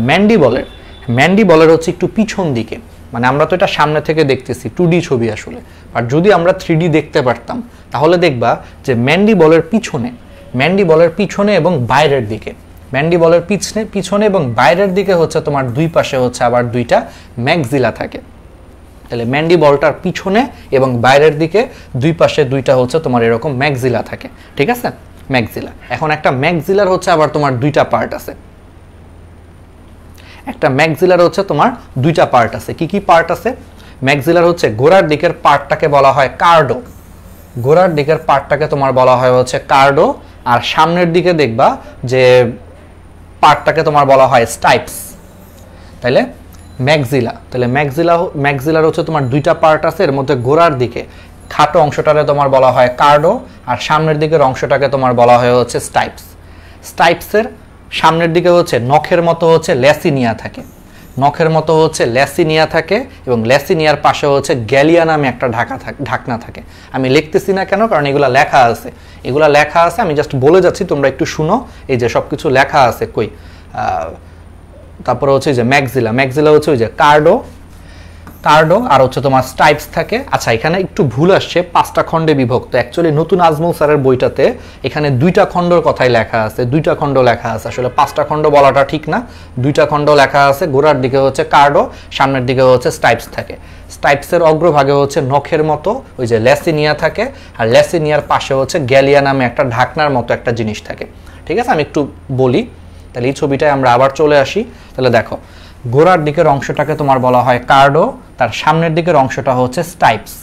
ম্যান্ডিবলের হচ্ছে একটু পিছন দিকে, মানে আমরা তো এটা সামনে থেকে দেখতেছি 2D ছবি আসলে, আর যদি আমরা 3D দেখতে পারতাম তাহলে দেখবা যে ম্যান্ডিবলের পিছনে এবং বাইরের দিকে, ম্যান্ডিবলের পিছনে এবং বাইরের দিকে হচ্ছে তোমার দুই পাশে হচ্ছে আবার দুইটা ম্যাক্সিলা থাকে। তাহলে ম্যান্ডিবলটার পিছনে এবং বাইরের দিকে দুই পাশে দুইটা হচ্ছে তোমার এরকম ম্যাক্সিলা থাকে। ঠিক আছে, ম্যাক্সিলা। এখন একটা ম্যাক্সিলার হচ্ছে আবার তোমার দুইটা পার্ট আছে, একটা ম্যাক্সিলার হচ্ছে তোমার দুইটা পার্ট আছে। কি কি পার্ট আছে? ম্যাক্সিলার হচ্ছে গোড়ার দিকের পার্টটাকে বলা হয় কার্ডো, গোড়ার দিকের পার্টটাকে তোমার বলা হয় হচ্ছে কার্ডো, আর সামনের দিকে দেখবা যে পার্টটাকে তোমার বলা হয় স্টাইপস। তাহলে ম্যাক্সিলার হচ্ছে তোমার দুইটা পার্ট আছে, এর মধ্যে গোড়ার দিকে খাটো অংশটাকে তোমার বলা হয় কার্ডো, আর সামনের দিকের অংশটাকে তোমার বলা হয় হচ্ছে স্টাইপস। স্টাইপসের সামনের দিকে হচ্ছে নখের মতো হচ্ছে ল্যাসিনিয়া থাকে, নখের মতো হচ্ছে ল্যাসিনিয়া থাকে, এবং ল্যাসিনিয়ার পাশে হচ্ছে গ্যালিয়া নামে একটা ঢাকনা থাকে। আমি লিখতেছি না কেন? কারণ এগুলা লেখা আছে, আমি জাস্ট বলে যাচ্ছি, তোমরা একটু শুনো। এই যে সব কিছু লেখা আছে কই, তারপরে হচ্ছে যে ম্যাক্সিলা হচ্ছে ওই যে কার্ডো, আর হচ্ছে তোমার স্টাইপস থাকে। আচ্ছা, এখানে একটু ভুল আসছে, 5টা খণ্ডে বিভক্ত। অ্যাকচুয়ালি নতুন আজমল স্যারের বইটাতে এখানে 2টা খণ্ডর কথাই লেখা আছে, 2টা খণ্ড লেখা আছে। আসলে 5টা খণ্ড বলাটা ঠিক না, 2টা খণ্ড লেখা আছে। গোড়ার দিকে হচ্ছে কার্ডো, সামনের দিকে হচ্ছে স্টাইপস থাকে। স্টাইপসের অগ্রভাগে হচ্ছে নখের মতো ওই যে ল্যাসিনিয়া থাকে, আর ল্যাসিনিয়ার পাশে হচ্ছে গ্যালিয়া নামে একটা ঢাকনার মতো একটা জিনিস থাকে। ঠিক আছে, আমি একটু বলি, তাহলে এই ছবিটায় আমরা আবার চলে আসি। তাহলে দেখো, গোড়ার দিকের অংশটাকে তোমার বলা হয় কার্ডো, তার সামনের দিকের অংশটা হচ্ছে স্টাইপস।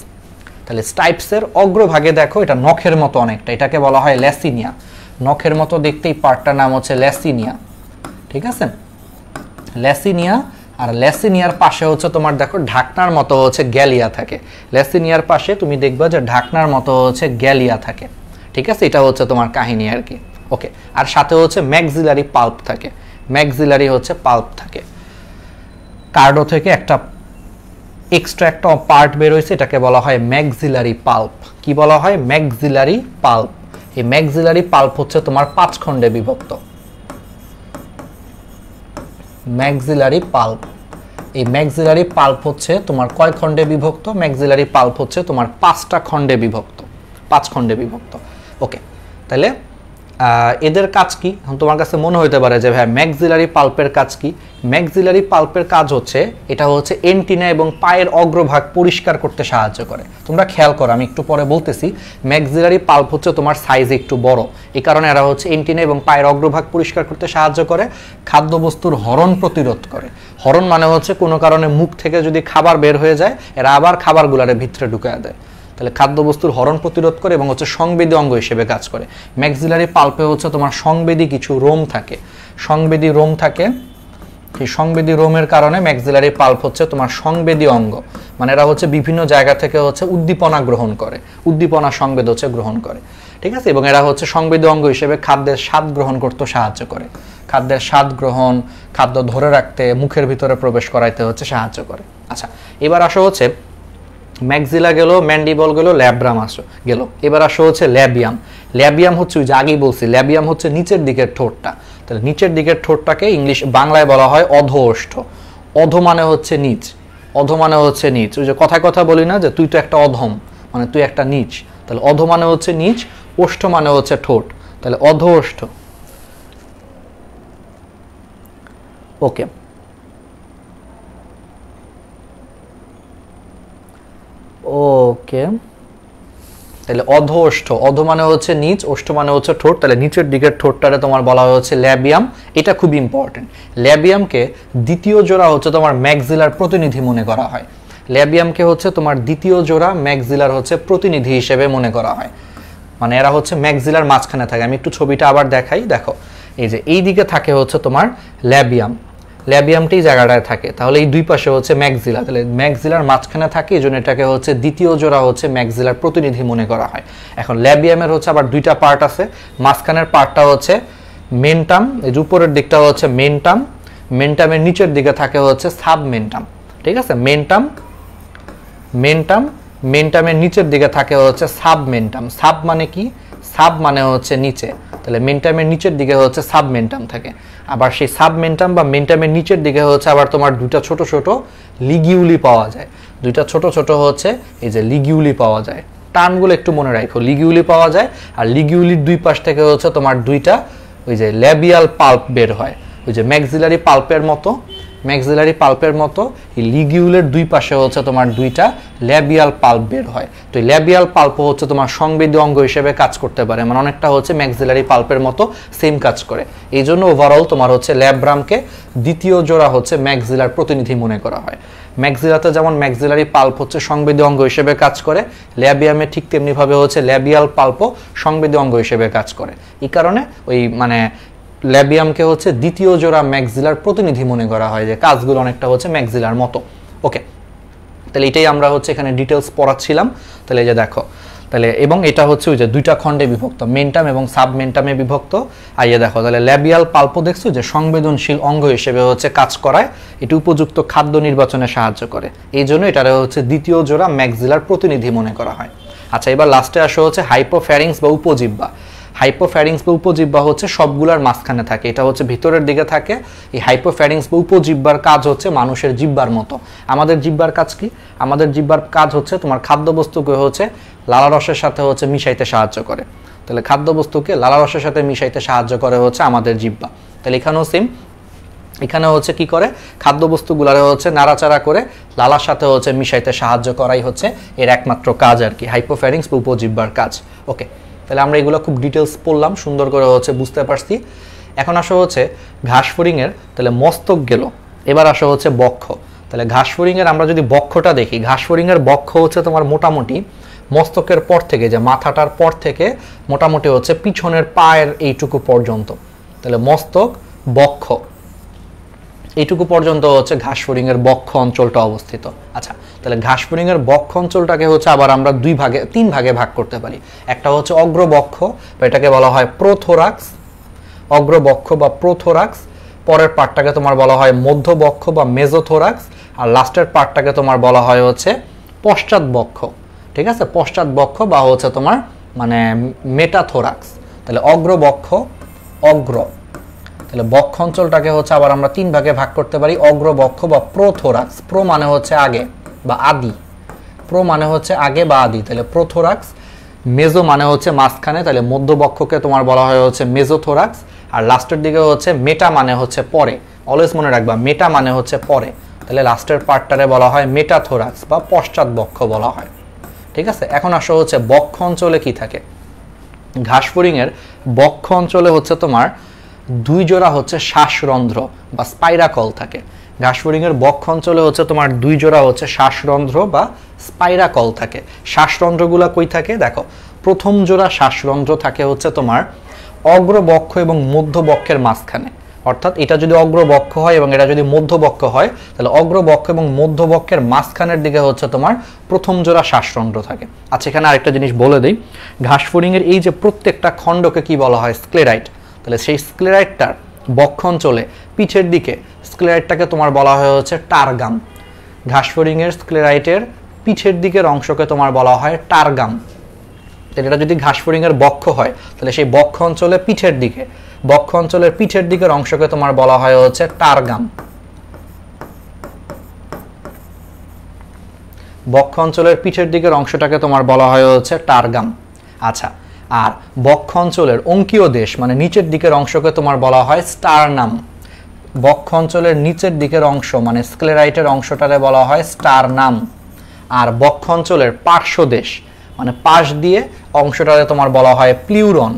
তাহলে স্টাইপসের অগ্রভাগে দেখো এটা নখের মতো অনেকটা, এটাকে বলা হয় ল্যাসিনিয়া। নখের মতো দেখতেই পার্টটার নাম হচ্ছে ল্যাসিনিয়া। ঠিক আছে, ল্যাসিনিয়া, আর ল্যাসিনিয়ার পাশে হচ্ছে তোমার দেখো ঢাকনার মতো হচ্ছে গ্যালিয়া থাকে। ল্যাসিনিয়ার পাশে তুমি দেখবা যে ঢাকনার মতো হচ্ছে গ্যালিয়া থাকে। ঠিক আছে, এটা হচ্ছে তোমার কাহিনী আর কি। ওকে, আর সাথে হচ্ছে ম্যাক্সিলারি পাল্প থাকে, ম্যাক্সিলারি হচ্ছে পাল্প থাকে। কার্ডো থেকে একটা এক্সট্রা একটা পার্ট বের হয়েছে, এটাকে বলা হয় ম্যাক্সিলারি পাল্প। কি বলা হয়? Maxillary pulp. এই ম্যাক্সিলারি পাল্প হচ্ছে তোমার 5 খণ্ডে বিভক্ত। ম্যাক্সিলারি পাল্প, এই ম্যাক্সিলারি পাল্প হচ্ছে তোমার কয় খণ্ডে বিভক্ত? ম্যাক্সিলারি পাল্প হচ্ছে তোমার 5টা খণ্ডে বিভক্ত, 5 খণ্ডে বিভক্ত। ওকে, তাহলে এদের কাজ কি? এখন তোমার কাছে মনে হতে পারে যে ভাই ম্যাক্সিলারি পাল্পের কাজ কি? ম্যাক্সিলারি পাল্পের কাজ হচ্ছে এটা হচ্ছে এন্টিনা এবং পায়ের অগ্রভাগ পরিষ্কার করতে সাহায্য করে। তোমরা খেয়াল করো, আমি একটু পরে বলতেছি, ম্যাক্সিলারি পাল্প হচ্ছে তোমার সাইজ একটু বড়, এই কারণে এরা হচ্ছে এন্টিনা এবং পায়ের অগ্রভাগ পরিষ্কার করতে সাহায্য করে, খাদ্যবস্তুর হরণ প্রতিরোধ করে। হরণ মানে হচ্ছে কোনো কারণে মুখ থেকে যদি খাবার বের হয়ে যায়, এরা আবার খাবারগুলারে ভিতরে ঢুকায় দেয়, তাহলে খাদ্যবস্তুর হরণ প্রতিরোধ করে এবং হচ্ছে সংবেদী অঙ্গ হিসেবে কাজ করে। ম্যাক্সিলারি পাল্পে হচ্ছে তোমার সংবেদী কিছু রোম থাকে, সংবেদী রোম থাকে। এই সংবেদী রোমের কারণে ম্যাক্সিলারি পাল্প হচ্ছে তোমার সংবেদী অঙ্গ, মানে এরা হচ্ছে বিভিন্ন জায়গা থেকে হচ্ছে উদ্দীপনা গ্রহণ করে, উদ্দীপনা সংবেদ হচ্ছে গ্রহণ করে, ঠিক আছে? এবং এরা হচ্ছে সংবেদী অঙ্গ হিসেবে খাদ্যের স্বাদ গ্রহণ করতে সাহায্য করে, খাদ্যের স্বাদ গ্রহণ, খাদ্য ধরে রাখতে, মুখের ভিতরে প্রবেশ করাইতে হচ্ছে সাহায্য করে। আচ্ছা, এবার আসো হচ্ছে ম্যাক্সিলা গেল, ম্যান্ডিবল গেল, ল্যাব্রাম আসো গেল, এবার আসো হচ্ছে ল্যাবিয়াম। ল্যাবিয়াম হচ্ছে ওই যে আগেই বলছি, ল্যাবিয়াম হচ্ছে নিচের দিকের ঠোঁটটা। তাহলে নিচের দিকের ঠোঁটটাকে ইংলিশ বাংলায় বলা হয় অধোষ্ঠ। অধ মানে হচ্ছে নিচ, অধ মানে হচ্ছে নিচ। ওই যে কথায় কথা বলি না যে তুই তো একটা অধম, মানে তুই একটা নিচ। তাহলে অধ মানে হচ্ছে নিচ, ওষ্ঠ মানে হচ্ছে ঠোঁট, তাহলে অধোষ্ঠ। ওকে, ওকে, তাহলে অধোষ্ঠ, অধ মানে হচ্ছে নিচ, ওষ্ঠ মানে হচ্ছে ঠোঁট, তাহলে নিচের দিকের ঠোঁটটারে তোমার বলা হচ্ছে ল্যাবিয়াম। এটা খুব ইম্পর্টেন্ট। ল্যাবিয়ামকে দ্বিতীয় জোড়া হচ্ছে তোমার ম্যাক্সিলার প্রতিনিধি মনে করা হয়। ল্যাবিয়ামকে হচ্ছে তোমার দ্বিতীয় জোড়া ম্যাক্সিলার হচ্ছে প্রতিনিধি হিসেবে মনে করা হয়, মানে এরা হচ্ছে ম্যাক্সিলার মাঝখানে থাকে। আমি একটু ছবিটা আবার দেখাই, দেখো এই যে এই দিকে থাকে হচ্ছে তোমার ল্যাবিয়াম, ল্যাবিয়ামটি জায়গাটায় থাকে, তাহলে এই দুই পাশে হচ্ছে ম্যাক্সিলা, তাহলে ম্যাক্সিলার মাঝখানে থাকে, এই জন্য এটাকে হচ্ছে দ্বিতীয় জোড়া হচ্ছে ম্যাক্সিলার প্রতিনিধি মনে করা হয়। এখন ল্যাবিয়ামের হচ্ছে আবার দুইটা পার্ট আছে, মাঝখানের পার্টটা হচ্ছে মেন্টাম, এই যে উপরের দিকটা হচ্ছে মেন্টাম, মেন্টামের নিচের দিকে থাকে হচ্ছে সাবমেন্টাম, ঠিক আছে? মেন্টাম, মেন্টাম, মেন্টামের নিচের দিকে থাকে হচ্ছে সাবমেন্টাম। সাব মানে কি? সাব মানে হচ্ছে নিচে, তাহলে মেন্টামের নিচের দিকে হচ্ছে সাবমেন্টাম থাকে। আবার সেই সাবমেন্টাম বা মেন্টামের নিচের দিকে হচ্ছে আবার তোমার দুইটা ছোট ছোট লিগিউলি পাওয়া যায়, দুইটা ছোট ছোট হচ্ছে এই যে লিগিউলি পাওয়া যায়। টার্মগুলো একটু মনে রাখো, লিগিউলি পাওয়া যায়, আর লিগিউলির দুই পাশ থেকে হচ্ছে তোমার দুইটা ওই যে ল্যাবিয়াল পাল্প বের হয়, ওই যে ম্যাক্সিলারি পাল্পের মতো, ম্যাক্সিলারি পাল্পের মতো এই লিগিউলের দুই পাশে হচ্ছে তোমার দুইটা ল্যাবিয়াল পাল্প বের হয়। তো এই ল্যাবিয়াল পাল্প হচ্ছে তোমার সংবেদী অঙ্গ হিসেবে কাজ করতে পারে, মানে অনেকটা হচ্ছে ম্যাক্সিলারি পাল্পের মতো সেম কাজ করে। এই জন্য ওভারঅল তোমার হচ্ছে ল্যাব্রামকে দ্বিতীয় জোড়া হচ্ছে ম্যাক্সিলার প্রতিনিধি মনে করা হয়। ম্যাক্সিলাতে যেমন ম্যাক্সিলারি পাল্প হচ্ছে সংবেদী অঙ্গ হিসেবে কাজ করে, ল্যাবিয়ামে ঠিক তেমনিভাবে হচ্ছে ল্যাবিয়াল পাল্পও সংবেদী অঙ্গ হিসেবে কাজ করে। এই কারণে ওই মানে ল্যাবিয়ামকে হচ্ছে দ্বিতীয় জোড়া ম্যাক্সিলার প্রতিনিধি মনে করা হয়, যে কাজগুলো অনেকটা হচ্ছে ম্যাক্সিলার মতো। ওকে, তাহলে এটাই আমরা হচ্ছে এখানে ডিটেলস পড়াচ্ছিলাম। তাহলে এই যে দেখো, তাহলে এবং এটা হচ্ছে ওই যে দুইটা খণ্ডে বিভক্ত, মেন্টাম এবং সাবমেন্টামে বিভক্ত। আর এই দেখো, তাহলে ল্যাবিয়াল পাল্পও দেখছো যে সংবেদনশীল অঙ্গ হিসেবে হচ্ছে কাজ করায়, এটি উপযুক্ত খাদ্য নির্বাচনে সাহায্য করে, এই জন্য এটারে হচ্ছে দ্বিতীয় জোড়া ম্যাক্সিলার প্রতিনিধি মনে করা হয়। আচ্ছা, এবার লাস্টে আসো হচ্ছে হাইপোফ্যারিংস বা উপজিহ্বা। হাইপোফ্যারিংস বা উপজিহ্বা হচ্ছে সবগুলার মাঝখানে থাকে, এটা হচ্ছে ভিতরের দিকে থাকে। এই হাইপোফ্যারিংস বা উপজিহ্বার কাজ হচ্ছে মানুষের জিহ্বার মতো। আমাদের জিহ্বার কাজ কি? আমাদের জিহ্বার কাজ হচ্ছে তোমার খাদ্যবস্তুকে হচ্ছে লালারসের সাথে হচ্ছে মিশাইতে সাহায্য করে, তাহলে খাদ্যবস্তুকে লালারসের সাথে মিশাইতে সাহায্য করে হচ্ছে আমাদের জিহ্বা। তাহলে এখানেও সেম, এখানে হচ্ছে কি করে? খাদ্যবস্তুগুলারে হচ্ছে নাড়াচাড়া করে লালার সাথে হচ্ছে মিশাইতে সাহায্য করাই হচ্ছে এর একমাত্র কাজ আর কি, হাইপোফ্যারিংস বা উপজিহ্বার কাজ। ওকে, তাহলে আমরা এগুলো খুব ডিটেলস পড়লাম, সুন্দর করে হচ্ছে বুঝতে পারছি। এখন আসো হচ্ছে ঘাসফড়িংয়ের, তাহলে মস্তক গেল, এবার আসো হচ্ছে বক্ষ। তাহলে ঘাসফড়িংয়ের আমরা যদি বক্ষটা দেখি, ঘাসফড়িংয়ের বক্ষ হচ্ছে তোমার মোটামুটি মস্তকের পর থেকে, যে মাথাটার পর থেকে মোটামুটি হচ্ছে পিছনের পায়ের এইটুকু পর্যন্ত, তাহলে মস্তক বক্ষ এইটুকু পর্যন্ত হচ্ছে ঘাসফড়িংয়ের বক্ষ অঞ্চলটা অবস্থিত। আচ্ছা, তাহলে ঘাসফড়িংয়ের বক্ষ অঞ্চলটাকে হচ্ছে আবার আমরা তিন ভাগে ভাগ করতে পারি। একটা হচ্ছে অগ্রবক্ষ, বা এটাকে বলা হয় প্রোথোরাক্স, অগ্রবক্ষ বা প্রোথোরাক্স। পরের পার্টটাকে তোমার বলা হয় মধ্যবক্ষ বা মেজোথোরাক্স, আর লাস্টের পার্টটাকে তোমার বলা হয় হচ্ছে পশ্চাৎবক্ষ, ঠিক আছে? পশ্চাৎবক্ষ বা হচ্ছে তোমার মানে মেটাথোরাক্স। তাহলে অগ্রবক্ষ, অগ্র, তাহলে বক্ষ অঞ্চলটাকে হচ্ছে আবার আমরা তিন ভাগে ভাগ করতে পারি, অগ্রবক্ষ বা প্রোথোরাক্স। প্রো মানে হচ্ছে আগে বা আদি, প্রো মানে হচ্ছে আগে বা আদি, তাহলে প্রোথোরাক্স। মেজো মানে হচ্ছে মাঝখানে, তাহলে মধ্যবক্ষকে তোমার বলা হয় হচ্ছে মেজোথোরাক্স। আর লাস্টের দিকে হচ্ছে মেটা মানে হচ্ছে পরে, অলওয়েজ মনে রাখবা মেটা মানে হচ্ছে পরে, তাহলে লাস্টের পার্টটারে বলা হয় মেটাথোরাক্স বা পশ্চাৎ বক্ষ বলা হয়। ঠিক আছে, এখন আসো হচ্ছে বক্ষ অঞ্চলে কি থাকে। ঘাসফড়িংয়ের বক্ষ অঞ্চলে হচ্ছে তোমার দুই জোড়া হচ্ছে শ্বাসরন্ধ্র বা স্পাইরাকল থাকে। ঘাসফড়িংয়ের বক্ষ অঞ্চলে হচ্ছে তোমার দুই জোড়া হচ্ছে শ্বাসরন্ধ্র বা স্পাইরাকল থাকে। শ্বাসরন্ধ্রগুলো কই থাকে দেখো, প্রথম জোড়া শ্বাসরন্ধ্র থাকে হচ্ছে তোমার অগ্রবক্ষ এবং মধ্যবক্ষের মাঝখানে, অর্থাৎ এটা যদি অগ্রবক্ষ হয় এবং এটা যদি মধ্যবক্ষ হয়, তাহলে অগ্রবক্ষ এবং মধ্যবক্ষের মাঝখানের দিকে হচ্ছে তোমার প্রথম জোড়া শ্বাসরন্ধ্র থাকে। আচ্ছা, এখানে আরেকটা জিনিস বলে দিই, ঘাসফড়িংয়ের এই যে প্রত্যেকটা খণ্ডকে কি বলা হয়, স্ক্লেরাইট। তাহলে সেই স্ক্লেরাইটটার বক্ষ অঞ্চলে পিঠের দিকে স্ক্লেরাইটটাকে তোমার বলা হয় হচ্ছে টারগাম। ঘাসফড়িংয়ের স্ক্লেরাইটের পিঠের দিকের অংশকে তোমার বলা হয় টারগাম। তাহলে এটা যদি ঘাসফড়িংয়ের বক্ষ হয়, তাহলে সেই বক্ষ অঞ্চলে পিঠের দিকে, বক্ষ অঞ্চলের পিঠের দিকের অংশকে তোমার বলা হয় হচ্ছে টারগাম। বক্ষ অঞ্চলের পিঠের দিকের অংশটাকে তোমার বলা হয় হচ্ছে টারগাম। আচ্ছা, আর বক্ষ অঞ্চলের অঙ্কীয় দেশ মানে নিচের দিকের অংশকে তোমার বলা হয় স্টারনাম। বক্ষ অঞ্চলের নিচের দিকের অংশ মানে স্ক্লেরাইটের অংশটারে বলা হয় স্টারনাম। আর বক্ষ অঞ্চলের পার্শ্বদেশ মানে পাশ দিয়ে অংশটারে তোমার বলা হয় প্লিউরন।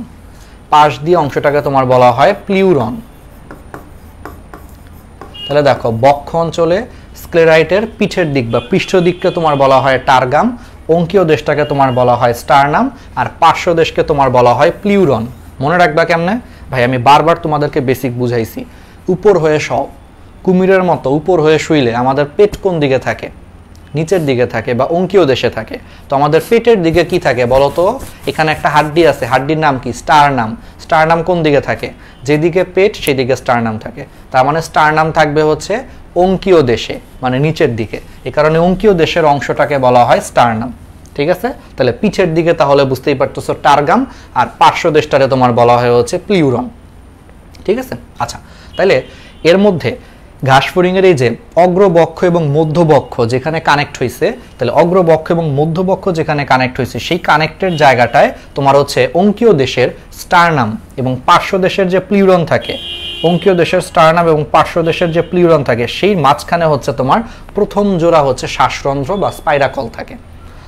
পাশ দিয়ে অংশটাকে তোমার বলা হয় প্লিউরন। তাহলে দেখো, বক্ষ অঞ্চলে স্ক্লেরাইটের পিঠের দিক বা পৃষ্ঠ দিককে তোমার বলা হয় টারগাম, অঙ্কীয় দেশটাকে তোমার বলা হয় স্টারনাম, আর পার্শ্ব দেশকে তোমার বলা হয় প্লিউরন। মনে রাখবা কেমনে ভাই, আমি বারবার তোমাদেরকে বেসিক বুঝাইছি। উপর হয়ে সব কুমিরের মতো উপর হয়ে শুইলে আমাদের পেট কোন দিকে থাকে, নিচের দিকে থাকে বা অঙ্কীয় দেশে থাকে। তো আমাদের পেটের দিকে কি থাকে বলো তো, এখানে একটা হাড্ডি আছে, হাড্ডির নাম কি, স্টারনাম। স্টারনাম কোন দিকে থাকে, যেদিকে পেট সেদিকে স্টারনাম থাকে। তার মানে স্টারনাম থাকবে হচ্ছে অঙ্কীয় দেশে মানে নিচের দিকে, এই কারণে অঙ্কীয় দেশের অংশটাকে বলা হয় স্টারনাম। ঠিক আছে, তাহলে পিঠের দিকে তাহলে বুঝতেই পারতেছো টারগাম, আর পার্শ্ব দেশটারে তোমার বলা হয় হচ্ছে প্লিউরন। ঠিক আছে, আচ্ছা, তাহলে এর মধ্যে ঘাসফড়িংয়ের এই যে অগ্রবক্ষ এবং মধ্যবক্ষ যেখানে কানেক্ট হয়েছে, তাহলে অগ্রবক্ষ এবং মধ্যবক্ষ যেখানে কানেক্ট হয়েছে সেই কানেক্টের জায়গাটায় তোমার হচ্ছে অঙ্কীয় দেশের স্টারনাম এবং পার্শ্ব দেশের যে প্লিউরন থাকে, অঙ্কীয় দেশের স্টারনাম এবং পার্শ্ব দেশের যে প্লিউরন থাকে সেই মাঝখানে হচ্ছে তোমার প্রথম জোড়া হচ্ছে শ্বাসরন্ধ্র বা স্পাইরাকল থাকে।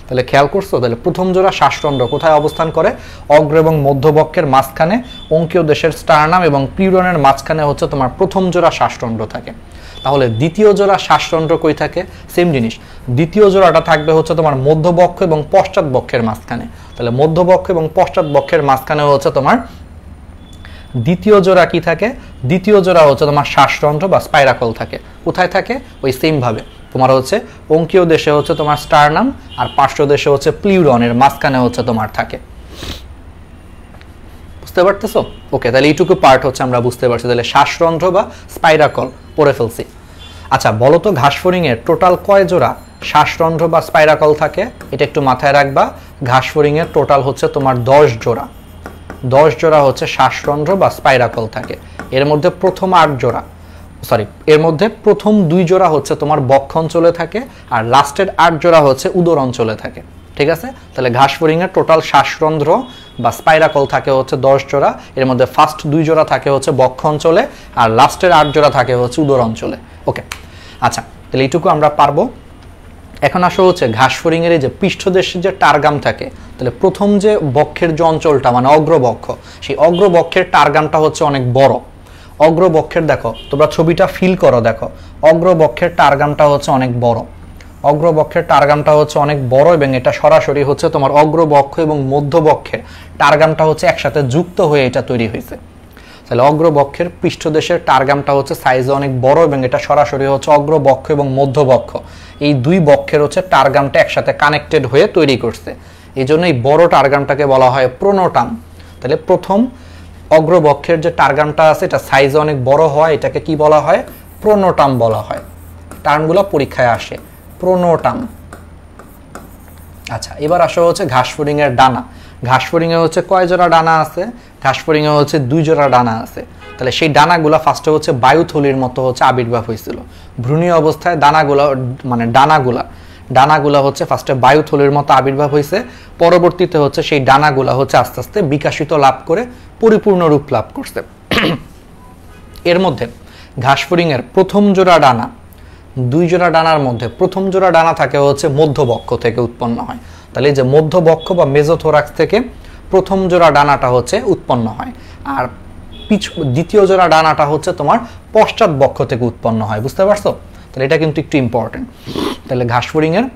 তাহলে খেয়াল করছো, তাহলে প্রথম জোড়া শ্বাসরন্ধ্র কোথায় অবস্থান করে, অগ্র এবং মধ্যবক্ষের মাঝখানে, অঙ্কীয় দেশের স্টারনাম এবং প্লিউরনের মাঝখানে হচ্ছে তোমার প্রথম জোড়া শ্বাসরন্ধ্র থাকে। তাহলে দ্বিতীয় জোড়া শ্বাসরন্ধ্র কই থাকে, সেম জিনিস, দ্বিতীয় জোড়াটা থাকবে হচ্ছে তোমার মধ্যবক্ষ এবং পশ্চাৎ বক্ষের মাঝখানে। তাহলে মধ্যবক্ষ এবং পশ্চাৎ বক্ষের মাঝখানে হচ্ছে তোমার দ্বিতীয় জোড়া কি থাকে, দ্বিতীয় জোড়া হচ্ছে তোমার শ্বাসরন্ধ্র বা স্পাইরাকল থাকে। কোথায় থাকে, ওই সেম ভাবে তোমার হচ্ছে অঙ্কীয় দেশে হচ্ছে তোমার স্টারনাম আর পার্শ্ব দেশে হচ্ছে প্লিউরনের মাঝখানে হচ্ছে তোমার থাকে। বুঝতে পারতেছো? ওকে, তাহলে এইটুকু পার্ট হচ্ছে আমরা বুঝতে পারছি। তাহলে শ্বাসরন্ধ্র বা স্পাইরাকল পড়ে ফেলছি। আচ্ছা, বলো তো ঘাসফড়িংয়ের টোটাল কয় জোড়া শ্বাসরন্ধ্র বা স্পাইরাকল থাকে, এটা একটু মাথায় রাখবা। ঘাসফড়িংয়ের টোটাল হচ্ছে তোমার 10 জোড়া, 10 জোড়া হচ্ছে শ্বাসরন্ধ্র বা স্পাইরাকল থাকে। এর মধ্যে প্রথম 8 জোড়া, এর মধ্যে প্রথম 2 জোড়া হচ্ছে তোমার বক্ষ অঞ্চলে থাকে, আর লাস্টের 8 জোড়া হচ্ছে উদর অঞ্চলে থাকে। ঠিক আছে, তাহলে ঘাসফড়িংয়ের টোটাল শ্বাসরন্ধ্র বা স্পাইরাকল থাকে হচ্ছে 10 জোড়া। এর মধ্যে ফার্স্ট 2 জোড়া থাকে হচ্ছে বক্ষ অঞ্চলে, আর লাস্টের 8 জোড়া থাকে হচ্ছে উদর অঞ্চলে। ওকে, আচ্ছা, তাহলে এইটুকু আমরা পারবো। এখন আসো হচ্ছে ঘাসফড়িংয়ের এই যে পৃষ্ঠদেশে যে টারগাম থাকে, তাহলে প্রথম যে বক্ষের যে অঞ্চলটা মানে অগ্রবক্ষ, সেই অগ্রবক্ষের টারগামটা হচ্ছে অনেক বড়। অগ্রবক্ষের দেখো, তোমরা ছবিটা ফিল করো, দেখো অগ্রবক্ষের টারগামটা হচ্ছে অনেক বড়। অগ্রবক্ষের টারগামটা হচ্ছে অনেক বড় এবং এটা সরাসরি হচ্ছে তোমার অগ্রবক্ষ এবং মধ্যবক্ষের টারগামটা হচ্ছে একসাথে যুক্ত হয়ে এটা তৈরি হয়েছে। তাহলে অগ্রবক্ষের পৃষ্ঠদেশের টারগামটা হচ্ছে সাইজে অনেক বড় এবং এটা সরাসরি হচ্ছে অগ্রবক্ষ এবং মধ্যবক্ষ এই দুই বক্ষের হচ্ছে টারগামটা একসাথে কানেক্টেড হয়ে তৈরি করছে। এই জন্য এই বড় টারগামটাকে বলা হয় প্রোনোটাম। তাহলে প্রথম অগ্রবক্ষের যে টারগামটা আছে এটা সাইজে অনেক বড় হয়, এটাকে কি বলা হয়, প্রোনোটাম বলা হয়। টার্মগুলো পরীক্ষায় আসে, প্রোনোটাম। আচ্ছা, এবার আসা হচ্ছে ঘাসফড়িংয়ের ডানা। ঘাসফড়িংয়ে হচ্ছে কয় জোড়া ডানা আছে, ঘাসফড়িংয়ে হচ্ছে 2 জোড়া ডানা আছে, তাহলে সেই ডানাগুলা ফার্স্টে হচ্ছে বায়ুথলির মতো হচ্ছে আবির্ভাব হয়েছিল। ভ্রূণীয় অবস্থায় ডানাগুলা হচ্ছে ফার্স্টে বায়ুথলির মতো আবির্ভাব হয়েছে, পরবর্তীতে হচ্ছে সেই ডানাগুলা হচ্ছে আস্তে আস্তে বিকাশিত লাভ করে পরিপূর্ণ রূপ লাভ করছে। এর মধ্যে ঘাসফড়িংয়ের প্রথম জোড়া ডানা, 2 জোড়া ডানার মধ্যে প্রথম জোড়া ডানা থাকে হচ্ছে মধ্যবক্ষ থেকে উৎপন্ন হয়। তাহলে যে মধ্যবক্ষ বা মেজোথোরাক্স থেকে প্রথম জোড়া ডানাটা হচ্ছে উৎপন্ন হয়, আর দ্বিতীয় জোড়া ডানাটা হচ্ছে তোমার পশ্চাৎ বক্ষ থেকে উৎপন্ন হয়। বুঝতে পারছো? তাহলে এটা কিন্তু একটু ইম্পর্টেন্ট। তাহলে ঘাসফড়িংয়ের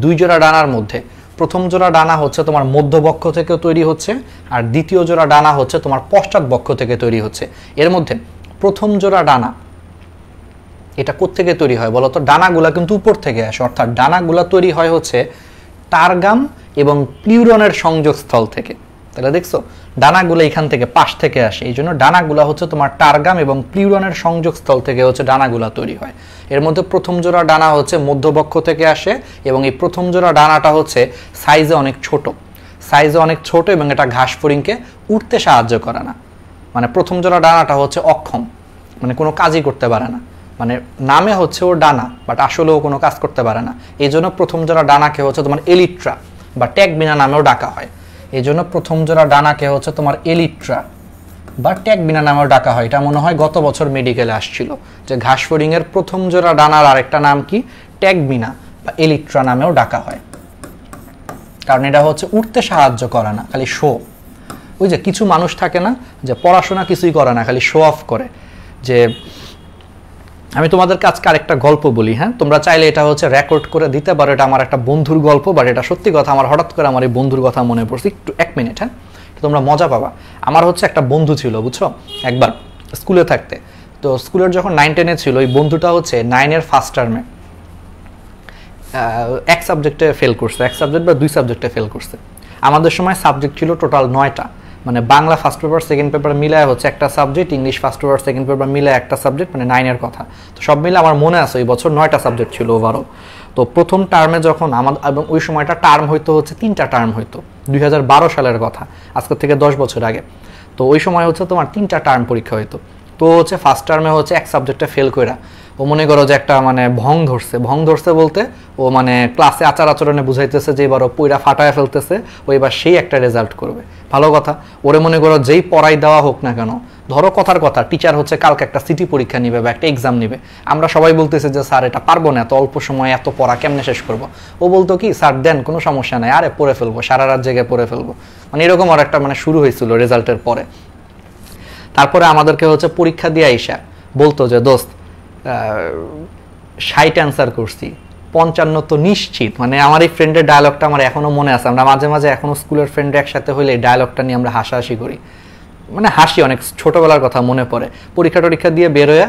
2 জোড়া ডানার মধ্যে প্রথম জোড়া ডানা হচ্ছে তোমার মধ্যবক্ষ থেকে তৈরি হচ্ছে, আর দ্বিতীয় জোড়া ডানা হচ্ছে তোমার পশ্চাৎ বক্ষ থেকে তৈরি হচ্ছে। এর মধ্যে প্রথম জোড়া ডানা এটা কোত্থেকে তৈরি হয় বলতো? ডানাগুলা কিন্তু উপর থেকে আসে, অর্থাৎ ডানাগুলা তৈরি হয় হচ্ছে টারগাম এবং প্লিউরনের সংযোগস্থল থেকে। তাহলে দেখছো ডানাগুলো এখান থেকে পাশ থেকে আসে, এই জন্য ডানাগুলা হচ্ছে তোমার টারগাম এবং প্লিউরনের সংযোগস্থল থেকে হচ্ছে ডানাগুলা তৈরি হয়। এর মধ্যে প্রথম জোড়া ডানা হচ্ছে মধ্যবক্ষ থেকে আসে, এবং এই প্রথম জোড়া ডানাটা হচ্ছে সাইজে অনেক ছোট এবং এটা ঘাসফড়িংকে উঠতে সাহায্য করে না। মানে প্রথম জোড়া ডানাটা হচ্ছে অক্ষম, মানে কোনো কাজই করতে পারে না, মানে নামে হচ্ছে ওর ডানা বাট আসলেও কোনো কাজ করতে পারে না। এই জন্য প্রথম জোড়া ডানাকে হচ্ছে তোমার এলিট্রা বা ট্যাগবিনা নামেও ডাকা হয়। এই জন্য প্রথম জোড়া ডানাকে হচ্ছে তোমার এলিট্রা বা ট্যাগবিনা নামেও ডাকা হয়। এটা মনে হয় গত বছর মেডিকেলে আসছিল যে ঘাসফড়িংয়ের প্রথম জোড়া ডানার আরেকটা নাম কি? ট্যাগবিনা বা এলিট্রা নামেও ডাকা হয়, কারণ এটা হচ্ছে উঠতে সাহায্য করে না, খালি শো। ওই যে কিছু মানুষ থাকে না যে পড়াশোনা কিছুই করে না, খালি শো অফ করে। যে আমি তোমাদের কাছে আরেকটা গল্প বলি, হ্যাঁ, তোমরা চাইলে এটা হচ্ছে রেকর্ড করে দিতে পারো। এটা আমার একটা বন্ধুর গল্প, বাট এটা সত্যি কথা, আমার হঠাৎ করে আমার এই বন্ধুর কথা মনে পড়ছে। একটু 1 মিনিট, হ্যাঁ, তোমরা মজা পাবা। আমার হচ্ছে একটা বন্ধু ছিল, বুঝছো, একবার স্কুলে থাকতে। তো স্কুলের যখন 9-10-এ ছিল, ওই বন্ধুটা হচ্ছে 9-এর ফার্স্ট টার্মে এক সাবজেক্টে ফেল করছে, এক সাবজেক্ট বা 2 সাবজেক্টে ফেল করছে। আমাদের সময় সাবজেক্ট ছিল টোটাল 9টা, মানে Bangla first paper second paper মিলায় হচ্ছে একটা subject, English first paper second paper মিলায় একটা সাবজেক্ট, মানে 9-এর কথা। তো সব মিলে আমার মনে আছে ওই বছর 9টা সাবজেক্ট ছিল ওভারঅল। তো প্রথম টার্মে যখন আমাদের, এবং ওই সময়টা টার্ম হয়তো হচ্ছে 3টা টার্ম হইতো, 2012 সালের কথা, আজকের থেকে 10 বছর আগে। তো ওই সময় হচ্ছে তোমার 3টা টার্ম পরীক্ষা হইতো। তো হচ্ছে ফার্স্ট টার্মে হচ্ছে এক সাবজেক্টে ফেল কইরা ও মনে করো যে একটা মানে ভং ধরছে বলতে ও মানে ক্লাসে আচার আচরণে বুঝাইতেছে যে এবার ও পইরা ফাটায় ফেলতেছে, ও এবার সেই একটা রেজাল্ট করবে। ভালো কথা, ওরে মনে করো যেই পড়াই দেওয়া হোক না কেন, ধরো কথার কথা টিচার হচ্ছে কালকে একটা সিটি পরীক্ষা নিবে বা একটা এক্সাম নিবে, আমরা সবাই বলতেছে যে স্যার এটা পারবো না, এত অল্প সময় এত পড়া কেমনে শেষ করবো। ও বলতো কি, স্যার দেন, কোনো সমস্যা নাই, আরে পড়ে ফেলবো, সারা রাত জেগে পড়ে ফেলবো। মানে এরকম আর একটা মানে শুরু হয়েছিল রেজাল্টের পরে। তারপরে আমাদেরকে হচ্ছে পরীক্ষা দিয়ে আইসা বলতো যে দোস্ত 60 অ্যান্সার করছি, 55 তো নিশ্চিত। মানে আমার এই ফ্রেন্ডের ডায়লগটা আমার এখনো মনে আছে। আমরা মাঝে মাঝে এখনো স্কুলের ফ্রেন্ড একসাথে হইলে এই ডায়লগটা নিয়ে আমরা হাসাহাসি করি, মানে হাসি, অনেক ছোটবেলার কথা মনে পড়ে। পরীক্ষা দিয়ে বের হয়ে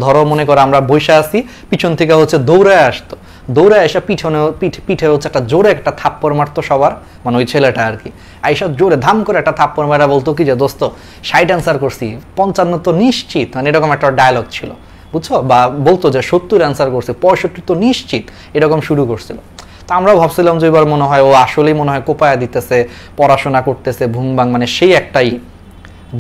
ধরো মনে করো আমরা বসে আছি, পিছন থেকে হচ্ছে দৌড়ায় আসতো, দৌড়ায় এসে পিঠে হচ্ছে একটা জোরে একটা থাপ্পড় মারতো সবার, মানে ওই ছেলেটা আর কি। আইসা জোরে ধাম করে একটা থাপ্পড় মারা বলতো কি যে দোস্ত 60 অ্যান্সার করছি, 55 তো নিশ্চিত, মানে এরকম একটা ডায়লগ ছিল, বুঝছো। বা বলতো যে 70 অ্যান্সার করছে, 65 তো নিশ্চিত, এরকম শুরু করছিল। তো আমরা ভাবছিলাম যে এবার মনে হয় ও আসলেই মনে হয় কোপায়া দিতেছে, পড়াশোনা করতেছে ভুংবাং, মানে সেই একটাই।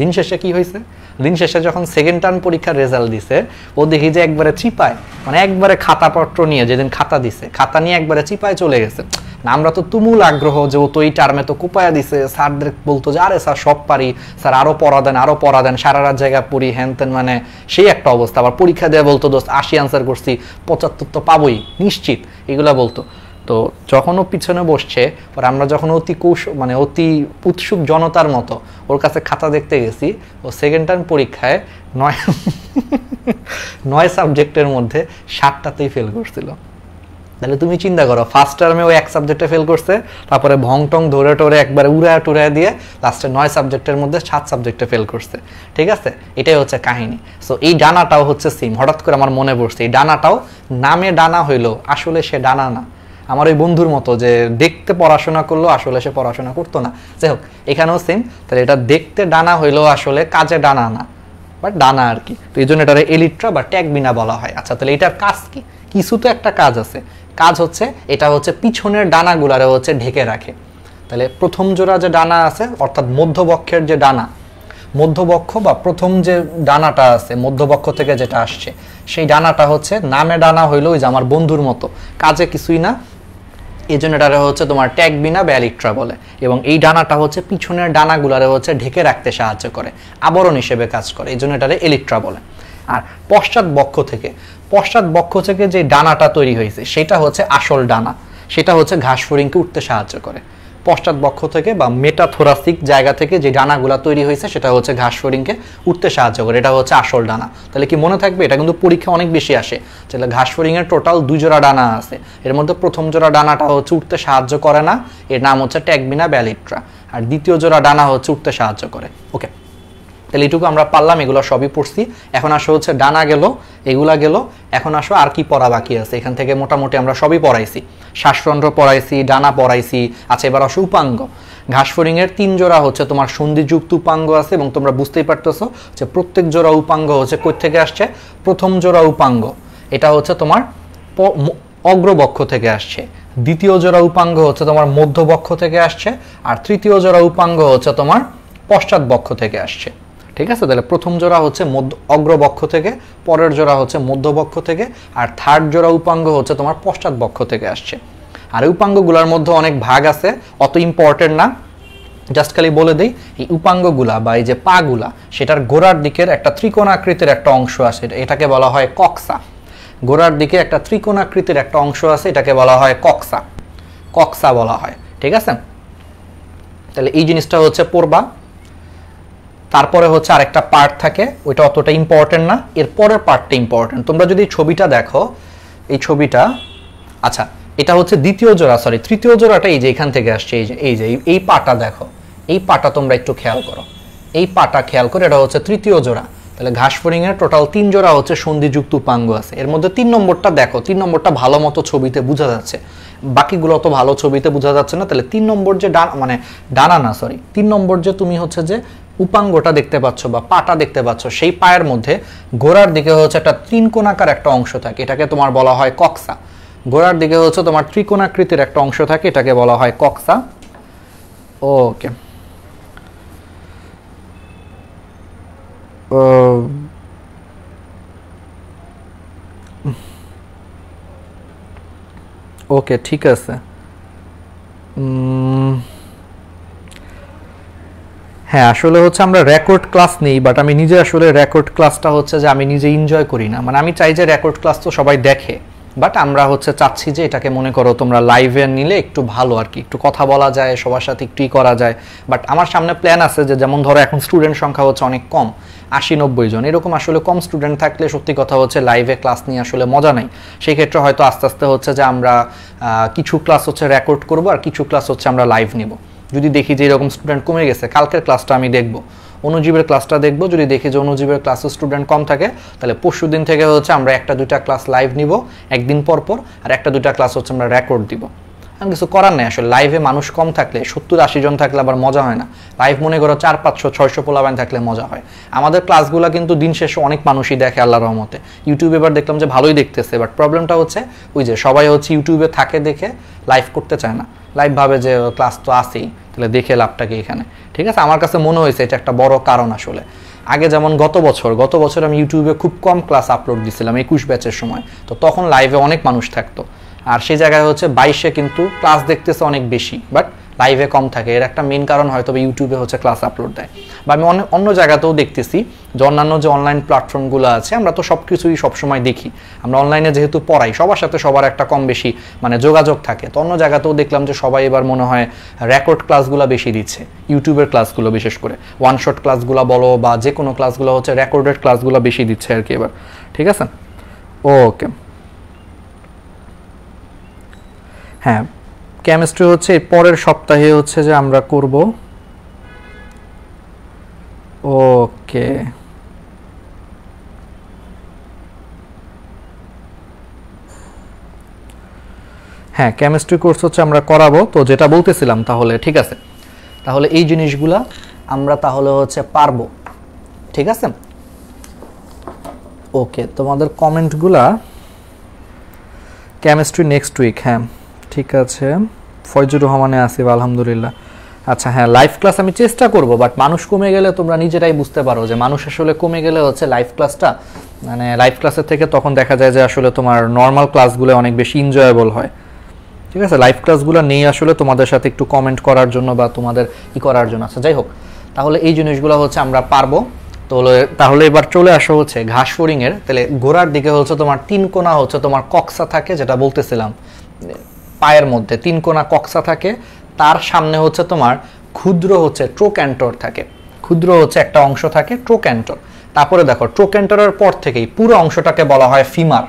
দিন শেষে কি হয়েছে, দিন শেষে যখন সেকেন্ড টার্ম পরীক্ষার রেজাল্ট দিছে, ও দেখি যে একবারে চিপায়, মানে একবারে খাতাপত্র নিয়ে, যেদিন খাতা দিছে খাতা নিয়ে একবারে চিপায় চলে গেছে। না আমরা তো তুমুল আগ্রহ যে ও তো এই টার্মে তো কোপায়া দিছে, স্যারদের বলতো যে আরে স্যার সব পারি, স্যার আরো পড়া দেন, সারা রাত জায়গা পড়ি, হ্যান তেন, মানে সেই একটা অবস্থা। আবার পরীক্ষা দেওয়া বলতো দোস্ত 80 অ্যান্সার করছি, 75 তো পাবোই নিশ্চিত, এগুলা বলতো। তো যখন ও পিছনে বসছে, পরে আমরা যখন অতি উৎসুক জনতার মতো ওর কাছে খাতা দেখতে গেছি, ও সেকেন্ড টার্ম পরীক্ষায় 9 সাবজেক্টের মধ্যে 7টাতেই ফেল করছিল। তাহলে তুমি চিন্তা করো, ফার্স্ট টার্মে ও এক সাবজেক্টে ফেল করছে, তারপরে ভং টং ধরে টরে একবারে উড়ায় দিয়ে লাস্টে 9 সাবজেক্টের মধ্যে 7 সাবজেক্টে ফেল করছে। ঠিক আছে, এটাই হচ্ছে কাহিনী। সো এই ডানাটাও হচ্ছে সেম, হঠাৎ করে আমার মনে পড়ছে, এই ডানাটাও নামে ডানা হইলো, আসলে সে ডানা না। আমার ওই বন্ধুর মতো যে দেখতে পড়াশোনা করলো, আসলে সে পড়াশোনা করতো না। যাই হোক, এখানেও সেম। তাহলে এটা দেখতে ডানা হইলো, আসলে কাজে ডানা না, বাট ডানা আর কি। তো এই জন্য এটা এলিট্রা বা ট্যাগবিনা বলা হয়। আচ্ছা, তাহলে এটার কাজ কি? কিছু তো একটা কাজ আছে। কাজ হচ্ছে এটা হচ্ছে পিছনের ডানাগুলারে হচ্ছে ঢেকে রাখে। তাহলে প্রথম জোড়া যে ডানা আছে অর্থাৎ মধ্যবক্ষের যে ডানা, মধ্যবক্ষ বা প্রথম যে ডানাটা আছে মধ্যবক্ষ থেকে যেটা আসছে সেই ডানাটা হচ্ছে নামে ডানা হইলো ওই যে আমার বন্ধুর মতো, কাজে কিছুই না, এই জন্য এটা হচ্ছে তোমার ট্যাগবিনা বা এলিট্রা বলে। এবং এই ডানাটা হচ্ছে পিছনের ডানাগুলারে হচ্ছে ঢেকে রাখতে সাহায্য করে, আবরণ হিসেবে কাজ করে, এই জন্য এটারে এলিট্রা বলে। আর পশ্চাৎ বক্ষ থেকে যে ডানাটা তৈরি হয়েছে সেটা হচ্ছে আসল ডানা, সেটা হচ্ছে ঘাস ফড়িংকে উঠতে সাহায্য করে। পশ্চাৎ বক্ষ থেকে বা মেটাথোরাসিক জায়গা থেকে যে ডানাগুলা তৈরি হয়েছে সেটা হচ্ছে ঘাস ফড়িংকে উঠতে সাহায্য করে, এটা হচ্ছে আসল ডানা। তাহলে কি মনে থাকবে? এটা কিন্তু পরীক্ষা অনেক বেশি আসে। তাহলে ঘাস ফড়িংয়ের টোটাল 2 জোড়া ডানা আছে, এর মধ্যে প্রথম জোড়া ডানাটা হচ্ছে উঠতে সাহায্য করে না, এর নাম হচ্ছে ট্যাগবিনা বা এলিট্রা, আর দ্বিতীয় জোড়া ডানা হচ্ছে উঠতে সাহায্য করে। ওকে, তাহলে এইটুকু আমরা পারলাম, এগুলো সবই পড়ছি। এখন আসো হচ্ছে ডানা গেল, এগুলা গেল, এখন আসো আর কি পড়া বাকি আছে। এখান থেকে মোটামুটি আমরা সবই পড়াইছি, শ্বাসরন্ধ্র পড়াইছি, ডানা পড়াইছি। আচ্ছা, এবার আসো উপাঙ্গ। ঘাস ফড়িংয়ের 3 জোড়া হচ্ছে তোমার সন্ধিযুক্ত উপাঙ্গ আছে, এবং তোমরা বুঝতেই পারতেছো যে প্রত্যেক জোড়া উপাঙ্গ হচ্ছে কই থেকে আসছে। প্রথম জোড়া উপাঙ্গ এটা হচ্ছে তোমার অগ্রবক্ষ থেকে আসছে, দ্বিতীয় জোড়া উপাঙ্গ হচ্ছে তোমার মধ্যবক্ষ থেকে আসছে, আর তৃতীয় জোড়া উপাঙ্গ হচ্ছে তোমার পশ্চাৎ বক্ষ থেকে আসছে। ঠিক আছে, তাহলে প্রথম জোড়া হচ্ছে অগ্রবক্ষ থেকে, পরের জোড়া হচ্ছে মধ্যবক্ষ থেকে, আর থার্ড জোড়া উপাঙ্গ হচ্ছে তোমার পশ্চাৎ বক্ষ থেকে আসছে। আর উপাঙ্গগুলোর মধ্যে অনেক ভাগ আছে, অত ইম্পর্টেন্ট না, জাস্ট খালি বলে দিই এই উপাঙ্গগুলা বা এই যে পাগুলা সেটার গোড়ার দিকের একটা ত্রিকোণাকৃতির একটা অংশ আছে, এটাকে বলা হয় কক্সা। গোড়ার দিকে একটা ত্রিকোণাকৃতির একটা অংশ আছে, এটাকে বলা হয় কক্সা, কক্সা বলা হয়। ঠিক আছে, তাহলে এই জিনিসটা হচ্ছে পড়বা। তারপরে হচ্ছে আরেকটা পার্ট থাকে, ওইটা অতটা ইম্পর্টেন্ট না, এর পরের পার্টটা ইম্পর্টেন্ট। তোমরা যদি ছবিটা দেখো, এই ছবিটা, আচ্ছা এটা হচ্ছে দ্বিতীয় জোড়া, সরি তৃতীয় জোড়াটা এই যে এখান থেকে আসছে, এই পাটা দেখো, এই পাটা তোমরা একটু খেয়াল করো, এই পাটা খেয়াল করে, এটা হচ্ছে তৃতীয় জোড়া। তাহলে ঘাস ফড়িংয়ের টোটাল 3 জোড়া হচ্ছে সন্ধিযুক্ত উপাঙ্গ আছে, এর মধ্যে 3 নম্বরটা দেখো, 3 নম্বরটা ভালো মতো ছবিতে বোঝা যাচ্ছে, বাকিগুলো তো ভালো ছবিতে বোঝা যাচ্ছে না। তাহলে 3 নম্বর যে ডানা না, সরি 3 নম্বর যে তুমি হচ্ছে যে উপাঙ্গটা দেখতে পাচ্ছ বা পাটা দেখতে পাচ্ছ, সেই পায়ের মধ্যে গোড়ার দিকে হচ্ছে একটা ত্রিকোণাকার একটা অংশ থাকে, এটাকে তোমার বলা হয় কক্সা। গোড়ার দিকে হচ্ছে তোমার ত্রিকোণাকৃতির একটা অংশ থাকে, এটাকে বলা হয় কক্সা। ওকে, ওকে ঠিক আছে। হ্যাঁ, আসলে হচ্ছে আমরা রেকর্ড ক্লাস নেই, বাট আমি নিজে আসলে রেকর্ড ক্লাসটা হচ্ছে যে আমি নিজে এনজয় করি না, মানে আমি চাই যে রেকর্ড ক্লাস তো সবাই দেখে, বাট আমরা হচ্ছে চাচ্ছি যে এটাকে মনে করো তোমরা লাইভে নিলে একটু ভালো আর কি, একটু কথা বলা যায়, সবার সাথে একটুই করা যায়। বাট আমার সামনে প্ল্যান আছে যে যেমন ধরো এখন স্টুডেন্ট সংখ্যা হচ্ছে অনেক কম, 80-90 জন, এরকম আসলে কম স্টুডেন্ট থাকলে সত্যি কথা হচ্ছে লাইভে ক্লাস নিয়ে আসলে মজা নাই। সেই ক্ষেত্রে হয়তো আস্তে আস্তে হচ্ছে যে আমরা কিছু ক্লাস হচ্ছে রেকর্ড করব আর কিছু ক্লাস হচ্ছে আমরা লাইভ নিব। যদি দেখি যে এরকম স্টুডেন্ট কমে গেছে, কালকের ক্লাসটা আমি দেখব, অনুজীবের ক্লাসটা দেখব, যদি দেখি যে অনুজীবের ক্লাসে স্টুডেন্ট কম থাকে তাহলে পরশু দিন থেকে হচ্ছে আমরা 1-2টা ক্লাস লাইভ নিব একদিন পর পর, আর 1-2টা ক্লাস হচ্ছে আমরা রেকর্ড দিব। আমি কিছু করার নেই, আসলে লাইভে মানুষ কম থাকলে 70-80 জন থাকলে আবার মজা হয় না। লাইভ মনে করো 400-500-600 পোলাবান থাকলে মজা হয়। আমাদের ক্লাসগুলো কিন্তু দিন শেষে অনেক মানুষই দেখে আল্লাহর রহমতে। ইউটিউবে এবার দেখলাম যে ভালোই দেখতেছে, বাট প্রবলেমটা হচ্ছে ওই যে সবাই হচ্ছে ইউটিউবে থাকে দেখে লাইভ করতে চায় না, লাইভ ভাবে যে ক্লাস তো আসেই, তাহলে দেখে লাভটা কি এখানে। ঠিক আছে, আমার কাছে মনে হয়েছে এটা একটা বড় কারণ। আসলে আগে যেমন গত বছর আমি ইউটিউবে খুব কম ক্লাস আপলোড দিছিলাম 21 ব্যাচের সময়, তো তখন লাইভে অনেক মানুষ থাকতো, আর সেই জায়গায় হচ্ছে 22-এ কিন্তু ক্লাস দেখতেছে অনেক বেশি, বাট লাইভে কম থাকে। এর একটা মেইন কারণ হয়তো ইউটিউবে হচ্ছে ক্লাস আপলোড দেয়, বা আমি অন্য জায়গাতেও দেখতেছি যে অন্যান্য যে অনলাইন প্ল্যাটফর্মগুলো আছে, আমরা তো সব কিছুই সবসময় দেখি, আমরা অনলাইনে যেহেতু পড়াই সবার সাথে সবার একটা কম বেশি মানে যোগাযোগ থাকে, তো অন্য জায়গাতেও দেখলাম যে সবাই এবার মনে হয় রেকর্ড ক্লাসগুলো বেশি দিচ্ছে, ইউটিউবের ক্লাসগুলো বিশেষ করে ওয়ান শট ক্লাসগুলো বলো বা যে কোনো ক্লাসগুলো হচ্ছে রেকর্ডেড ক্লাসগুলো বেশি দিচ্ছে আর কি এবার। ঠিক আছে, ওকে। হ্যাঁ, কেমিস্ট্রি হচ্ছে পরের সপ্তাহে হচ্ছে যে আমরা করব। ওকে, হ্যাঁ কেমিস্ট্রি কোর্স হচ্ছে আমরা করাবো, তো যেটা বলতেছিলাম তাহলে ঠিক আছে, তাহলে এই জিনিসগুলা আমরা তাহলে হচ্ছে পারবো। ঠিক আছে, ওকে। তোমাদের কমেন্টগুলা কেমিস্ট্রি নেক্সট উইক, হ্যাঁ ঠিক আছে। ফয়জুর রহমানে আসিফ আলহামদুলিল্লাহ। আচ্ছা হ্যাঁ, লাইভ ক্লাস আমি চেষ্টা করব, বাট মানুষ কমে গেলে তোমরা নিজেরাই বুঝতে পারো যে মানুষ আসলে কমে গেলে হচ্ছে লাইভ ক্লাসটা মানে লাইভ ক্লাসের থেকে তখন দেখা যায় যে আসলে তোমার নর্মাল ক্লাসগুলো অনেক বেশি এনজয়েবল হয়। ঠিক আছে, লাইভ ক্লাসগুলো নেই আসলে তোমাদের সাথে একটু কমেন্ট করার জন্য বা তোমাদের করার জন্য। আচ্ছা যাই হোক, তাহলে এই জিনিসগুলো হচ্ছে আমরা পারবো। তাহলে এবার চলে আসো হচ্ছে ঘাস ফড়িংয়ের। তাহলে গোড়ার দিকে হচ্ছে তোমার 3 কোণা হচ্ছে তোমার কক্সা থাকে, যেটা বলতেছিলাম পায়ের মধ্যে 3 কোণা কক্সা থাকে, তার সামনে হচ্ছে তোমার ক্ষুদ্র হচ্ছে ট্রোক্যান্টর থাকে, ক্ষুদ্র হচ্ছে একটা অংশ থাকে ট্রোক্যান্টর। তারপরে দেখো ট্রোক্যান্টরের পর থেকেই পুরো অংশটাকে বলা হয় ফিমার,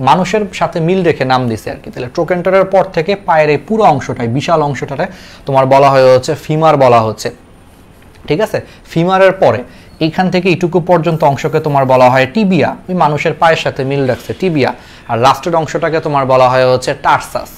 মানুষের সাথে মিল রেখে নাম দিছে আর কি। তাহলে ট্রোক্যান্টরের পর থেকে পায়ের এই পুরো অংশটাই বিশাল অংশটাতে তোমার বলা হয় হচ্ছে ফিমার বলা হচ্ছে। ঠিক আছে, ফিমারের পরে এইখান থেকে এইটুকু পর্যন্ত অংশকে তোমার বলা হয় টিবিয়া, ওই মানুষের পায়ের সাথে মিল রাখছে টিবিয়া। আর লাস্টের অংশটাকে তোমার বলা হয় হচ্ছে টার্সাস,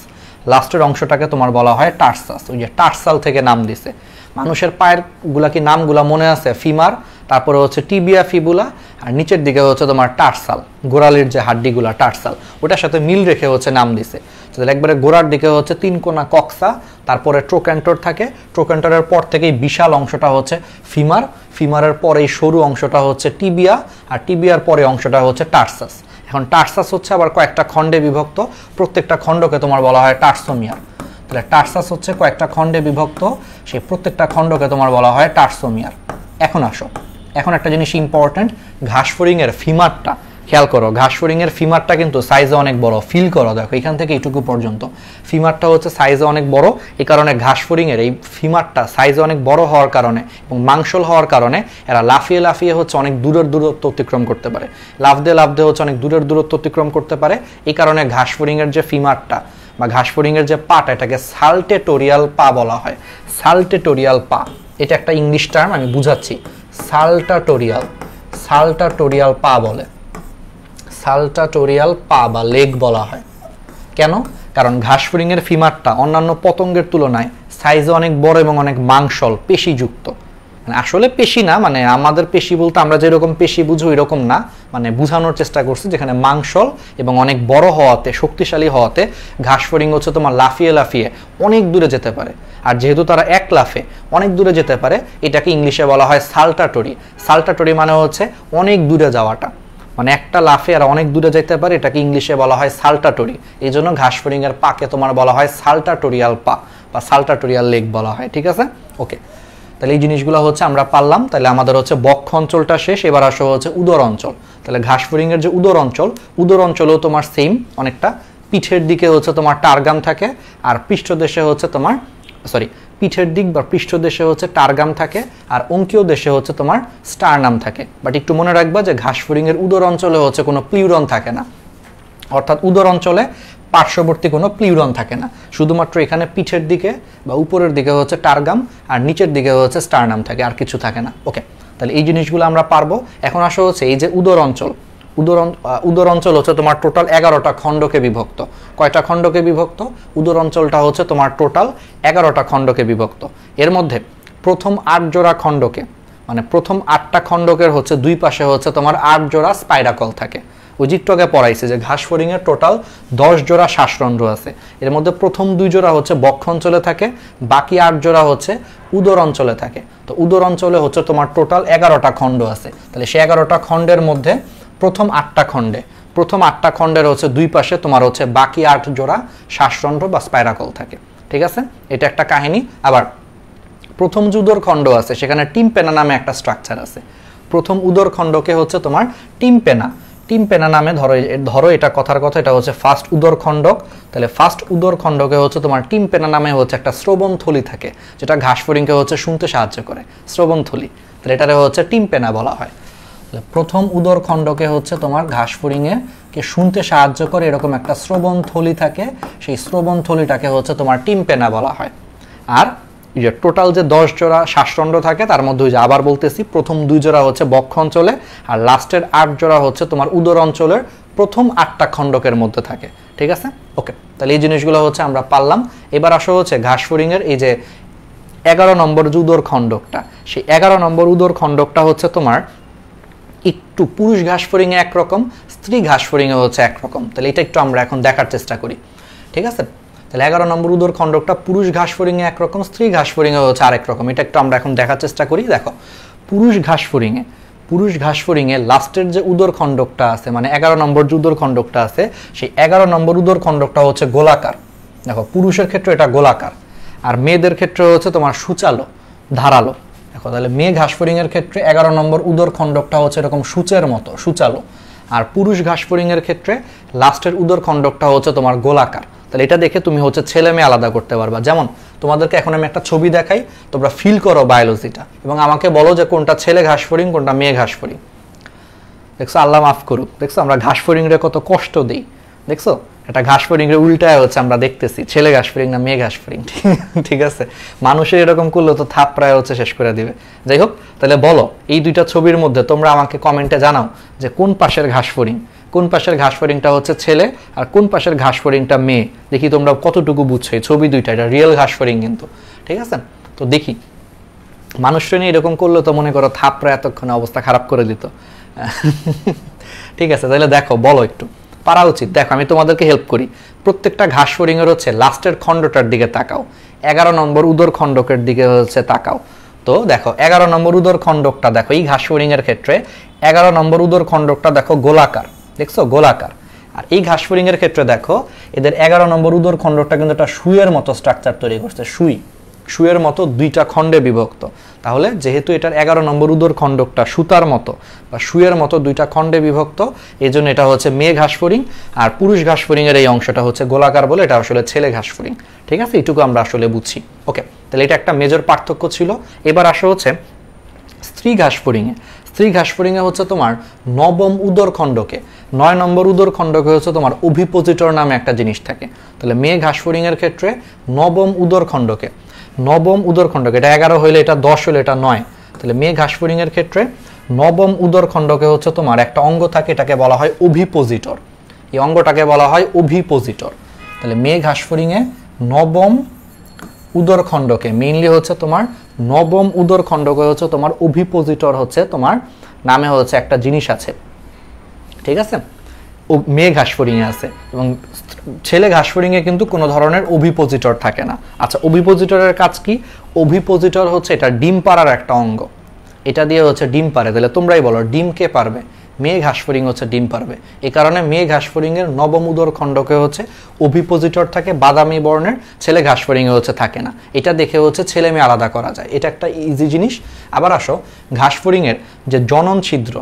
লাস্টের অংশটাকে তোমার বলা হয় টার্সাস, ওই যে টার্সাল থেকে নাম দিছে। মানুষের পায়ের গুলা কি নামগুলা মনে আছে? ফিমার, তারপরে হচ্ছে টিবিয়া, ফিবুলা, আর নিচের দিকে হচ্ছে তোমার টার্সাল, গোড়ালির যে হাড্ডিগুলা টার্সাল, ওটার সাথে মিল রেখে হচ্ছে নাম দিছে। তাহলে একবারে গোড়ার দিকে হচ্ছে 3 কোণা কক্সা, তারপরে ট্রোক্যান্টর থাকে, ট্রোক্যান্টরের পর থেকেই বিশাল অংশটা হচ্ছে ফিমার, ফিমারের পরে এই সরু অংশটা হচ্ছে টিবিয়া, আর টিবিয়ার পরে অংশটা হচ্ছে টার্সাস। এখন টার্সাস হচ্ছে আবার কয়েকটা খণ্ডে বিভক্ত, প্রত্যেকটা খণ্ডকে তোমার বলা হয় টার্সোমিয়ার। তাহলে টার্সাস হচ্ছে কয়েকটা খণ্ডে বিভক্ত, সেই প্রত্যেকটা খণ্ডকে তোমার বলা হয় টার্সোমিয়ার। এখন আসো, এখন একটা জিনিস ইম্পর্টেন্ট, ঘাস ফড়িংয়ের ফিমারটা খেয়াল করো। ঘাস ফড়িংয়ের ফিমারটা কিন্তু সাইজে অনেক বড়, ফিল করো, দেখো এখান থেকে এইটুকু পর্যন্ত ফিমারটা হচ্ছে সাইজে অনেক বড়। এই কারণে ঘাস ফড়িংয়ের এই ফিমারটা সাইজে অনেক বড় হওয়ার কারণে এবং মাংসল হওয়ার কারণে এরা লাফিয়ে লাফিয়ে হচ্ছে অনেক দূরের দূরত্ব অতিক্রম করতে পারে, লাফ দিয়ে হচ্ছে অনেক দূরের দূরত্ব অতিক্রম করতে পারে। এই কারণে ঘাস ফড়িংয়ের যে ফিমারটা বা ঘাস ফড়িংয়ের যে পাটা, এটাকে সালটেটোরিয়াল পা বলা হয়। সালটেটোরিয়াল পা, এটা একটা ইংলিশ টার্ম, আমি বুঝাচ্ছি। সালটাটোরিয়াল, সালটাটোরিয়াল পা বলে, সালটাটোরিয়াল পা বা লেগ বলা হয়। কেন? কারণ ঘাস ফড়িংয়ের ফিমারটা অন্যান্য পতঙ্গের তুলনায় সাইজে অনেক বড় এবং অনেক মাংসল, পেশিযুক্ত। মানে আসলে পেশি না, মানে আমাদের পেশি বলতে আমরা যেরকম পেশি বুঝো এরকম না, মানে বোঝানোর চেষ্টা করছি, যেখানে মাংসল এবং অনেক বড় হওয়াতে, শক্তিশালী হওয়াতে ঘাস ফড়িং হচ্ছে তোমার লাফিয়ে লাফিয়ে অনেক দূরে যেতে পারে। আর যেহেতু তারা এক লাফে অনেক দূরে যেতে পারে, এটাকে ইংলিশে বলা হয় সালটাটোরি। সালটাটোরি মানে হচ্ছে অনেক দূরে যাওয়াটা, মানে একটা লাফে আর অনেক দূরে যেতে পারে, এটাকে ইংলিশে বলা হয় সালটাটোরি। এই জন্য ঘাস ফড়িংয়ের পাকে তোমার বলা হয় সালটাটোরিয়াল পা বা সালটাটোরিয়াল লেগ বলা হয়। ঠিক আছে, ওকে। তাহলে এই জিনিসগুলো হচ্ছে আমরা পারলাম। তাহলে আমাদের হচ্ছে বক্ষ অঞ্চলটা শেষ, এবার আসো হচ্ছে উদর অঞ্চল। তাহলে ঘাস ফড়িংয়ের যে উদর অঞ্চল, উদর অঞ্চলেও তোমার সেম, অনেকটা পিঠের দিকে হচ্ছে তোমার টার্গাম থাকে, আর পৃষ্ঠদেশে হচ্ছে তোমার পিঠের দিক বা পৃষ্ঠদেশে হচ্ছে টার্গাম থাকে, আর অঙ্কীয় দেশে হচ্ছে তোমার স্টারনাম থাকে। বাট একটু মনে রাখবা যে ঘাস ফড়িংয়ের উদর অঞ্চলে হচ্ছে কোনো প্লিউরন থাকে না, অর্থাৎ উদর অঞ্চলে পার্শ্ববর্তী কোনো প্লিউরন থাকে না, শুধুমাত্র এখানে পিঠের দিকে বা উপরের দিকে হচ্ছে টার্গাম আর নিচের দিকে হচ্ছে স্টারনাম থাকে, আর কিছু থাকে না। ওকে, তাহলে এই জিনিসগুলো আমরা পারবো। এখন আসা হচ্ছে এই যে উদর অঞ্চল, উদর অঞ্চল হচ্ছে তোমার টোটাল 11টা খণ্ডকে বিভক্ত। কয়টা খণ্ডকে বিভক্ত? উদর অঞ্চলটা হচ্ছে তোমার টোটাল 11টা খণ্ডকে বিভক্ত। এর মধ্যে প্রথম 8 জোড়া খণ্ডকে, মানে প্রথম 8টা খণ্ডকের হচ্ছে দুই পাশে হচ্ছে তোমার 8 জোড়া স্পাইরাকল থাকে। ওই জিট্টকে পড়াইছে যে ঘাস ফড়িংয়ের টোটাল 10 জোড়া শ্বাসরন্ধ্র আছে। এর মধ্যে প্রথম 2 জোড়া হচ্ছে বক্ষ অঞ্চলে থাকে, বাকি 8 জোড়া হচ্ছে উদর অঞ্চলে থাকে। তো উদর অঞ্চলে হচ্ছে তোমার টোটাল 11টা খণ্ড আছে। তাহলে সেই 11টা খণ্ডের মধ্যে প্রথম 8টা খণ্ডের হচ্ছে দুই পাশে তোমার হচ্ছে বাকি 8 জোড়া শ্বাসরন্ধ্র বা স্পাইরাকল থাকে। ঠিক আছে, এটা একটা কাহিনী। আবার প্রথম যে উদর খণ্ড আছে সেখানে টিম্পেনা নামে একটা স্ট্রাকচার আছে। প্রথম উদর খণ্ডকে হচ্ছে তোমার টিম্পেনা নামে ধরো এটা কথার কথা, এটা হচ্ছে ফার্স্ট উদর খণ্ডক। তাহলে ফার্স্ট উদর খণ্ডকে হচ্ছে তোমার টিম্পেনা নামে হচ্ছে একটা শ্রবণ থলি থাকে, যেটা ঘাস ফড়িংকে হচ্ছে শুনতে সাহায্য করে, শ্রবণ থলি। তাহলে এটারে হচ্ছে টিম্পেনা বলা হয়। প্রথম উদর খণ্ডকে হচ্ছে তোমার ঘাস ফড়িংয়ে কে শুনতে সাহায্য করে এরকম একটা শ্রবণ থলি থাকে, সেই শ্রবণ থলিটাকে হচ্ছে তোমার টিম্পেনা বলা হয়। আর এই যে টোটাল যে 10 জোড়া শ্বাসরন্ধ্র থাকে তার মধ্যে ওই যে আবার বলতেছি, প্রথম 2 জোড়া হচ্ছে বক্ষ অঞ্চলে আর লাস্টের 8 জোড়া হচ্ছে তোমার উদর অঞ্চলের প্রথম 8টা খণ্ডকের মধ্যে থাকে। ঠিক আছে, ওকে। তাহলে এই জিনিসগুলো হচ্ছে আমরা পারলাম। এবার আসা হচ্ছে ঘাস ফড়িংয়ের এই যে 11 নম্বর যে উদর খণ্ডকটা, সেই 11 নম্বর উদর খণ্ডকটা হচ্ছে তোমার একটু পুরুষ ঘাস ফড়িংয়ে একরকম, স্ত্রী ঘাস ফড়িংয়ে হচ্ছে একরকম। তাহলে এটা একটু আমরা এখন দেখার চেষ্টা করি। ঠিক আছে, তাহলে 11 নম্বর উদর খণ্ডকটা পুরুষ ঘাসফড়িংয়ে একরকম, স্ত্রী ঘাসফড়িংয়ে হচ্ছে আরেক রকম। এটা একটু আমরা এখন দেখার চেষ্টা করি। দেখো পুরুষ ঘাসফড়িংয়ে লাস্টের যে উদর খণ্ডকটা আছে, মানে 11 নম্বর যে উদর খণ্ডকটা আছে, সেই 11 নম্বর উদর খণ্ডকটা হচ্ছে গোলাকার। দেখো পুরুষের ক্ষেত্রে এটা গোলাকার, আর মেয়েদের ক্ষেত্রে হচ্ছে তোমার সূচালো, ধারালো। দেখো তাহলে মেয়ে ঘাসফড়িংয়ের ক্ষেত্রে 11 নম্বর উদর খণ্ডকটা হচ্ছে এরকম সূচের মতো, সূচালো। আর পুরুষ ঘাসফড়িংয়ের ক্ষেত্রে লাস্টের উদর খণ্ডকটা হচ্ছে তোমার গোলাকার। তাহলে এটা দেখে তুমি হচ্ছে ছেলে মেয়ে আলাদা করতে পারবা। যেমন তোমাদেরকে এখন আমি একটা ছবি দেখাই, তোমরা ফিল করো বায়োলজিটা এবং আমাকে বলো যে কোনটা ছেলে ঘাসফড়িং, কোনটা মেয়ে ঘাসফড়িং। দেখছো, আল্লাহ মাফ করুক, দেখছো আমরা ঘাসফড়িংরে কত কষ্ট দিই। দেখছো এটা ঘাসফড়িংরে উল্টায় হচ্ছে আমরা দেখতেছি ছেলে ঘাসফড়িং না মেয়ে ঘাসফড়িং। ঠিক আছে, মানুষের এরকম করলে তো থাপ প্রায় হচ্ছে শেষ করে দিবে। যাই হোক, তাহলে বলো এই দুইটা ছবির মধ্যে তোমরা আমাকে কমেন্টে জানাও যে কোন পাশের ঘাসফড়িং, কোন পাশের ঘাসফড়িংটা হচ্ছে ছেলে আর কোন পাশের ঘাসফড়িংটা মেয়ে। দেখি তোমরা কতটুকু বুঝছো এই ছবি দুইটা, এটা রিয়েল ঘাসফড়িং কিন্তু। ঠিক আছে, তো দেখি মানুষটা নিয়ে এরকম করলে তো মনে করো থাপ প্রায় এতক্ষণে অবস্থা খারাপ করে দিত। ঠিক আছে, তাহলে দেখো বলো, একটু পারা উচিত। দেখো আমি তোমাদেরকে হেল্প করি। প্রত্যেকটা ঘাসফড়িংয়ের হচ্ছে লাস্টের খণ্ডটার দিকে তাকাও, 11 নম্বর উদর খণ্ডকের দিকে হচ্ছে তাকাও। তো দেখো 11 নম্বর উদর খণ্ডকটা দেখো এই ঘাসফড়িংয়ের ক্ষেত্রে 11 নম্বর উদর খণ্ডকটা দেখো গোলাকার, দেখছো গোলাকার। আর এই ঘাসফড়িংয়ের ক্ষেত্রে দেখো এদের 11 নম্বর উদর খণ্ডকটা কিন্তু একটা সুইয়ের মতো স্ট্রাকচার তৈরি করছে, সুইয়ের মতো দুইটা খণ্ডে বিভক্ত। তাহলে যেহেতু এটার 11 নম্বর উদর খণ্ডকটা সুতার মতো বা সুইয়ের মতো দুইটা খণ্ডে বিভক্ত, এই জন্য এটা হচ্ছে মেয়ে ঘাসফড়িং। আর পুরুষ ঘাসফড়িংয়ের এই অংশটা হচ্ছে গোলাকার বলে এটা আসলে ছেলে ঘাসফড়িং। ঠিক আছে, এইটুকু আমরা আসলে বুঝছি। ওকে, তাহলে এটা একটা মেজর পার্থক্য ছিল। এবার আসা হচ্ছে স্ত্রী ঘাসফড়িংয়ে। স্ত্রী ঘাসফড়িংয়ে হচ্ছে তোমার নবম উদর খণ্ডকে, 9 নম্বর উদর খণ্ডকে হচ্ছে তোমার ওভিপোজিটর নামে একটা জিনিস থাকে। তাহলে মেয়ে ঘাসফড়িংয়ের ক্ষেত্রে নবম উদর খণ্ডকে, নবম উদর খণ্ডকে, এটা 11 হইলে এটা 10 হইলে এটা 9। তাহলে মেয়ে ঘাসফড়িংয়ের ক্ষেত্রে নবম উদর খণ্ডকে হচ্ছে তোমার একটা অঙ্গ থাকে, এটাকে বলা হয় ওভিপোজিটর। এই অঙ্গটাকে বলা হয় ওভিপোজিটর। তাহলে মেয়ে ঘাসফড়িংয়ে নবম উদর খণ্ডকে মেইনলি হচ্ছে তোমার নবম উদর খণ্ডকে হচ্ছে তোমার ওভিপোজিটর হচ্ছে তোমার নামে হচ্ছে একটা জিনিস আছে। ঠিক আছে, মেয়ে ঘাসফড়িংয়ে আছে এবং ছেলে ঘাসফড়িংয়ে কিন্তু কোনো ধরনের ওভিপোজিটর থাকে না। আচ্ছা, ওভিপোজিটরের কাজ কি? ওভিপোজিটর হচ্ছে এটা ডিম পাড়ার একটা অঙ্গ, এটা দিয়ে হচ্ছে ডিম পারে। তাহলে তোমরাই বলো ডিম কে পারবে? মেয়ে ঘাসফড়িং হচ্ছে ডিম পারবে। এই কারণে মেয়ে ঘাসফড়িংয়ের নবম উদর খণ্ডকে হচ্ছে ওভিপোজিটর থাকে বাদামি বর্ণের, ছেলে ঘাসফড়িংয়ে হচ্ছে থাকে না। এটা দেখে হচ্ছে ছেলে মেয়ে আলাদা করা যায়, এটা একটা ইজি জিনিস। আবার আসো ঘাসফড়িংয়ের যে জনন ছিদ্র,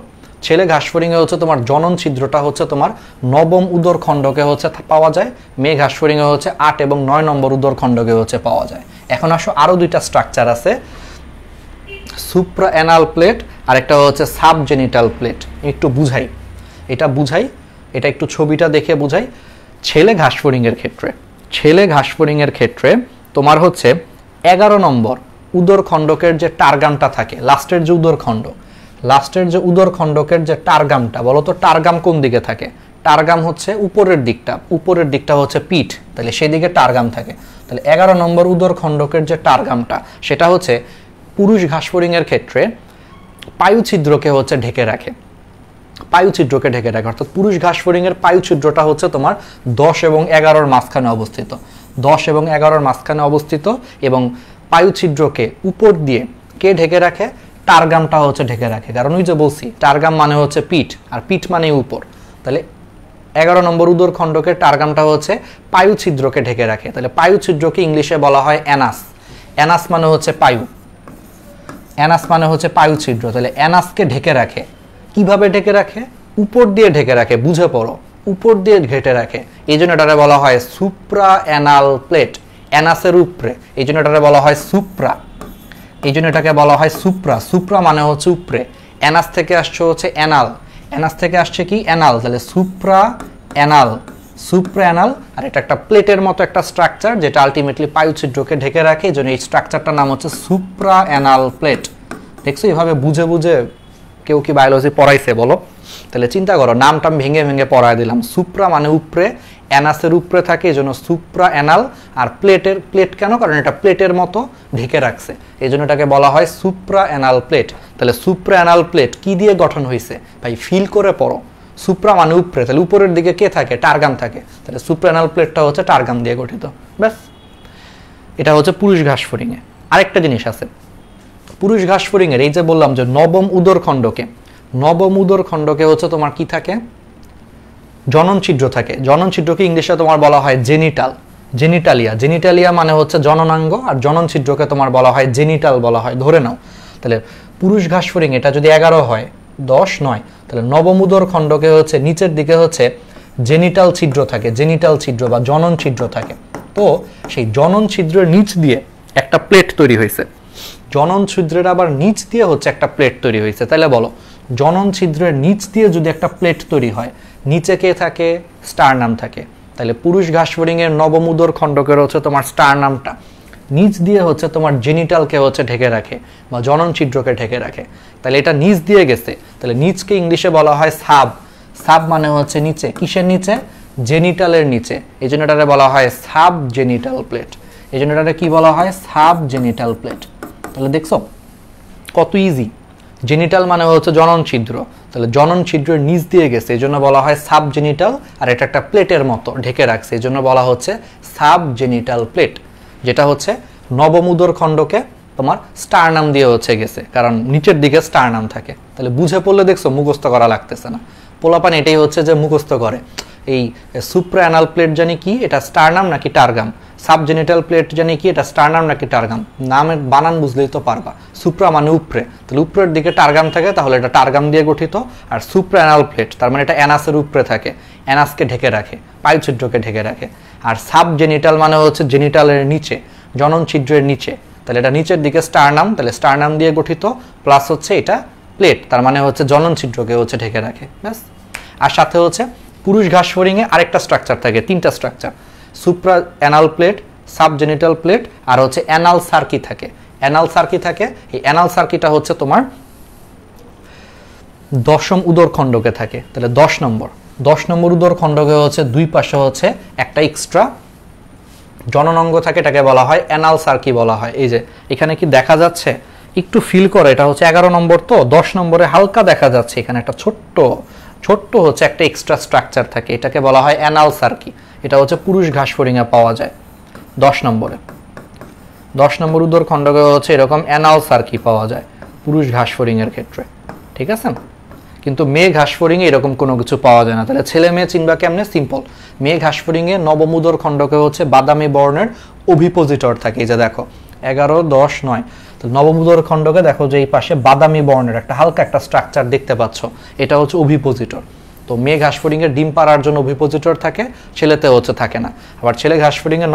ছেলে ঘাসফড়িংয়ে হচ্ছে তোমার জনন ছিদ্রটা হচ্ছে তোমার নবম উদর খণ্ডকে হচ্ছে পাওয়া যায়, মেয়ে ঘাসফড়িংয়ে হচ্ছে 8 এবং 9 নম্বর উদর খণ্ডকে হচ্ছে পাওয়া যায়। এখন আসো আরো দুইটা স্ট্রাকচার আছে, সুপ্রা অ্যানাল প্লেট আর একটা হচ্ছে সাবজেনিটাল প্লেট। একটু বুঝাই, এটা একটু ছবিটা দেখে বুঝাই। ছেলে ঘাসফড়িংয়ের ক্ষেত্রে তোমার হচ্ছে 11 নম্বর উদর খণ্ডকের যে টারগামটা থাকে, লাস্টের যে উদর খণ্ডকের যে টারগামটা, বলো তো টারগাম কোন দিকে থাকে? টারগাম হচ্ছে উপরের দিকটা হচ্ছে পিঠ, তাহলে সেদিকে টারগাম থাকে। তাহলে 11 নম্বর উদর খণ্ডকের যে টারগামটা সেটা হচ্ছে পুরুষ ঘাসফড়িংয়ের ক্ষেত্রে পায়ুছিদ্রকে হচ্ছে ঢেকে রাখে, অর্থাৎ পুরুষ ঘাসফড়িংয়ের পায়ুছিদ্রটা হচ্ছে তোমার 10 এবং 11-র মাঝখানে অবস্থিত, 10 এবং 11-র মাঝখানে অবস্থিত। এবং পায়ুছিদ্রকে উপর দিয়ে কে ঢেকে রাখে? টারগামটা হচ্ছে ঢেকে রাখে। কারণ ওই যে বলছি টারগাম মানে হচ্ছে পিঠ, আর পিঠ মানে উপর। তাহলে 11 নম্বর উদর খণ্ডকের টারগামটা হচ্ছে পায়ুছিদ্রকে ঢেকে রাখে। তাহলে পায়ুছিদ্রকে ইংলিশে বলা হয় অ্যানাস। অ্যানাস মানে হচ্ছে পায়ুছিদ্র। তাহলে অ্যানাসকে ঢেকে রাখে। কিভাবে ঢেকে রাখে? উপর দিয়ে ঢেকে রাখে, বুঝে পড়ো, উপর দিয়ে ঢেকে রাখে। এই জন্য এটাকে বলা হয় সুপ্রা অ্যানাল প্লেট, অ্যানাসের উপরে। এই জন্য এটাকে বলা হয় সুপ্রা। সুপ্রা মানে হচ্ছে উপরে। অ্যানাস থেকে আসছে হচ্ছে অ্যানাল, অ্যানাস থেকে আসছে কি? অ্যানাল। তাহলে সুপ্রা অ্যানাল। আর এটা একটা প্লেটের মতো একটা স্ট্রাকচার যেটা আলটিমেটলি পায়ুছিদ্রকে ঢেকে রাখে। এই জন্য এই স্ট্রাকচারটার নাম হচ্ছে সুপ্রা অ্যানাল প্লেট। দেখছো, এভাবে বুঝে কেউ কি বায়োলজি পড়াইছে বলো? তাহলে চিন্তা করো, নামটা ভেঙে পড়ায় দিলাম। সুপ্রা মানে উপরে, অ্যানাসের উপরে থাকে, এই জন্য সুপ্রা অ্যানাল। আর প্লেট কেন? কারণ এটা প্লেটের মতো ঢেকে রাখছে, এই জন্য এটাকে বলা হয় সুপ্রা অ্যানাল প্লেট। তাহলে সুপ্রা অ্যানাল প্লেট কি দিয়ে গঠন হয়েছে ভাই? ফিল করে পড়ো, সুপ্রা মানে উপরে, তাহলে উপরের দিকে কে থাকে? টার্গাম থাকে, তাহলে সুপ্রানাল প্লেটটা হচ্ছে টার্গাম দিয়ে গঠিত। ব্যাস, এটা হচ্ছে পুরুষ ঘাসফড়িংয়ে। আরেকটা জিনিস আছে পুরুষ ঘাসফড়িংয়ের, এই যে বললাম যে নবম উদর খণ্ডকে হচ্ছে তোমার কি থাকে? জনন ছিদ্র থাকে। জনন ছিদ্রকে ইংলিশে তোমার বলা হয় জেনিটালিয়া মানে হচ্ছে জননাঙ্গ, আর জনন ছিদ্রকে তোমার বলা হয় জেনিটাল বলা হয়, ধরে নাও। তাহলে পুরুষ ঘাসফড়িং এটা যদি 11 হয়, 10 নয়, তাহলে নবম উদর খণ্ডকে হচ্ছে নিচের দিকে হচ্ছে জেনিটাল ছিদ্র বা জনন ছিদ্র থাকে। তো সেই জনন ছিদ্রের নিচ দিয়ে একটা প্লেট তৈরি হয়েছে, জনন ছিদ্রের আবার নিচ দিয়ে হচ্ছে একটা প্লেট তৈরি হয়েছে। তাহলে বলো, জনন ছিদ্রের নিচ দিয়ে যদি একটা প্লেট তৈরি হয়, নিচে কে থাকে? স্টারনাম থাকে। তাহলে পুরুষ ঘাসফড়িং এর নবম উদর খণ্ডকের হচ্ছে তোমার স্টারনামটা, নিচ দিয়ে হচ্ছে তোমার জেনিটালকে হচ্ছে ঢেকে রাখে বা জনন ছিদ্রকে ঢেকে রাখে। তাহলে এটা নিচ দিয়ে গেছে, তাহলে নিচকে ইংলিশে বলা হয় সাব মানে হচ্ছে নিচে। কিসের নিচে? জেনিটালের নিচে। এই জন্য এটাকে বলা হয় সাব জেনিটাল প্লেট। এই জন্য এটাকে কি বলা হয়? Sub genital plate. তাহলে দেখছো কত ইজি। জেনিটাল মানে হচ্ছে জনন ছিদ্র, তাহলে জনন ছিদ্রের নিচ দিয়ে গেছে, এই জন্য বলা হয় সাব জেনিটাল। আর এটা একটা প্লেটের মতো ঢেকে রাখছে, এই জন্য বলা হচ্ছে সাব জেনিটাল প্লেট, যেটা হচ্ছে নবম উদর খণ্ডকে তোমার স্টারনাম দিয়ে হচ্ছে গেছে, কারণ নিচের দিকে স্টারনাম থাকে। তাহলে বুঝে পড়লে দেখছো মুখস্থ করা লাগতেছে না। পোলাপান এটাই হচ্ছে যে মুখস্থ করে, এই সুপ্রাঅ্যানাল প্লেট জানি কি, এটা স্টারনাম নাকি টার্গাম, সাবজেনিটাল প্লেট জানি কি, এটা স্টারনাম নাকি টার্গাম। নামের বানান বুঝলেই তো পারবা। সুপ্রা মানে উপরে, তাহলে উপরের দিকে টার্গাম থাকে, তাহলে এটা টার্গাম দিয়ে গঠিত। আর সুপ্রাঅ্যানাল প্লেট তার মানে এটা অ্যানাসের উপরে থাকে, অ্যানাসকে ঢেকে রাখে, পায়ুছিদ্রকে ঢেকে রাখে। আর সাবজেনিটাল মানে হচ্ছে জেনিটালের নিচে, জনন ছিদ্রের নিচে, তাহলে এটা নিচের দিকে স্টারনাম, তাহলে স্টারনাম দিয়ে গঠিত, প্লাস হচ্ছে এটা প্লেট, তার মানে হচ্ছে জনন ছিদ্রকে হচ্ছে ঢেকে রাখে। ব্যাস। আর সাথে হচ্ছে পুরুষ ঘাসফড়িংয়ে আরেকটা স্ট্রাকচার থাকে, তিনটা structure, supra anal plate, subgenital plate, আর হচ্ছে অ্যানাল সার্কি থাকে। এই অ্যানাল সার্কিটা হচ্ছে তোমার দশম উদর খণ্ডকে থাকে। তাহলে 10 নম্বর উদর খণ্ডকে হচ্ছে দুই পাশে হচ্ছে একটা এক্সট্রা জননাঙ্গ থাকে, এটাকে বলা হয় অ্যানাল সার্কি বলা হয়। এই যে এখানে কি দেখা যাচ্ছে, একটু ফিল করে, এটা হচ্ছে 11 নম্বর, তো 10 নম্বরে হালকা দেখা যাচ্ছে এখানে একটা ছোট্ট হচ্ছে একটা এক্সট্রা স্ট্রাকচার থাকে, এটাকে বলা হয় অ্যানাল সার্কি। এটা হচ্ছে পুরুষ ঘাসফড়িংয়ে পাওয়া যায় 10 নম্বর উদর খণ্ডকে হচ্ছে এরকম অ্যানাল সার্কি পাওয়া যায় পুরুষ ঘাসফড়িংয়ের ক্ষেত্রে, ঠিক আছে। কিন্তু মেয়ে ঘাসফড়িংয়ে এরকম কোনো কিছু পাওয়া যায় না। তাহলে ছেলে মেয়ে চিনবা কেমনে? সিম্পল, মেয়ে ঘাসফড়িংয়ে নবম উদর খণ্ডকে হচ্ছে বাদামি বর্ণের অভিপোজিটর থাকে। এই যে দেখো 11, 10, 9, তো নবম উদর খণ্ডকে দেখো যে এই পাশে বাদামি বর্ণের একটা হালকা একটা স্ট্রাকচার দেখতে পাচ্ছ, এটা হচ্ছে অভিপোজিটর। তো মেয়ে ঘাসফড়িংয়ের ডিম পাড়ার জন্য অভিপোজিটর থাকে, ছেলেতে হচ্ছে থাকে না। আবার ছেলে ঘাসফড়িংয়ের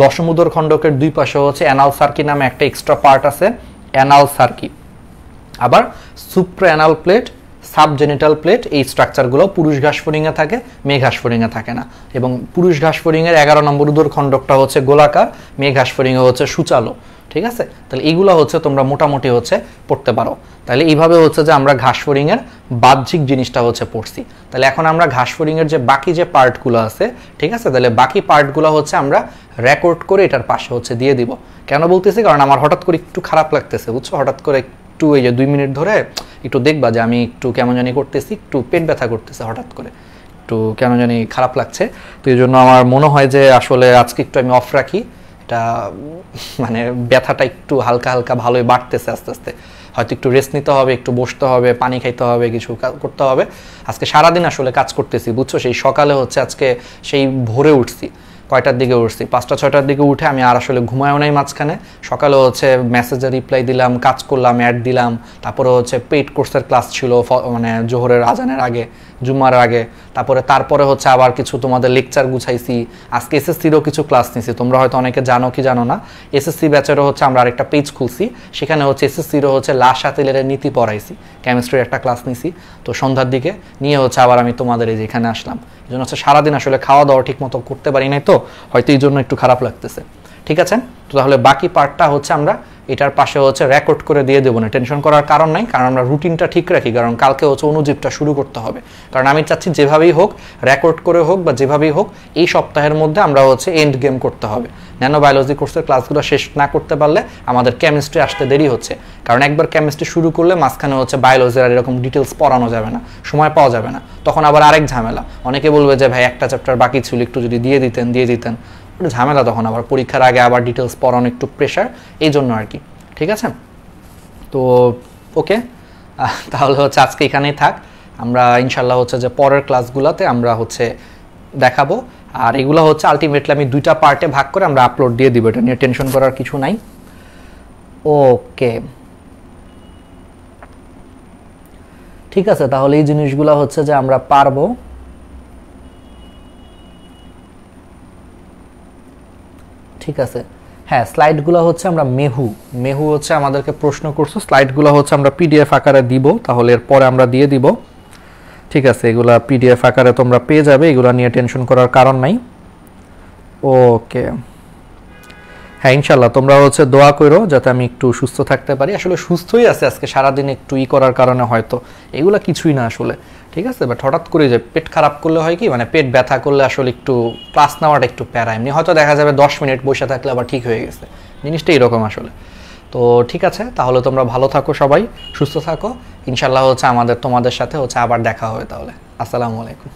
দশম উদর খণ্ডকের দুই পাশে হচ্ছে অ্যানাল সার্কি নামে একটা এক্সট্রা পার্ট আছে, অ্যানাল সার্কি। আবার সুপ্রাঅ্যানাল প্লেট, সাবজেনিটাল প্লেট, এই স্ট্রাকচারগুলো পুরুষ ঘাসফড়িংয়ে থাকে, মেয়ে ঘাসফড়িংয়ে থাকে না। এবং পুরুষ ঘাসফড়িংয়ের 11 নম্বর উদর খণ্ডকটা হচ্ছে গোলাকার, মেয়ে ঘাসফড়িংয়ে হচ্ছে সূচালো, ঠিক আছে। তাহলে এইগুলো হচ্ছে তোমরা মোটামুটি হচ্ছে পড়তে পারো। তাহলে এইভাবে হচ্ছে যে আমরা ঘাসফড়িংয়ের বাহ্যিক জিনিসটা হচ্ছে পড়ছি। তাহলে এখন আমরা ঘাসফড়িংয়ের যে বাকি যে পার্টগুলো আছে, ঠিক আছে, তাহলে বাকি পার্টগুলো হচ্ছে আমরা রেকর্ড করে এটার পাশে হচ্ছে দিয়ে দিব। কেন বলতেছি? কারণ আমার হঠাৎ করে একটু খারাপ লাগতেছে, বুঝছো, হঠাৎ করে একটু এই যে 2 মিনিট ধরে একটু দেখবা যে আমি একটু কেমন জানি করতেছি, একটু পেট ব্যথা করতেছে, হঠাৎ করে একটু কেমন জানি খারাপ লাগছে। তো এই জন্য আমার মনে হয় যে আসলে আজকে একটু আমি অফ রাখি, এটা মানে ব্যথাটা একটু হালকা হালকা ভালোই বাড়তেছে আস্তে আস্তে, হয়তো একটু রেস্ট নিতে হবে, একটু বসতে হবে, পানি খাইতে হবে, কিছু করতে হবে। আজকে সারাদিন আসলে কাজ করতেছি, বুঝছো, সেই সকালে হচ্ছে আজকে সেই ভোরে উঠছি, কয়টার দিকে উঠছি, 5টা 6টার দিকে উঠে আমি আর আসলে ঘুমায়ও নাই মাঝখানে। সকালে হচ্ছে মেসেজে রিপ্লাই দিলাম, কাজ করলাম, অ্যাড দিলাম, তারপরে হচ্ছে পেইড কোর্সের ক্লাস ছিল মানে জোহরের আজানের আগে, জুম্মার আগে, তারপরে হচ্ছে আবার কিছু তোমাদের লেকচার গুছাইছি। আজকে এসএসসিরও কিছু ক্লাস নিছি, তোমরা হয়তো অনেকে জানো কি জানো না, এসএসসি ব্যাচেরও হচ্ছে আমরা আরেকটা পেজ খুলছি, সেখানে হচ্ছে এসএসসিরও হচ্ছে লাশা তেলের নীতি পড়াইছি, কেমিস্ট্রির একটা ক্লাস নিছি। তো সন্ধ্যার দিকে নিয়ে হচ্ছে আবার আমি তোমাদের এই যে এখানে আসলাম। এই জন্য হচ্ছে সারাদিন আসলে খাওয়া দাওয়া ঠিক মতো করতে পারি নাই, তো হয়তো এই জন্য একটু খারাপ লাগতেছে, ঠিক আছে। তো তাহলে বাকি পার্টটা হচ্ছে আমরা এটার পাশে হচ্ছে রেকর্ড করে দিয়ে দেবো না, টেনশন করার কারণ নাই, কারণ আমরা রুটিনটা ঠিক রাখি, কারণ কালকে হচ্ছে অনুজীবটা শুরু করতে হবে। কারণ আমি চাচ্ছি যেভাবেই হোক, রেকর্ড করে হোক বা যেভাবেই হোক, এই সপ্তাহের মধ্যে আমরা হচ্ছে এন্ড গেম করতে হবে। ন্যানো বায়োলজি কোর্সের ক্লাসগুলো শেষ না করতে পারলে আমাদের কেমিস্ট্রি আসতে দেরি হচ্ছে, কারণ একবার কেমিস্ট্রি শুরু করলে মাঝখানে হচ্ছে বায়োলজির আর এরকম ডিটেলস পড়ানো যাবে না, সময় পাওয়া যাবে না, তখন আবার আরেক ঝামেলা। অনেকে বলবে যে ভাই একটা চ্যাপ্টার বাকি ছিল, একটু যদি দিয়ে দিতেন, ঝামেলা, তখন আবার পরীক্ষার আগে আবার ডিটেলস পড়ানো একটু প্রেশার, এই জন্য আর কি। ঠিক আছে, তো ওকে, তাহলে হচ্ছে আজকে এখানেই থাক। আমরা ইনশাল্লাহ হচ্ছে যে পরের ক্লাসগুলোতে আমরা হচ্ছে দেখাবো, আর এগুলো হচ্ছে আলটিমেটলি আমি 2টা পার্টে ভাগ করে আমরা আপলোড দিয়ে দিব, এটা নিয়ে টেনশন করার কিছু নাই। ওকে, ঠিক আছে, তাহলে এই জিনিসগুলো হচ্ছে যে আমরা পারবো। ঠিক আছে, হ্যাঁ, স্লাইডগুলো হচ্ছে আমরা মেহু হচ্ছে আমাদেরকে প্রশ্ন করছো, স্লাইডগুলো হচ্ছে আমরা পিডিএফ আকারে দিব, তাহলে এরপরে আমরা দিয়ে দিব। ঠিক আছে, এগুলা পিডিএফ আকারে তোমরা পেয়ে যাবে, এগুলো নিয়ে টেনশন করার কারণ নাই। ওকে, হ্যাঁ, ইনশাল্লাহ তোমরা হচ্ছে দোয়া করো যাতে আমি একটু সুস্থ থাকতে পারি। আসলে সুস্থই আছে, আজকে সারাদিন একটু করার কারণে হয়তো এগুলা কিছুই না আসলে। ঠিক আছে, বাট হঠাৎ করে যে পেট খারাপ করলে হয় কি, মানে পেট ব্যথা করলে আসলে একটু ক্লাস নেওয়াটা একটু প্যারা, এমনি হয়তো দেখা যাবে 10 মিনিট বসে থাকলে আবার ঠিক হয়ে গেছে, জিনিসটা এরকম আসলে। তো ঠিক আছে, তাহলে তোমরা ভালো থাকো, সবাই সুস্থ থাকো, ইনশাল্লাহ হচ্ছে তোমাদের সাথে হচ্ছে আবার দেখা হবে। তাহলে আসসালামু আলাইকুম।